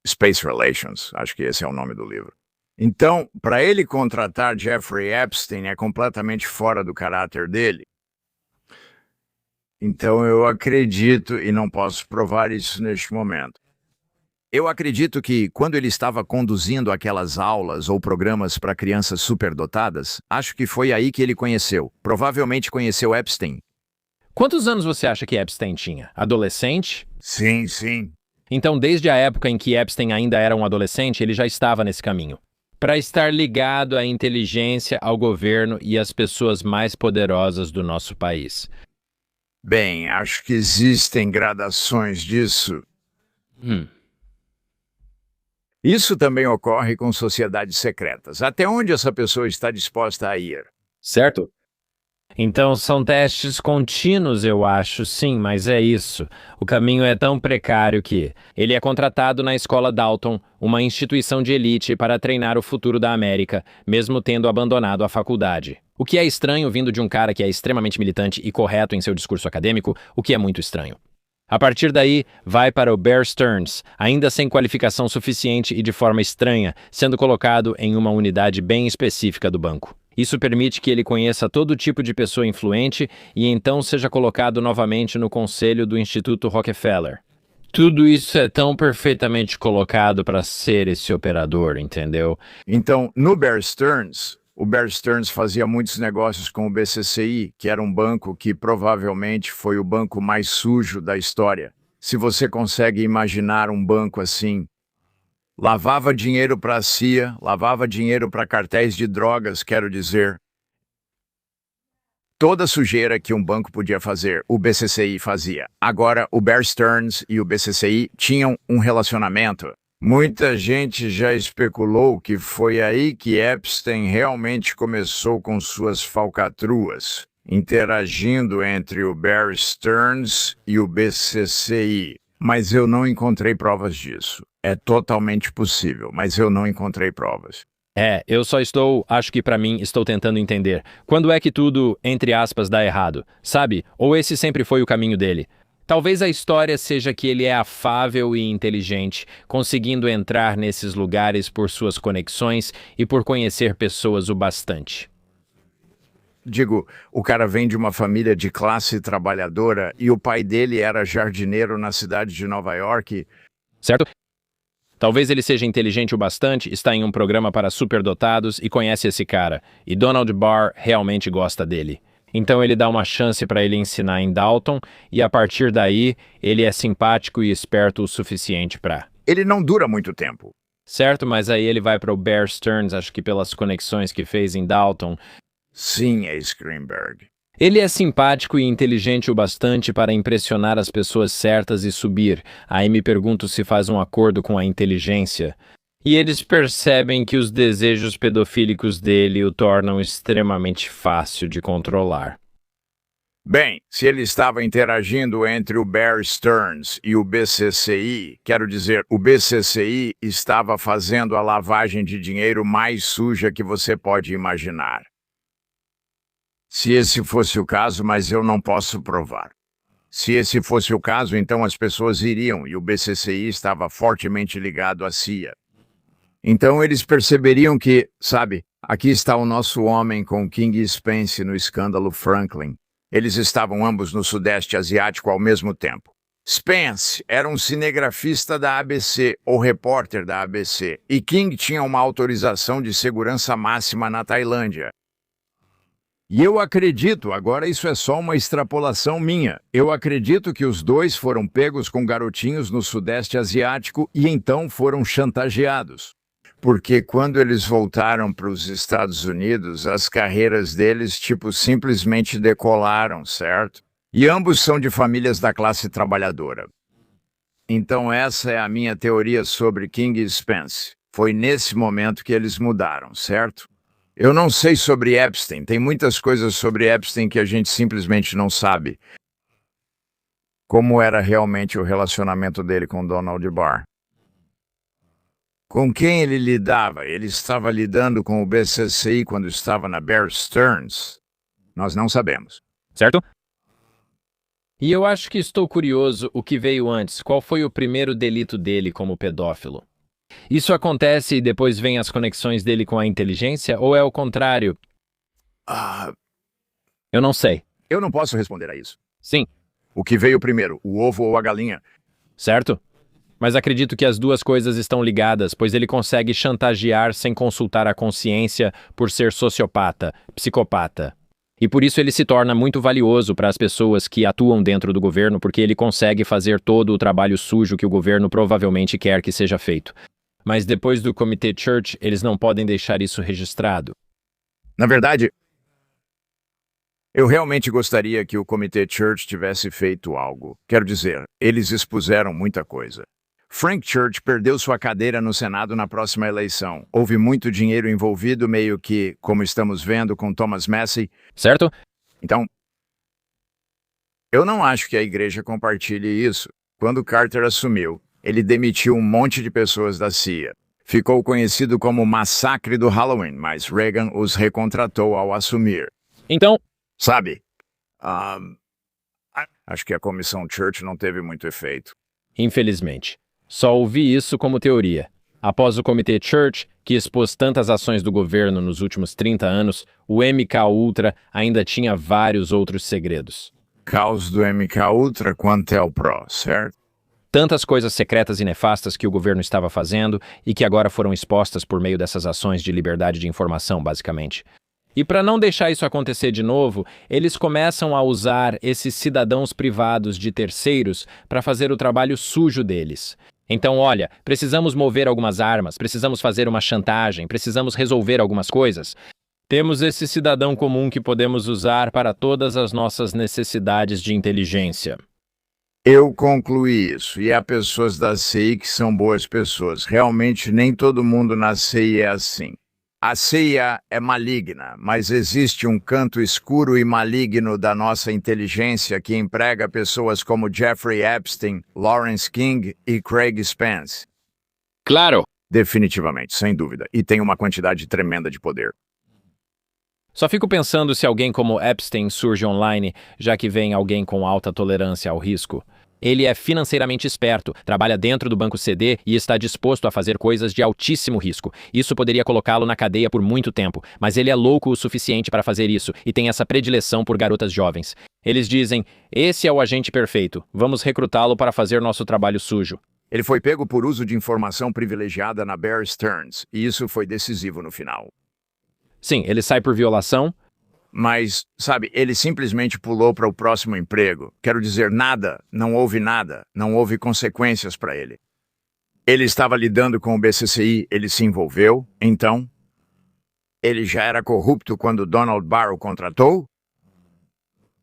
Space Relations, acho que esse é o nome do livro. Então, para ele contratar Jeffrey Epstein é completamente fora do caráter dele. Então, eu acredito, e não posso provar isso neste momento. Eu acredito que, quando ele estava conduzindo aquelas aulas ou programas para crianças superdotadas, acho que foi aí que ele provavelmente conheceu Epstein. Quantos anos você acha que Epstein tinha? Adolescente? Sim, sim. Então, desde a época em que Epstein ainda era um adolescente, ele já estava nesse caminho. Para estar ligado à inteligência, ao governo e às pessoas mais poderosas do nosso país. Bem, acho que existem gradações disso. Isso também ocorre com sociedades secretas. Até onde essa pessoa está disposta a ir? Certo? Então são testes contínuos, eu acho, sim, mas é isso. O caminho é tão precário que ele é contratado na escola Dalton, uma instituição de elite para treinar o futuro da América, mesmo tendo abandonado a faculdade. O que é estranho vindo de um cara que é extremamente militante e correto em seu discurso acadêmico, o que é muito estranho. A partir daí, vai para o Bear Stearns, ainda sem qualificação suficiente e de forma estranha, sendo colocado em uma unidade bem específica do banco. Isso permite que ele conheça todo tipo de pessoa influente e então seja colocado novamente no conselho do Instituto Rockefeller. Tudo isso é tão perfeitamente colocado para ser esse operador, entendeu? Então, no Bear Stearns, o Bear Stearns fazia muitos negócios com o BCCI, que era um banco que provavelmente foi o banco mais sujo da história. Se você consegue imaginar um banco assim, lavava dinheiro para a CIA, lavava dinheiro para cartéis de drogas, quero dizer. Toda sujeira que um banco podia fazer, o BCCI fazia. Agora, o Bear Stearns e o BCCI tinham um relacionamento Muita gente já especulou que foi aí que Epstein realmente começou com suas falcatruas, interagindo entre o Bear Stearns e o BCCI. Mas eu não encontrei provas disso. É totalmente possível, mas eu não encontrei provas. Acho que pra mim, estou tentando entender. Quando é que tudo, entre aspas, dá errado? Sabe? Ou esse sempre foi o caminho dele? Talvez a história seja que ele é afável e inteligente, conseguindo entrar nesses lugares por suas conexões e por conhecer pessoas o bastante. Digo, o cara vem de uma família de classe trabalhadora e o pai dele era jardineiro na cidade de Nova York. Certo? Talvez ele seja inteligente o bastante, está em um programa para superdotados e conhece esse cara. E Donald Barr realmente gosta dele. Então ele dá uma chance para ele ensinar em Dalton e a partir daí ele é simpático e esperto o suficiente para. Ele não dura muito tempo. Certo, mas aí ele vai para o Bear Stearns, acho que pelas conexões que fez em Dalton. Sim, é Greenberg. Ele é simpático e inteligente o bastante para impressionar as pessoas certas e subir. Aí me pergunto se faz um acordo com a inteligência. E eles percebem que os desejos pedofílicos dele o tornam extremamente fácil de controlar. Bem, se ele estava interagindo entre o Bear Stearns e o BCCI, quero dizer, o BCCI estava fazendo a lavagem de dinheiro mais suja que você pode imaginar. Se esse fosse o caso, mas eu não posso provar. Se esse fosse o caso, então as pessoas iriam e o BCCI estava fortemente ligado à CIA. Então eles perceberiam que, sabe, aqui está o nosso homem com King Spence no escândalo Franklin. Eles estavam ambos no Sudeste Asiático ao mesmo tempo. Spence era um cinegrafista da ABC, ou repórter da ABC, e King tinha uma autorização de segurança máxima na Tailândia. E eu acredito, agora isso é só uma extrapolação minha, eu acredito que os dois foram pegos com garotinhos no Sudeste Asiático e então foram chantageados. Porque quando eles voltaram para os Estados Unidos, as carreiras deles, simplesmente decolaram, certo? E ambos são de famílias da classe trabalhadora. Então essa é a minha teoria sobre King e Spence. Foi nesse momento que eles mudaram, certo? Eu não sei sobre Epstein, tem muitas coisas sobre Epstein que a gente simplesmente não sabe. Como era realmente o relacionamento dele com Donald Barr? Com quem ele lidava? Ele estava lidando com o BCCI quando estava na Bear Stearns? Nós não sabemos. Certo? E eu acho que estou curioso o que veio antes. Qual foi o primeiro delito dele como pedófilo? Isso acontece e depois vem as conexões dele com a inteligência ou é o contrário? Eu não sei. Eu não posso responder a isso. Sim. O que veio primeiro, o ovo ou a galinha? Certo? Mas acredito que as duas coisas estão ligadas, pois ele consegue chantagear sem consultar a consciência por ser sociopata, psicopata. E por isso ele se torna muito valioso para as pessoas que atuam dentro do governo, porque ele consegue fazer todo o trabalho sujo que o governo provavelmente quer que seja feito. Mas depois do Comitê Church, eles não podem deixar isso registrado. Na verdade, eu realmente gostaria que o Comitê Church tivesse feito algo. Quero dizer, eles expuseram muita coisa. Frank Church perdeu sua cadeira no Senado na próxima eleição. Houve muito dinheiro envolvido, meio que, como estamos vendo com Thomas Massie. Certo? Então, eu não acho que a igreja compartilhe isso. Quando Carter assumiu, ele demitiu um monte de pessoas da CIA. Ficou conhecido como o Massacre do Halloween, mas Reagan os recontratou ao assumir. Então, sabe? Acho que a comissão Church não teve muito efeito. Infelizmente. Só ouvi isso como teoria. Após o Comitê Church, que expôs tantas ações do governo nos últimos 30 anos, o MK-Ultra ainda tinha vários outros segredos. Caos do MK-Ultra Quantel Pro, certo? Tantas coisas secretas e nefastas que o governo estava fazendo e que agora foram expostas por meio dessas ações de liberdade de informação, basicamente. E para não deixar isso acontecer de novo, eles começam a usar esses cidadãos privados de terceiros para fazer o trabalho sujo deles. Então, olha, precisamos mover algumas armas, precisamos fazer uma chantagem, precisamos resolver algumas coisas. Temos esse cidadão comum que podemos usar para todas as nossas necessidades de inteligência. Eu concluí isso, e há pessoas da CI que são boas pessoas. Realmente, nem todo mundo na CI é assim. A CIA é maligna, mas existe um canto escuro e maligno da nossa inteligência que emprega pessoas como Jeffrey Epstein, Lawrence King e Craig Spence. Claro! Definitivamente, sem dúvida. E tem uma quantidade tremenda de poder. Só fico pensando se alguém como Epstein surge online, já que vem alguém com alta tolerância ao risco. Ele é financeiramente esperto, trabalha dentro do banco CD e está disposto a fazer coisas de altíssimo risco. Isso poderia colocá-lo na cadeia por muito tempo, mas ele é louco o suficiente para fazer isso e tem essa predileção por garotas jovens. Eles dizem, esse é o agente perfeito, vamos recrutá-lo para fazer nosso trabalho sujo. Ele foi pego por uso de informação privilegiada na Bear Stearns, e isso foi decisivo no final. Sim, ele sai por violação. Mas, sabe, ele simplesmente pulou para o próximo emprego. Quero dizer, não houve consequências para ele. Ele estava lidando com o BCCI, ele se envolveu, então... Ele já era corrupto quando Donald Barr o contratou?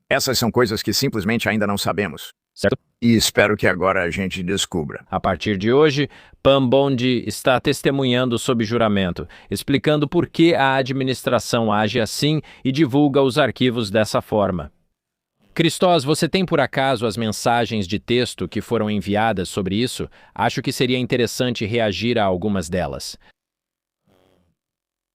Essas são coisas que simplesmente ainda não sabemos. Certo? E espero que agora a gente descubra. A partir de hoje, Pam Bondi está testemunhando sob juramento, explicando por que a administração age assim e divulga os arquivos dessa forma. Cristos, você tem por acaso as mensagens de texto que foram enviadas sobre isso? Acho que seria interessante reagir a algumas delas.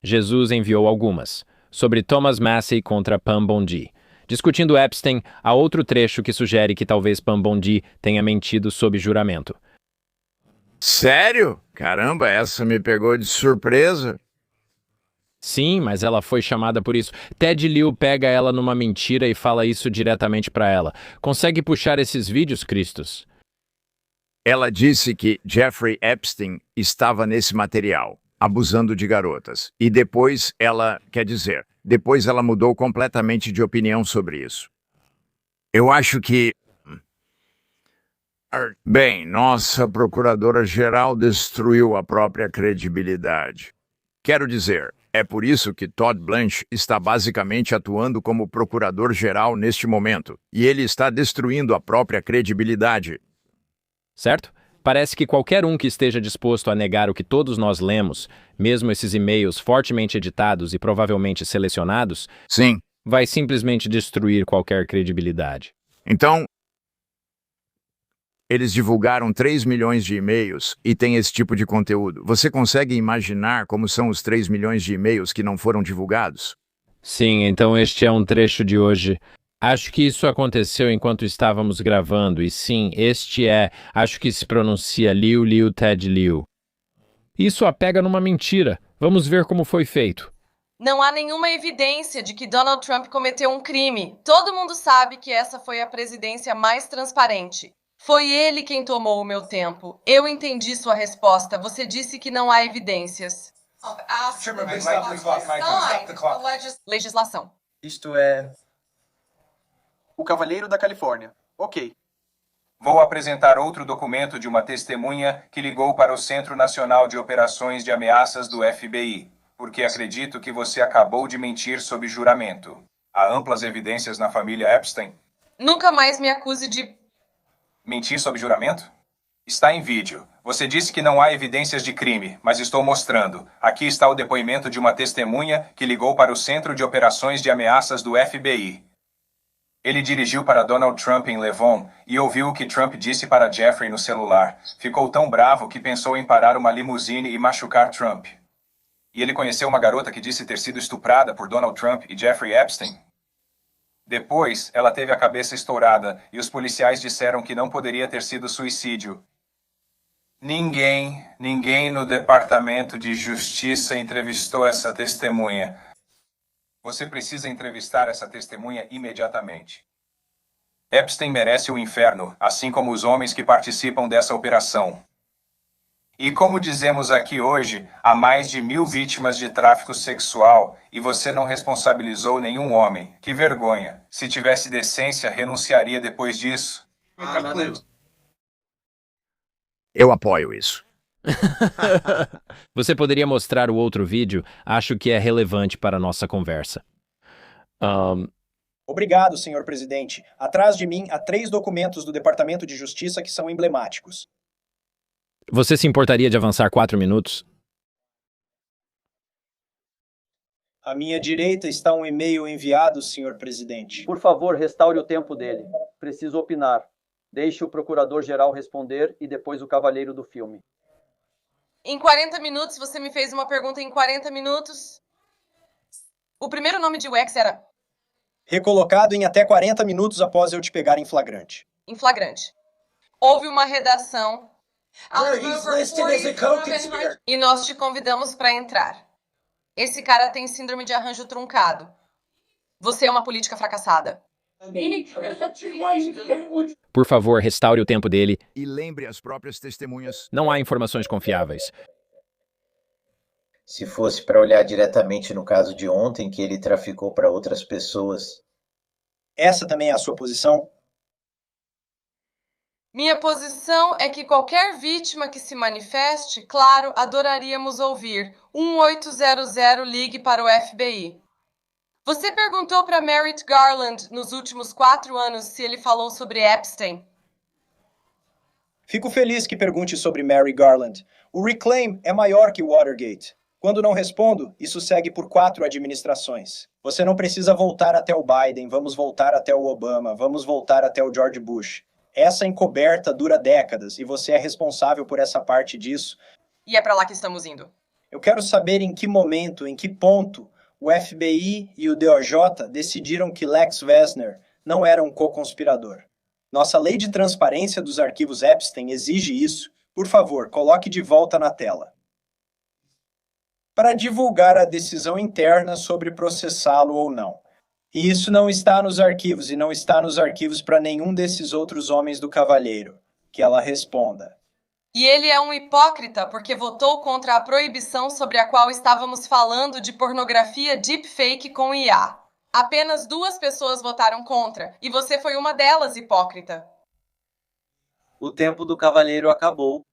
Jesus enviou algumas, sobre Thomas Massey contra Pam Bondi. Discutindo Epstein, há outro trecho que sugere que talvez Pam Bondi tenha mentido sob juramento. Sério? Caramba, essa me pegou de surpresa. Sim, mas ela foi chamada por isso. Ted Lieu pega ela numa mentira e fala isso diretamente para ela. Consegue puxar esses vídeos, Cristos? Ela disse que Jeffrey Epstein estava nesse material, abusando de garotas. E depois ela mudou completamente de opinião sobre isso. Eu acho que... Bem, nossa procuradora-geral destruiu a própria credibilidade. Quero dizer, é por isso que Todd Blanche está basicamente atuando como procurador-geral neste momento, e ele está destruindo a própria credibilidade. Certo? Parece que qualquer um que esteja disposto a negar o que todos nós lemos, mesmo esses e-mails fortemente editados e provavelmente selecionados, Sim. vai simplesmente destruir qualquer credibilidade. Então, eles divulgaram 3 milhões de e-mails e tem esse tipo de conteúdo. Você consegue imaginar como são os 3 milhões de e-mails que não foram divulgados? Sim, então este é um trecho de hoje. Acho que isso aconteceu enquanto estávamos gravando, e sim, acho que se pronuncia Liu, Ted Lieu. Isso a pega numa mentira. Vamos ver como foi feito. Não há nenhuma evidência de que Donald Trump cometeu um crime. Todo mundo sabe que essa foi a presidência mais transparente. Foi ele quem tomou o meu tempo. Eu entendi sua resposta. Você disse que não há evidências. Legislação. Isto é... O Cavaleiro da Califórnia. Ok. Vou apresentar outro documento de uma testemunha que ligou para o Centro Nacional de Operações de Ameaças do FBI, porque acredito que você acabou de mentir sob juramento. Há amplas evidências na família Epstein. Nunca mais me acuse de... Mentir sob juramento? Está em vídeo. Você disse que não há evidências de crime, mas estou mostrando. Aqui está o depoimento de uma testemunha que ligou para o Centro de Operações de Ameaças do FBI. Ele dirigiu para Donald Trump em Levon e ouviu o que Trump disse para Jeffrey no celular. Ficou tão bravo que pensou em parar uma limusine e machucar Trump. E ele conheceu uma garota que disse ter sido estuprada por Donald Trump e Jeffrey Epstein. Depois, ela teve a cabeça estourada e os policiais disseram que não poderia ter sido suicídio. Ninguém no Departamento de Justiça entrevistou essa testemunha. Você precisa entrevistar essa testemunha imediatamente. Epstein merece o inferno, assim como os homens que participam dessa operação. E como dizemos aqui hoje, há mais de 1.000 vítimas de tráfico sexual e você não responsabilizou nenhum homem. Que vergonha. Se tivesse decência, renunciaria depois disso. Eu apoio isso. Você poderia mostrar o outro vídeo? Acho que é relevante para a nossa conversa. Obrigado, senhor presidente. Atrás de mim há 3 documentos do Departamento de Justiça que são emblemáticos. Você se importaria de avançar 4 minutos? À minha direita está um e-mail enviado, senhor presidente. Por favor, restaure o tempo dele. Preciso opinar. Deixe o procurador-geral responder e depois o cavalheiro do filme. Em 40 minutos, você me fez uma pergunta em 40 minutos. O primeiro nome de Wex era Recolocado em até 40 minutos após eu te pegar em flagrante. em flagrante. Houve uma redação e nós te convidamos para entrar. Esse cara tem síndrome de arranjo truncado. Você é uma política fracassada. Por favor, restaure o tempo dele. E lembre as próprias testemunhas. Não há informações confiáveis. Se fosse para olhar diretamente no caso de ontem, que ele traficou para outras pessoas. Essa também é a sua posição? Minha posição é que qualquer vítima que se manifeste, claro, adoraríamos ouvir. 1800 ligue para o FBI. Você perguntou para Merrick Garland nos últimos 4 anos se ele falou sobre Epstein. Fico feliz que pergunte sobre Mary Garland. O Reclaim é maior que o Watergate. Quando não respondo, isso segue por 4 administrações. Você não precisa voltar até o Biden, vamos voltar até o Obama, vamos voltar até o George Bush. Essa encoberta dura décadas e você é responsável por essa parte disso. E é para lá que estamos indo. Eu quero saber em que momento, em que ponto, o FBI e o DOJ decidiram que Lex Wessner não era um co-conspirador. Nossa lei de transparência dos arquivos Epstein exige isso. Por favor, coloque de volta na tela. Para divulgar a decisão interna sobre processá-lo ou não. E isso não está nos arquivos, e não está nos arquivos para nenhum desses outros homens do cavalheiro. Que ela responda. E ele é um hipócrita porque votou contra a proibição sobre a qual estávamos falando de pornografia deepfake com IA. Apenas 2 pessoas votaram contra, e você foi uma delas, hipócrita. O tempo do cavalheiro acabou.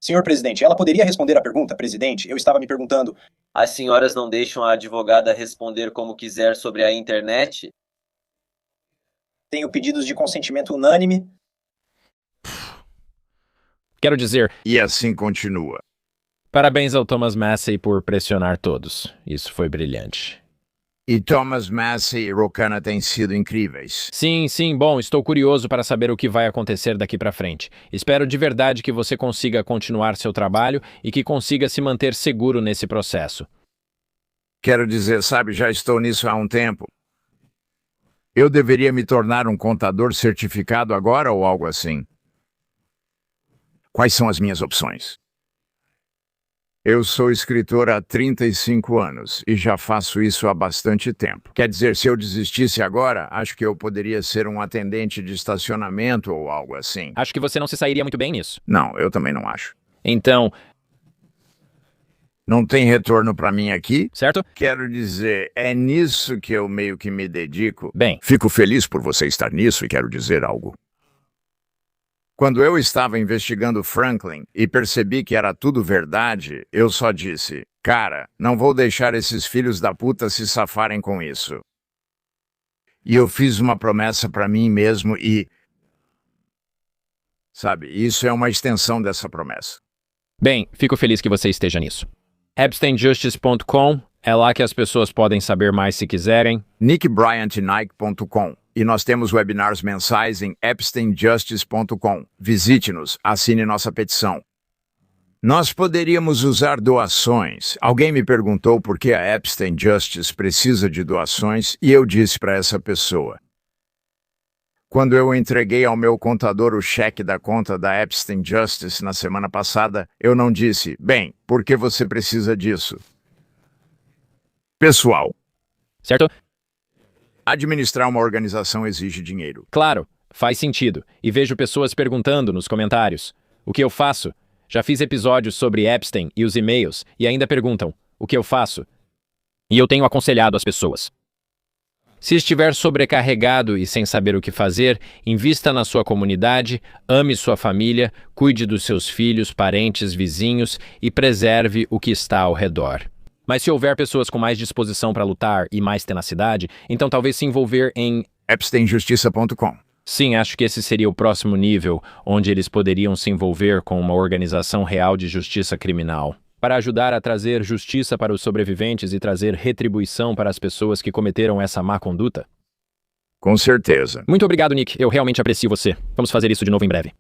Senhor presidente, ela poderia responder a pergunta, presidente? Eu estava me perguntando. As senhoras não deixam a advogada responder como quiser sobre a internet? Tenho pedidos de consentimento unânime. Quero dizer, E assim continua. parabéns ao Thomas Massey por pressionar todos. Isso foi brilhante. E Thomas Massey e Rokana têm sido incríveis. Sim, bom, estou curioso para saber o que vai acontecer daqui para frente. Espero de verdade que você consiga continuar seu trabalho e que consiga se manter seguro nesse processo. Quero dizer, sabe, já estou nisso há um tempo. Eu deveria me tornar um contador certificado agora ou algo assim? Quais são as minhas opções? Eu sou escritor há 35 anos e já faço isso há bastante tempo. Quer dizer, se eu desistisse agora, acho que eu poderia ser um atendente de estacionamento ou algo assim. Acho que você não se sairia muito bem nisso. Não, eu também não acho. Então, Não tem retorno para mim aqui? certo? Quero dizer, é nisso que eu meio que me dedico. Bem, Fico feliz por você estar nisso e quero dizer algo. Quando eu estava investigando Franklin e percebi que era tudo verdade, eu só disse, cara, não vou deixar esses filhos da puta se safarem com isso. E eu fiz uma promessa para mim mesmo e... Sabe, isso é uma extensão dessa promessa. bem, fico feliz que você esteja nisso. EpsteinJustice.com é lá que as pessoas podem saber mais se quiserem. nickbryantnike.com. E nós temos webinars mensais em epsteinjustice.com. Visite-nos, assine nossa petição. Nós poderíamos usar doações. Alguém me perguntou por que a Epstein Justice precisa de doações e eu disse para essa pessoa. Quando eu entreguei ao meu contador o cheque da conta da Epstein Justice na semana passada, eu não disse, bem, por que você precisa disso? Pessoal, Certo? administrar uma organização exige dinheiro. Claro, faz sentido. E vejo pessoas perguntando nos comentários. O que eu faço? Já fiz episódios sobre Epstein e os e-mails e ainda perguntam, o que eu faço? E eu tenho aconselhado as pessoas. Se estiver sobrecarregado e sem saber o que fazer, invista na sua comunidade, ame sua família, cuide dos seus filhos, parentes, vizinhos e preserve o que está ao redor. Mas se houver pessoas com mais disposição para lutar e mais tenacidade, então talvez se envolver em... EpsteinJustiça.com. Sim, acho que esse seria o próximo nível, onde eles poderiam se envolver com uma organização real de justiça criminal, para ajudar a trazer justiça para os sobreviventes e trazer retribuição para as pessoas que cometeram essa má conduta. Com certeza. Muito obrigado, Nick. Eu realmente aprecio você. Vamos fazer isso de novo em breve.